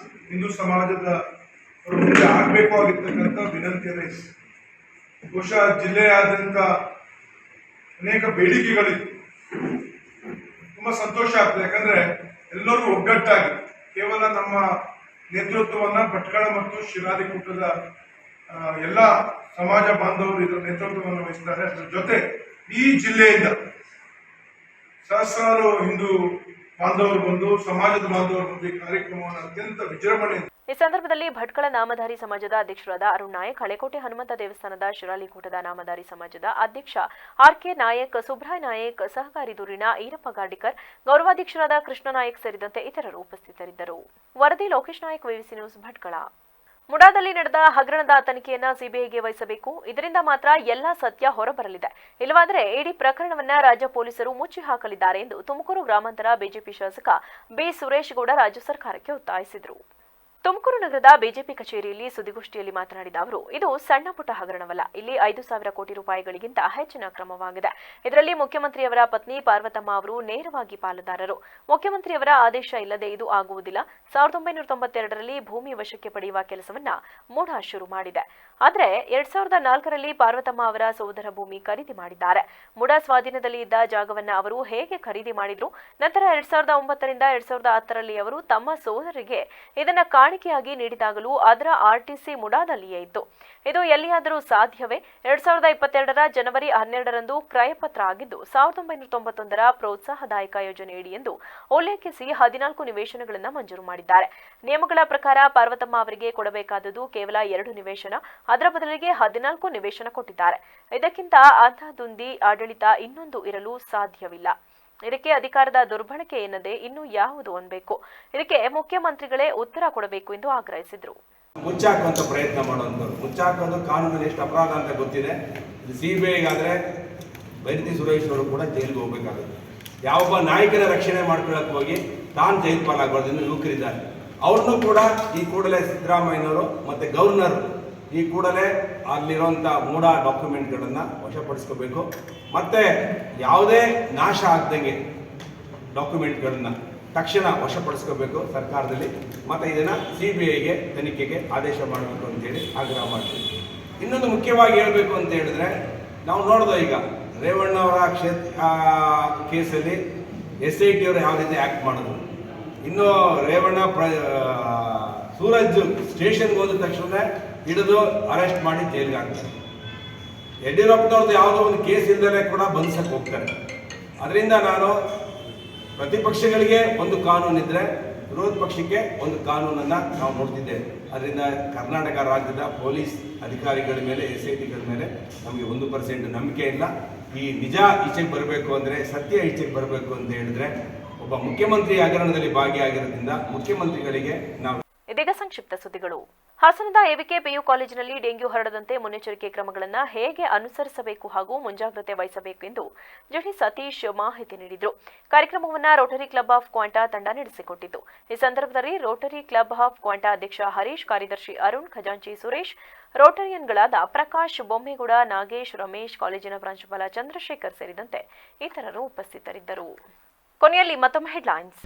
Speaker 20: ಹಿಂದೂ ಸಮಾಜದ ಮುಂದೆ ಆಗಬೇಕು ಆಗಿರ್ತಕ್ಕಂಥ ವಿನಂತಿಯನ್ನೇ ಇದೆ. ಬಹುಶಃ ಜಿಲ್ಲೆಯಾದ್ಯಂತ ಅನೇಕ ಬೇಡಿಕೆಗಳಿವೆ. ತುಂಬ ಸಂತೋಷ ಆಗ್ತದೆ. ಯಾಕಂದ್ರೆ ಎಲ್ಲರೂ ಒಗ್ಗಟ್ಟಾಗಿ ಕೇವಲ ನಮ್ಮ ನೇತೃತ್ವವನ್ನ ಭಟ್ಕಳ ಮತ್ತು ಶಿರಾಲಿ ಕೂಟದ ಎಲ್ಲ ಸಮಾಜ ಬಾಂಧವರು ಇದರ ನೇತೃತ್ವವನ್ನು ವಹಿಸಿದ್ದಾರೆ. ಅದರ ಜೊತೆ ಈ ಜಿಲ್ಲೆಯಿಂದ ಸಹಸ್ರಾರು ಹಿಂದೂ ಬಾಂಧವರು ಬಂದು ಸಮಾಜದ ಬಾಂಧವರು ಬಂದು ಈ ಕಾರ್ಯಕ್ರಮವನ್ನು ಅತ್ಯಂತ ವಿಜೃಂಭಣೆ.
Speaker 1: ಈ ಸಂದರ್ಭದಲ್ಲಿ ಭಟ್ಕಳ ನಾಮಧಾರಿ ಸಮಾಜದ ಅಧ್ಯಕ್ಷರಾದ ಅರುಣ್ ನಾಯಕ್, ಹಳೆಕೋಟೆ ಹನುಮಂತ ದೇವಸ್ಥಾನದ ಶಿರಾಲಿ ಕೂಟದ ನಾಮಧಾರಿ ಸಮಾಜದ ಅಧ್ಯಕ್ಷ ಆರ್ಕೆ ನಾಯಕ್, ಸುಬ್ರಾಯ್ ನಾಯಕ್, ಸಹಕಾರಿ ದೂರಿನ ಈರಪ್ಪ ಗಾರ್ಡಿಕರ್, ಗೌರವಾಧ್ಯಕ್ಷರಾದ ಕೃಷ್ಣ ನಾಯಕ್ ಸೇರಿದಂತೆ ಇತರರು ಉಪಸ್ಥಿತರಿದ್ದರು. ವರದಿ ಲೋಕೇಶ್ ನಾಯಕ್, ವಿವಿಸಿ ನ್ಯೂಸ್, ಭಟ್ಕಳ. ಮುಡಾದಲ್ಲಿ ನಡೆದ ಹಗರಣದ ತನಿಖೆಯನ್ನ ಸಿಬಿಐಗೆ ವಹಿಸಬೇಕು. ಇದರಿಂದ ಮಾತ್ರ ಎಲ್ಲ ಸತ್ಯ ಹೊರಬರಲಿದೆ. ಇಲ್ಲವಾದರೆ ಇಡೀ ಪ್ರಕರಣವನ್ನ ರಾಜ್ಯ ಪೊಲೀಸರು ಮುಚ್ಚಿ ಹಾಕಲಿದ್ದಾರೆ ಎಂದು ತುಮಕೂರು ಗ್ರಾಮಾಂತರ ಬಿಜೆಪಿ ಶಾಸಕ ಬಿ ಸುರೇಶ್ ಗೌಡ ರಾಜ್ಯ ಸರ್ಕಾರಕ್ಕೆ ಒತ್ತಾಯಿಸಿದರು. ತುಮಕೂರು ನಗರದ ಬಿಜೆಪಿ ಕಚೇರಿಯಲ್ಲಿ ಸುದ್ದಿಗೋಷ್ಠಿಯಲ್ಲಿ ಮಾತನಾಡಿದ ಅವರು, ಇದು ಸಣ್ಣ ಪುಟ್ಟ ಹಗರಣವಲ್ಲ. ಇಲ್ಲಿ 5,000 ಕೋಟಿ ರೂಪಾಯಿಗಳಿಗಿಂತ ಹೆಚ್ಚಿನ ಕ್ರಮವಾಗಿದೆ. ಇದರಲ್ಲಿ ಮುಖ್ಯಮಂತ್ರಿಯವರ ಪತ್ನಿ ಪಾರ್ವತಮ್ಮ ಅವರು ನೇರವಾಗಿ ಪಾಲುದಾರರು. ಮುಖ್ಯಮಂತ್ರಿಯವರ ಆದೇಶ ಇಲ್ಲದೆ ಇದು ಆಗುವುದಿಲ್ಲ. 1992ರಲ್ಲಿ ಭೂಮಿ ವಶಕ್ಕೆ ಪಡೆಯುವ ಕೆಲಸವನ್ನ ಮೂಢ ಶುರು ಮಾಡಿದೆ. ಆದರೆ 2004ರಲ್ಲಿ ಪಾರ್ವತಮ್ಮ ಅವರ ಸೋದರ ಭೂಮಿ ಖರೀದಿ ಮಾಡಿದ್ದಾರೆ. ಮೂಢ ಸ್ವಾಧೀನದಲ್ಲಿ ಇದ್ದ ಜಾಗವನ್ನ ಅವರು ಹೇಗೆ ಖರೀದಿ ಮಾಡಿದ್ರು? ನಂತರ 2009ರಿಂದ 2010ರಲ್ಲಿ ಅವರು ತಮ್ಮ ಸೋದರಿಗೆ ಇದನ್ನ ಕಾಣಿಕೆಯಾಗಿ ನೀಡಿದಾಗಲೂ ಅದರ ಆರ್ಟಿಸಿ ಮುಡಾದಲ್ಲಿಯೇ ಇತ್ತು. ಇದು ಎಲ್ಲಿಯಾದರೂ ಸಾಧ್ಯವೇ? 2022ರ ಜನವರಿ 12ರಂದು ಕ್ರಯಪತ್ರ ಆಗಿದ್ದು 1991ರ ಪ್ರೋತ್ಸಾಹದಾಯಕ ಯೋಜನೆಯಡಿ ಎಂದು ಉಲ್ಲೇಖಿಸಿ 14 ನಿವೇಶನಗಳನ್ನು ಮಂಜೂರು ಮಾಡಿದ್ದಾರೆ. ನಿಯಮಗಳ ಪ್ರಕಾರ ಪಾರ್ವತಮ್ಮ ಅವರಿಗೆ ಕೊಡಬೇಕಾದದ್ದು ಕೇವಲ 2 ನಿವೇಶನ. ಅದರ ಬದಲಿಗೆ 14 ನಿವೇಶನ ಕೊಟ್ಟಿದ್ದಾರೆ. ಇದಕ್ಕಿಂತ ಅಂತಹದೊಂದು ಆಡಳಿತ ಇನ್ನೊಂದು ಇರಲು ಸಾಧ್ಯವಿಲ್ಲ. ಇದಕ್ಕೆ ಅಧಿಕಾರದ ದುರ್ಬಳಕೆ ಎನ್ನದೇ ಇನ್ನು ಯಾವುದು ಅನ್ಬೇಕು? ಇದಕ್ಕೆ ಮುಖ್ಯಮಂತ್ರಿಗಳೇ ಉತ್ತರ ಕೊಡಬೇಕು ಎಂದು ಆಗ್ರಹಿಸಿದರು.
Speaker 21: ಮುಚ್ಚಾಕುವಂತ ಪ್ರಯತ್ನ ಮಾಡುವಂಥದ್ದು, ಮುಚ್ಚಾಕೋದು ಕಾನೂನಲ್ಲಿ ಎಷ್ಟು ಅಪರಾಧ ಅಂತ ಗೊತ್ತಿದೆ. ಇದು CBIಗಾದರೆ ಬೈರತಿ ಸುರೇಶ್ ಅವರು ಕೂಡ ಜೈಲಿಗೆ ಹೋಗಬೇಕಾಗುತ್ತೆ. ಯಾವೊಬ್ಬ ನಾಯಕನ ರಕ್ಷಣೆ ಮಾಡ್ಕೊಳ್ಳೋಕೆ ಹೋಗಿ ತಾನು ಜೈಲು ಪಾಲಾಗಬಾರ್ದು. ಇನ್ನು ಯುವಕರಿದ್ದಾರೆ, ಅವ್ರನ್ನೂ ಕೂಡ ಈ ಕೂಡಲೇ ಸಿದ್ದರಾಮಯ್ಯನವರು ಮತ್ತು ಗವರ್ನರ್ ಈ ಕೂಡಲೇ ಅಲ್ಲಿರುವಂಥ ಮೂಢ ಡಾಕ್ಯುಮೆಂಟ್ಗಳನ್ನು ವಶಪಡಿಸ್ಕೋಬೇಕು. ಮತ್ತು ಯಾವುದೇ ನಾಶ ಆಗ್ದಂಗೆ ಡಾಕ್ಯುಮೆಂಟ್ಗಳನ್ನು ತಕ್ಷಣ ವಶಪಡಿಸ್ಕೋಬೇಕು ಸರ್ಕಾರದಲ್ಲಿ. ಮತ್ತು ಇದನ್ನು CBIಗೆ ತನಿಖೆಗೆ ಆದೇಶ ಮಾಡಬೇಕು ಅಂತೇಳಿ ಆಗ್ರಹ ಮಾಡ್ತೀವಿ. ಇನ್ನೊಂದು ಮುಖ್ಯವಾಗಿ ಹೇಳಬೇಕು ಅಂತ ಹೇಳಿದ್ರೆ, ನಾವು ನೋಡ್ದೋ ಈಗ ರೇವಣ್ಣ ಅವರ ಕೇಸಲ್ಲಿ SIT ಅವರು ಯಾವ ರೀತಿ ಆ್ಯಕ್ಟ್ ಮಾಡಿದ್ರು. ಇನ್ನು ರೇವಣ್ಣ ಸೂರಜ್ ಸ್ಟೇಷನ್ಗೆ ಹೋದ ತಕ್ಷಣ ಹಿಡಿದು ಅರೆಸ್ಟ್ ಮಾಡಿ ಜೈಲಿಗೆ ಹಾಕ್ತಾರೆ. ಯಡಿಯೂರಪ್ಪನವ್ರದ್ದು ಯಾವುದೋ ಒಂದು ಕೇಸ್ ಇಲ್ಲದೇ ಕೂಡ ಬಂಧಿಸಕ್ಕೆ ಹೋಗ್ತಾರೆ. ಅದರಿಂದ ನಾನು ಪ್ರತಿಪಕ್ಷಗಳಿಗೆ ಒಂದು ಕಾನೂನಿದ್ರೆ ವಿರೋಧ ಪಕ್ಷಕ್ಕೆ ಒಂದು ಕಾನೂನನ್ನು ನಾವು ನೋಡ್ತಿದ್ದೇವೆ. ಅದರಿಂದ ಕರ್ನಾಟಕ ರಾಜ್ಯದ ಪೊಲೀಸ್ ಅಧಿಕಾರಿಗಳ ಮೇಲೆ SITಗಳ ಮೇಲೆ ನಮಗೆ 1% ನಂಬಿಕೆ ಇಲ್ಲ. ಈ ನಿಜ ಈಚೆಗೆ ಬರಬೇಕು ಅಂದರೆ, ಸತ್ಯ ಈಚೆಗೆ ಬರಬೇಕು ಅಂತ ಹೇಳಿದ್ರೆ, ಒಬ್ಬ ಮುಖ್ಯಮಂತ್ರಿ ಹಗರಣದಲ್ಲಿ ಭಾಗಿಯಾಗಿರೋದ್ರಿಂದ ಮುಖ್ಯಮಂತ್ರಿಗಳಿಗೆ ನಾವು.
Speaker 1: ಇದೀಗ ಸಂಕ್ಷಿಪ್ತ ಸುದ್ದಿಗಳು. ಹಾಸನದ AVK PU ಕಾಲೇಜಿನಲ್ಲಿ ಡೆಂಗ್ಯೂ ಹರಡದಂತೆ ಮುನ್ನೆಚ್ಚರಿಕೆ ಕ್ರಮಗಳನ್ನು ಹೇಗೆ ಅನುಸರಿಸಬೇಕು ಹಾಗೂ ಮುಂಜಾಗ್ರತೆ ವಹಿಸಬೇಕು ಎಂದು ಜಡಿ ಸತೀಶ್ ಮಾಹಿತಿ ನೀಡಿದರು. ಕಾರ್ಯಕ್ರಮವನ್ನು ರೋಟರಿ ಕ್ಲಬ್ ಆಫ್ ಕ್ವಾಂಟಾ ತಂಡ ನಡೆಸಿಕೊಟ್ಟಿತು. ಈ ಸಂದರ್ಭದಲ್ಲಿ ರೋಟರಿ ಕ್ಲಬ್ ಆಫ್ ಕ್ವಾಂಟಾ ಅಧ್ಯಕ್ಷ ಹರೀಶ್, ಕಾರ್ಯದರ್ಶಿ ಅರುಣ್, ಖಜಾಂಚಿ ಸುರೇಶ್, ರೋಟರಿಯನ್ಗಳಾದ ಪ್ರಕಾಶ್, ಬೊಮ್ಮೇಗೌಡ, ನಾಗೇಶ್, ರಮೇಶ್, ಕಾಲೇಜಿನ ಪ್ರಾಂಶುಪಾಲ ಚಂದ್ರಶೇಖರ್ ಸೇರಿದಂತೆ ಇತರರು ಉಪಸ್ಥಿತರಿದ್ದರು. ಕೊನೆಯಲ್ಲಿ ಮತ್ತೊಮ್ಮೆ ಹೆಡ್ಲೈನ್ಸ್.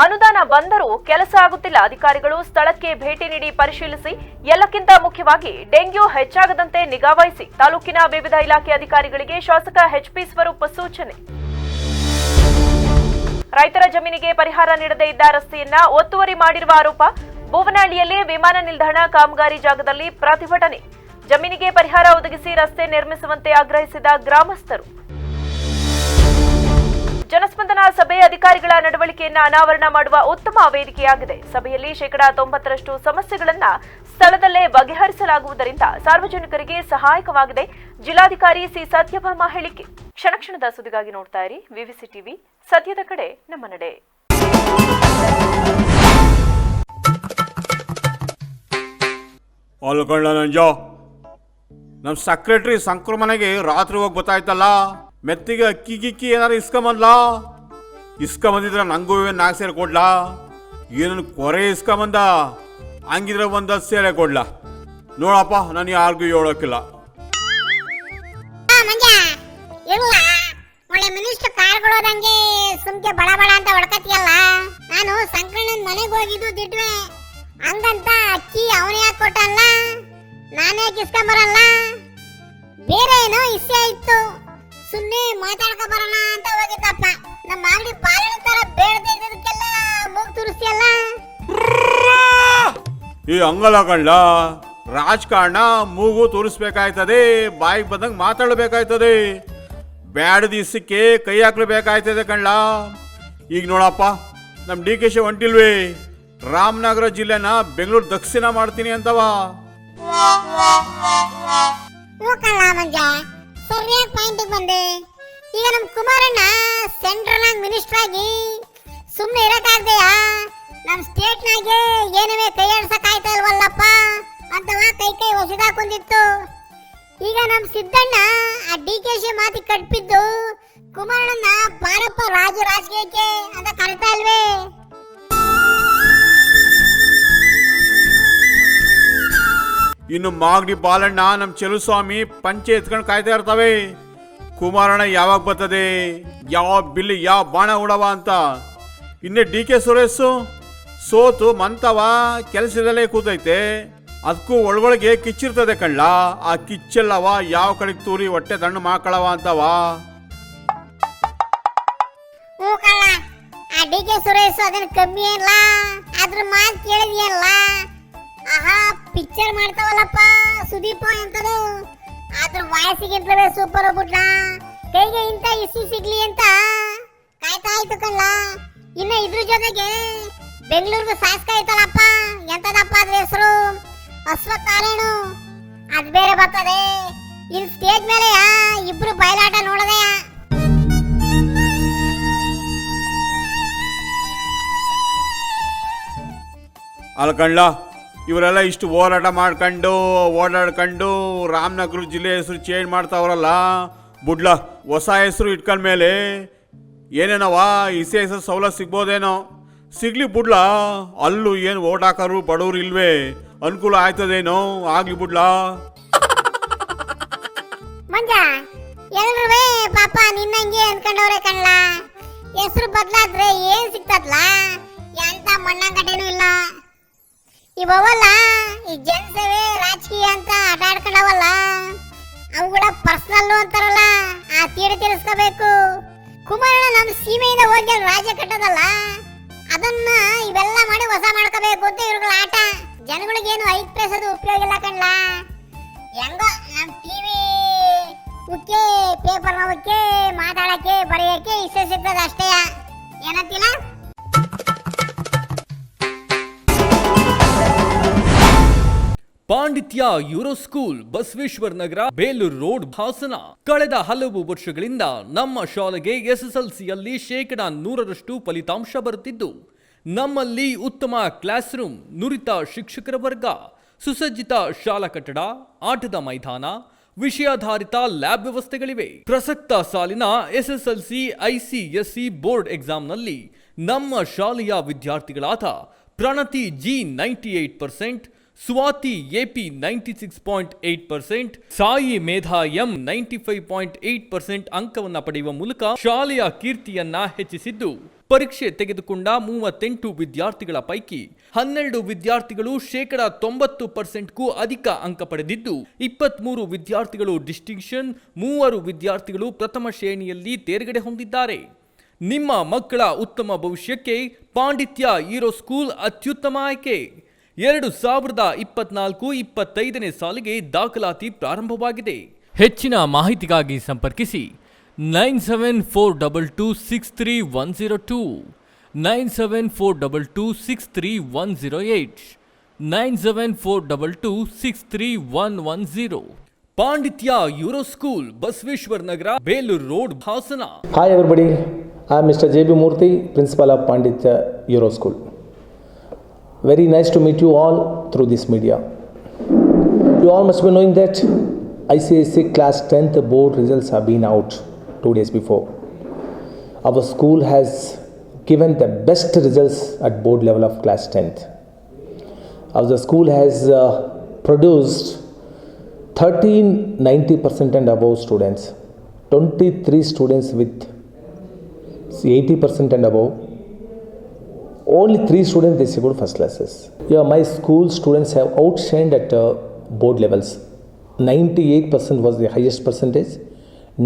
Speaker 1: ಅನುದಾನ ಬಂದರೂ ಕೆಲಸ ಆಗುತ್ತಿಲ್ಲ. ಅಧಿಕಾರಿಗಳು ಸ್ಥಳಕ್ಕೆ ಭೇಟಿ ನೀಡಿ ಪರಿಶೀಲಿಸಿ. ಎಲ್ಲಕ್ಕಿಂತ ಮುಖ್ಯವಾಗಿ ಡೆಂಗ್ಯೂ ಹೆಚ್ಚಾಗದಂತೆ ನಿಗಾವಹಿಸಿ. ತಾಲೂಕಿನ ವಿವಿಧ ಇಲಾಖೆ ಅಧಿಕಾರಿಗಳಿಗೆ ಶಾಸಕ HP ಸ್ವರೂಪ್ ಸೂಚನೆ. ರೈತರ ಜಮೀನಿಗೆ ಪರಿಹಾರ ನೀಡದೇ ಇದ್ದ ರಸ್ತೆಯನ್ನ ಒತ್ತುವರಿ ಮಾಡಿರುವ ಆರೋಪ. ಭುವನಹಳ್ಳಿಯಲ್ಲಿ ವಿಮಾನ ನಿಲ್ದಾಣ ಕಾಮಗಾರಿ ಜಾಗದಲ್ಲಿ ಪ್ರತಿಭಟನೆ. ಜಮೀನಿಗೆ ಪರಿಹಾರ ಒದಗಿಸಿ ರಸ್ತೆ ನಿರ್ಮಿಸುವಂತೆ ಆಗ್ರಹಿಸಿದ ಗ್ರಾಮಸ್ಥರು. ಜನಸ್ಪಂದನ ಸಭೆ ಅಧಿಕಾರಿಗಳ ನಡವಳಿಕೆಯನ್ನ ಅನಾವರಣ ಮಾಡುವ ಉತ್ತಮ ವೇದಿಕೆಯಾಗಿದೆ. ಸಭೆಯಲ್ಲಿ 90% ಸಮಸ್ಯೆಗಳನ್ನ ಸ್ಥಳದಲ್ಲೇ ಬಗೆಹರಿಸಲಾಗುವುದರಿಂದ ಸಾರ್ವಜನಿಕರಿಗೆ ಸಹಾಯಕವಾಗಿದೆ. ಜಿಲ್ಲಾಧಿಕಾರಿ ಸಿ ಸತ್ಯಭಾಮ ಹೇಳಿಕೆ. ಕ್ಷಣ ಕ್ಷಣದ ಸುದ್ದಿಗಾಗಿ ನೋಡ್ತಾ ಇರಿ ವಿವಿಸಿ ಟಿವಿ. ಸದ್ಯದ ಕಡೆ ನಮ್ಮ ನಡೆ.
Speaker 22: ಅಲ್ಕೊಂಡ ನಂಜ ನಮ್ಮ ಸೆಕ್ರೆಟ್ರಿ ಸಂಕ್ರಮಣೆಗೆ ರಾತ್ರಿ ಹೋಗಿ ಗೊತ್ತಾಯ್ತಲ್ಲ, ಮೆತ್ತಿಗೆ ಅಕ್ಕಿ ಗಿಕ್ಕಿ ಏನಾರು ಇಸ್ಕೊಂಬಂದಿದ್ರೆ ನಂಗೂ ನಾಲ್ಕು ಸೇರೆ ಕೊಡ್ಲಾ, ಏನನ್ನು ಕೊರೆ ಇಸ್ಕೊಂಬಂದ ಹಂಗಿದ್ರೆ ಒಂದು 10 ಸೇರೆ ಕೊಡ್ಲಾ. ನೋಡಪ್ಪ, ನಾನು ಯಾರಿಗೂ ಹೇಳೋಕಿಲ್ಲ.
Speaker 23: ಒಳ್ಳೆ ಮಿನಿಸ್ಟರ್ ಕಾರ್ಗಳೋದಂಗೆ ಸುಮ್ಕೆ ಬಳ ಬಳ ಅಂತ ಹೊಡ್ಕತಿಯಲ್ಲ. ನಾನು ಸಂಕ್ರಣ್ಣನ ಮನೆಗೆ ಹೋಗಿದ್ದು ದಿಟ್ವೆ, ಹಂಗಂತ ಅಕ್ಕಿ ಅವನೇ ಯಾಕೆ ಕೊಟ್ಟಲ್ಲ, ನಾನೇ ಕಿಸ್ಕೊಂಬರಲ್ಲ. ಬೇರೆ ಏನೋ ಇಸ್ಸೆ ಇತ್ತು, ಸುಮ್ಮನೆ ಮಾತಾಡ್ಕೊ ಬರೋಣ ಅಂತ ಹೋಗಿದ್ದಪ್ಪ. ನಮ್ಮ ಅಂಗಡಿ ಪಾಲನೆ ತರ ಬೇಡದೆ ಇದ್ದಕ್ಕೆಲ್ಲ ಮೂಗ್ ತುರಿಸಿಯಲ್ಲ.
Speaker 22: ಈ ಹಂಗಲ್ಲ ಕಂಡ, ರಾಜಕಾರಣ ಮೂಗು ತೋರಿಸ್ಬೇಕಾಯ್ತದೆ, ಬಾಯಿಗೆ ಬಂದಂಗೆ ಮಾತಾಡಬೇಕಾಯ್ತದೆ, ಬ್ಯಾಡ ದಿವಸಕ್ಕೆ ಕೈ ಹಾಕ್ಲೇಬೇಕಾಯ್ತದೆ ಕಣ್ಣ. ಈಗ ನೋಡಪ್ಪ, ನಮ್ಮ DKಶಿ ಹೊಂಟಿಲ್ವೇ, ರಾಮನಗರ ಜಿಲ್ಲೆನ ಬೆಂಗಳೂರು ದಕ್ಷಿಣ ಮಾಡ್ತೀನಿ ಅಂತವ.
Speaker 23: ಸರಿಯಾಗಿ ಪಾಯಿಂಟ್ ಬಂದೆ. ಈಗ ನಮ್ಮ ಕುಮಾರಣ್ಣ ಸೆಂಟ್ರಲ್ ಮಿನಿಸ್ಟರ್ ಆಗಿ ಸುಮ್ಮನೆ ಇರಕ್ಕಾಗ್ದೆಯಾ? ನಮ್ಮ ಸ್ಟೇಟ್ ನಾಗೆ ಏನೇ ಕೈ ಆಡ್ಸಕ್ ಆಯ್ತಾ ಇಲ್ವಲ್ಲಪ್ಪ ಅಂತವ ಕೈ ಹೊಸದಾಕೊಂಡಿತ್ತು. ಈಗ ನಮ್ಮ ಸಿದ್ದಣ್ಣ ಆ DKಶಿ ಮಾತಿ ಕಟ್ಬಿದ್ದು ಕುಮಾರಣ್ಣನ ಬಾರಪ್ಪ ರಾಜಕೀಯಕ್ಕೆ ಅಂತ ಕರಿತಾ ಇಲ್ವೇ?
Speaker 22: ಇನ್ನು ಮಾಗಡಿ ಬಾಲಣ್ಣ ನಮ್ಮ ಚೆಲುಸ್ವಾಮಿ ಪಂಚೆ ಎತ್ಕೊಂಡು ಕಾಯ್ತಾ ಇರ್ತವೆ, ಕುಮಾರಣ್ಣ ಯಾವಾಗ ಬರ್ತದೆ, ಯಾವ ಬಿಲ್ಲಿ ಯಾವ ಬಾಣ ಉಡವ ಅಂತ. ಇನ್ನೇ DK ಸುರೇಶು ಸೋತು ಮಂತವ ಕೆಲಸದಲ್ಲೇ ಕೂತೈತೆ, ಅದಕ್ಕೂ ಒಳಗೊಳಗೆ ಕಿಚ್ಚಿರ್ತದೆ ಕಣ್ಣ. ಆ ಕಿಚ್ಚಲ್ಲವ ಯಾವ ಕಡೆಗೆ ತೂರಿ ಹೊಟ್ಟೆ ತಣ್ಣು ಮಾಕಳವ ಅಂತವ.
Speaker 23: ಆ DK ಸುರೇಶ್ ಅದನ್ನ ಕಮ್ಮಿ ಇಲ್ಲ, ಅದ್ರ ಮಾತು ಕೇಳಿದ್ಯಲ್ಲ. ಆಹಾ, ಪಿಕ್ಚರ್ ಮಾಡ್ತಾವಲ್ಲಪ್ಪ ಸುದೀಪ ಅಂತದು, ಅದ್ರ ವಾಯ್ಸಿಗಿಂತಲೇ ಸೂಪರ್ ಆಗ್ಬಿಟ್ಲ. ಕೈಗೆ ಇಂತ ಇಸ್ಸು ಸಿಗ್ಲಿ ಅಂತ ಕಾಯ್ತಾ ಇತ್ತು ಕಣ್ಣ. ಇನ್ನ ಇದ್ರ ಜೊತೆಗೆ ಬೆಂಗಳೂರಿಗೆ ಶಾಸಕ ಐತಲ್ಲಪ್ಪ, ಎಂತದಪ್ಪ ಅದ್ರ ಹೆಸರು, ಅಶ್ವತ್ಥನಾರಾಯಣ, ಅದ್ ಬೇರೆ ಬರ್ತದೆ. ಇನ್ ಸ್ಟೇಜ್ ಮೇಲೆ ಇಬ್ರು ಬಯಲಾಟ ನೋಡದೆ.
Speaker 22: ಅಲ್ಕಂಡ್ಲ, ಇವರೆಲ್ಲ ಇಷ್ಟು ಹೋರಾಟ ಮಾಡ್ಕೊಂಡು ಓಡಾಡ್ಕೊಂಡು ರಾಮನಗರ ಜಿಲ್ಲೆ ಹೆಸರು ಚೇಂಜ್ ಮಾಡ್ತಾವ್ರಲ್ಲ, ಬುಡ್ಲ ಹೊಸ ಹೆಸರು ಇಟ್ಕೊಂಡ್ಮೇಲೆ ಏನೇನವ ಇಸೆ ಹೆಸರು ಸವಲತ್ತು ಸಿಗ್ಬೋದೇನೋ, ಸಿಗ್ಲಿ ಬುಡ್ಲ. ಅಲ್ಲೂ ಏನು ಓಟ್ ಹಾಕೋರು ಬಡವ್ರು ಇಲ್ವೇ, ಅನುಕೂಲ ಆಯ್ತದೇನೋ, ಆಗ್ಲಿ ಬುಡ್ಲ.
Speaker 23: ಮಂಜ ಎಲ್ರೂ ಪಾಪ ನಿನ್ನಂಗೆ ಅನ್ಕೊಂಡವ್ರೆ ಕಣ್ಲ. ಹೆಸರು ಬದಲಾದ್ರೆ ಏನ್ ಸಿಗ್ತದ್ಲ? ಎಂತ ಮಣ್ಣಂಗಟ್ಟೇನು ಇಲ್ಲ. ಇವಲ್ಲ ಈ ಜನಸೇವೆ ರಾಜಕೀಯ ಅಂತ ಆಟಾಡ್ಕೊಂಡವಲ್ಲ, ಅವುಗಳ ಪರ್ಸನಲ್ ಅಂತಾರಲ್ಲ, ಆ ತೀರಿಸ್ಕೋಬೇಕು. ಕುಮಾರಣ್ಣ ನಮ್ಮ ಸೀಮೆಯಿಂದ ಹೋಗಿ ರಾಜ್ಯ ಕಟ್ಟೋದಲ್ಲ, ಅದನ್ನ ಇವೆಲ್ಲ ಮಾಡಿ ಹೊಸ ಮಾಡ್ಕೋಬೇಕು ಅಂತ ಇವ್ರುಗಳ ಆಟ. ಜನಗಳಿಗೇನು 5 ಪೈಸದು ಉಪಯೋಗ ಇಲ್ಲ ಕಣ್ಲ. ಹೆಂಗೋ ನಮ್ಮ ಟಿವಿ ಉಕ್ಕೆ ಪೇಪರ್ ನೋಡಕ್ಕೆ ಮಾತಾಡಕ್ಕೆ ಬರೆಯಕ್ಕೆ ಇಷ್ಟ ಸಿಗ್ತದ ಅಷ್ಟೇ, ಏನಂತಿಲ್ಲ?
Speaker 15: ಪಾಂಡಿತ್ಯ euro school, Basaveshwara Nagar, Belur road, Hassan. ಕಳೆದ ಹಲವು ವರ್ಷಗಳಿಂದ ನಮ್ಮ ಶಾಲೆಗೆ SSLCಯಲ್ಲಿ 100% ಫಲಿತಾಂಶ ಬರುತ್ತಿದ್ದು, ನಮ್ಮಲ್ಲಿ ಉತ್ತಮ ಕ್ಲಾಸ್ ರೂಮ್, ನುರಿತ ಶಿಕ್ಷಕರ ವರ್ಗ, ಸುಸಜ್ಜಿತ ಶಾಲಾ ಕಟ್ಟಡ, ಆಟದ ಮೈದಾನ, ವಿಷಯಾಧಾರಿತ ಲ್ಯಾಬ್ ವ್ಯವಸ್ಥೆಗಳಿವೆ. ಪ್ರಸಕ್ತ ಸಾಲಿನ SSLC ICSE ಬೋರ್ಡ್ ಎಕ್ಸಾಮ್ನಲ್ಲಿ ನಮ್ಮ ಶಾಲೆಯ ವಿದ್ಯಾರ್ಥಿಗಳಾದ ಪ್ರಣತಿ G 98%, ಸ್ವಾತಿ AP 96.8%, ಸಾಯಿ ಮೇಧಾ M 95.8% ಅಂಕವನ್ನು ಪಡೆಯುವ ಮೂಲಕ ಶಾಲೆಯ ಕೀರ್ತಿಯನ್ನ ಹೆಚ್ಚಿಸಿದ್ದು, ಪರೀಕ್ಷೆ ತೆಗೆದುಕೊಂಡ 38 ವಿದ್ಯಾರ್ಥಿಗಳ ಪೈಕಿ 12 ವಿದ್ಯಾರ್ಥಿಗಳು 90%ಕ್ಕೂ ಅಧಿಕ ಅಂಕ ಪಡೆದಿದ್ದು, 23 ವಿದ್ಯಾರ್ಥಿಗಳು ಡಿಸ್ಟಿಂಕ್ಷನ್, 3 ವಿದ್ಯಾರ್ಥಿಗಳು ಪ್ರಥಮ ಶ್ರೇಣಿಯಲ್ಲಿ ತೇರ್ಗಡೆ ಹೊಂದಿದ್ದಾರೆ. ನಿಮ್ಮ ಮಕ್ಕಳ ಉತ್ತಮ ಭವಿಷ್ಯಕ್ಕೆ ಪಾಂಡಿತ್ಯ ಯೂರೋ ಸ್ಕೂಲ್ ಅತ್ಯುತ್ತಮ ಆಯ್ಕೆ. 2024-25ನೇ ಸಾಲಿಗೆ ದಾಖಲಾತಿ ಪ್ರಾರಂಭವಾಗಿದೆ. ಹೆಚ್ಚಿನ ಮಾಹಿತಿಗಾಗಿ ಸಂಪರ್ಕಿಸಿ 9742263102, 9742263108, 9742263110. ಪಾಂಡಿತ್ಯ euro school, Basaveshwara Nagar, Belur road, Hassan.
Speaker 2: Hi everybody, I am Mr. JB Murthy, Principal of Panditya Euro School. Very nice to meet you all through this media. You all must be knowing that ICSE Class 10th board results have been out 2 days before. Our school has given the best results at board level of Class 10th. Our school has produced 1390% and above students, 23 students with 80% and above. Only 3 students they scored first classes. Yeah, my school students have outshined at board levels. 98% was the highest percentage,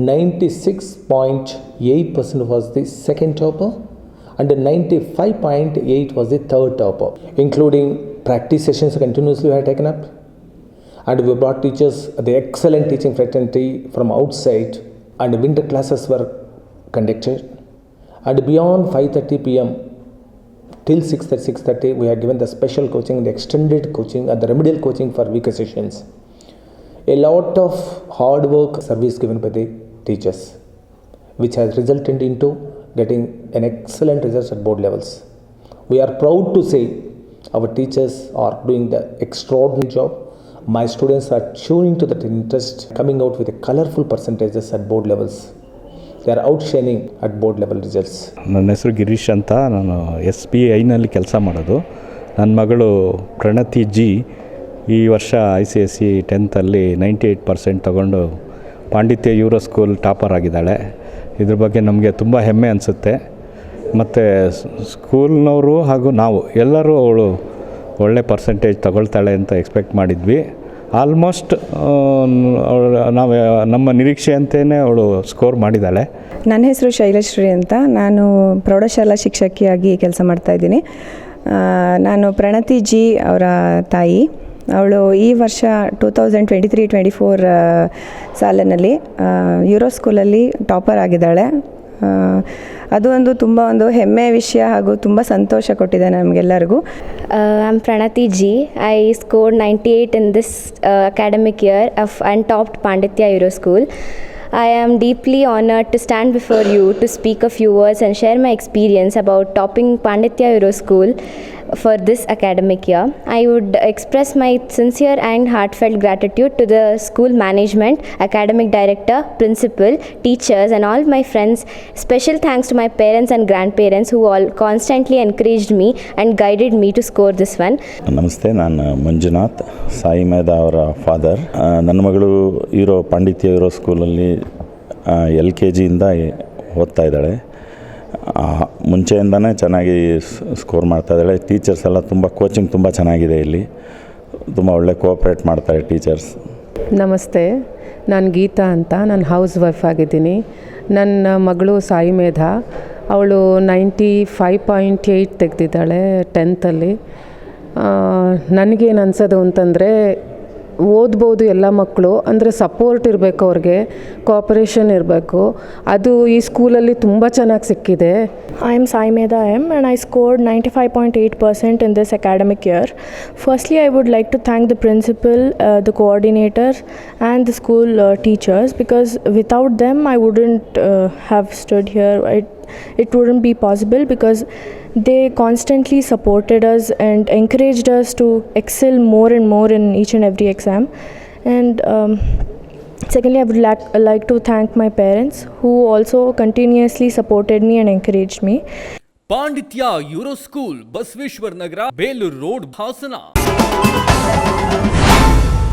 Speaker 2: 96.8% was the second topper, and 95.8 was the third topper. Including practice sessions continuously we have taken up, and we brought teachers, the excellent teaching fraternity from outside, and winter classes were conducted, and beyond 5:30 p.m. till 6:30 we have given the special coaching, the extended coaching and the remedial coaching for weaker sessions. A lot of hard work service given by the teachers, which has resulted into getting an excellent results at board levels. We are proud to say our teachers are doing the extraordinary job. My students are tuning to that interest, coming out with a colorful percentages at board levels. They are outshining at board level results.
Speaker 3: ನನ್ನ ಹೆಸರು ಗಿರೀಶ್ ಅಂತ, ನಾನು SBIನಲ್ಲಿ ಕೆಲಸ ಮಾಡೋದು. ನನ್ನ ಮಗಳು ಪ್ರಣತಿ G ಈ ವರ್ಷ ICSE 10th 98% ತಗೊಂಡು ಪಾಂಡಿತ್ಯ ಯೂರೋ ಸ್ಕೂಲ್ ಟಾಪರ್ ಆಗಿದ್ದಾಳೆ. ಇದ್ರ ಬಗ್ಗೆ ನಮಗೆ ತುಂಬ ಹೆಮ್ಮೆ ಅನಿಸುತ್ತೆ. ಮತ್ತು ಸ್ಕೂಲ್ನವರು ಹಾಗೂ ನಾವು ಎಲ್ಲರೂ ಅವಳು ಒಳ್ಳೆ ಪರ್ಸೆಂಟೇಜ್ ತಗೊಳ್ತಾಳೆ ಅಂತ ಎಕ್ಸ್ಪೆಕ್ಟ್ ಮಾಡಿದ್ವಿ. ಆಲ್ಮೋಸ್ಟ್ ನಾವು ನಮ್ಮ ನಿರೀಕ್ಷೆಯಂತೆಯೇ ಅವಳು ಸ್ಕೋರ್ ಮಾಡಿದ್ದಾಳೆ.
Speaker 6: ನನ್ನ ಹೆಸರು ಶೈಲಶ್ರೀ ಅಂತ, ನಾನು ಪ್ರೌಢಶಾಲಾ ಶಿಕ್ಷಕಿಯಾಗಿ ಕೆಲಸ ಮಾಡ್ತಾಯಿದ್ದೀನಿ. ನಾನು ಪ್ರಣತಿ G ಅವರ ತಾಯಿ. ಅವಳು ಈ ವರ್ಷ 2023-24 ಸಾಲಿನಲ್ಲಿ ಯೂರೋ ಸ್ಕೂಲಲ್ಲಿ ಟಾಪರ್ ಆಗಿದ್ದಾಳೆ. ಅದು ತುಂಬ ಹೆಮ್ಮೆಯ ವಿಷಯ ಹಾಗೂ ತುಂಬ ಸಂತೋಷ ಕೊಟ್ಟಿದೆ ನಮಗೆಲ್ಲರಿಗೂ.
Speaker 24: I am Pranati G. I scored 98 in this academic year and topped Panditya Euro School. I am deeply honored to stand before you to speak a few words and share my experience about topping Panditya Euro School for this academic year. I would express my sincere and heartfelt gratitude to the school management, academic director, principal, teachers and all my friends. Special thanks to my parents and grandparents who all constantly encouraged me and guided me to score this one.
Speaker 3: ನಮಸ್ತೆ, ನಾನು ಮಂಜುನಾಥ್, ಸಾಯಿ ಮೇಧಾ ಅವರ father. ನನ್ನ ಮಗಳು ಪಾಂಡಿತ್ಯ ಇರೋ ಸ್ಕೂಲಲ್ಲಿ LKGಯಿಂದ ಓದ್ತಾ ಇದ್ದಾಳೆ. ಮುಂಚೆಯಿಂದನೇ ಚೆನ್ನಾಗಿ ಸ್ಕೋರ್ ಮಾಡ್ತಾಯಿದ್ದಾಳೆ. ಟೀಚರ್ಸ್ ಎಲ್ಲ ತುಂಬ ಕೋಚಿಂಗ್ ತುಂಬ ಚೆನ್ನಾಗಿದೆ. ಇಲ್ಲಿ ತುಂಬ ಒಳ್ಳೆ ಕೋಆಪ್ರೇಟ್ ಮಾಡ್ತಾರೆ ಟೀಚರ್ಸ್.
Speaker 7: ನಮಸ್ತೆ, ನಾನು ಗೀತಾ ಅಂತ, ನಾನು ಹೌಸ್ ವೈಫ್ ಆಗಿದ್ದೀನಿ. ನನ್ನ ಮಗಳು ಸಾಯಿ ಮೇಧಾ, ಅವಳು 95.8 ತೆಗೆದಿದ್ದಾಳೆ 10th. ನನಗೇನು ಅನ್ಸೋದು ಅಂತಂದರೆ, ಓದ್ಬೋದು ಎಲ್ಲ ಮಕ್ಕಳು, ಅಂದರೆ ಸಪೋರ್ಟ್ ಇರಬೇಕು, ಅವ್ರಿಗೆ ಕೋಆಪರೇಷನ್ ಇರಬೇಕು. ಅದು ಈ ಸ್ಕೂಲಲ್ಲಿ ತುಂಬ ಚೆನ್ನಾಗಿ ಸಿಕ್ಕಿದೆ.
Speaker 10: I am Sai Medha M and I scored 95.8% in this academic year. Firstly, I would like to thank the principal, the coordinator and the school teachers, because without them I wouldn't have stood here. It wouldn't be possible because they constantly supported us and encouraged us to excel more and more in each and every exam. And secondly, I would like to thank my parents who also continuously supported me and encouraged me.
Speaker 15: ಪಾಂಡಿತ್ಯ euro school, Basaveshwara Nagar, Belur road, Hassan.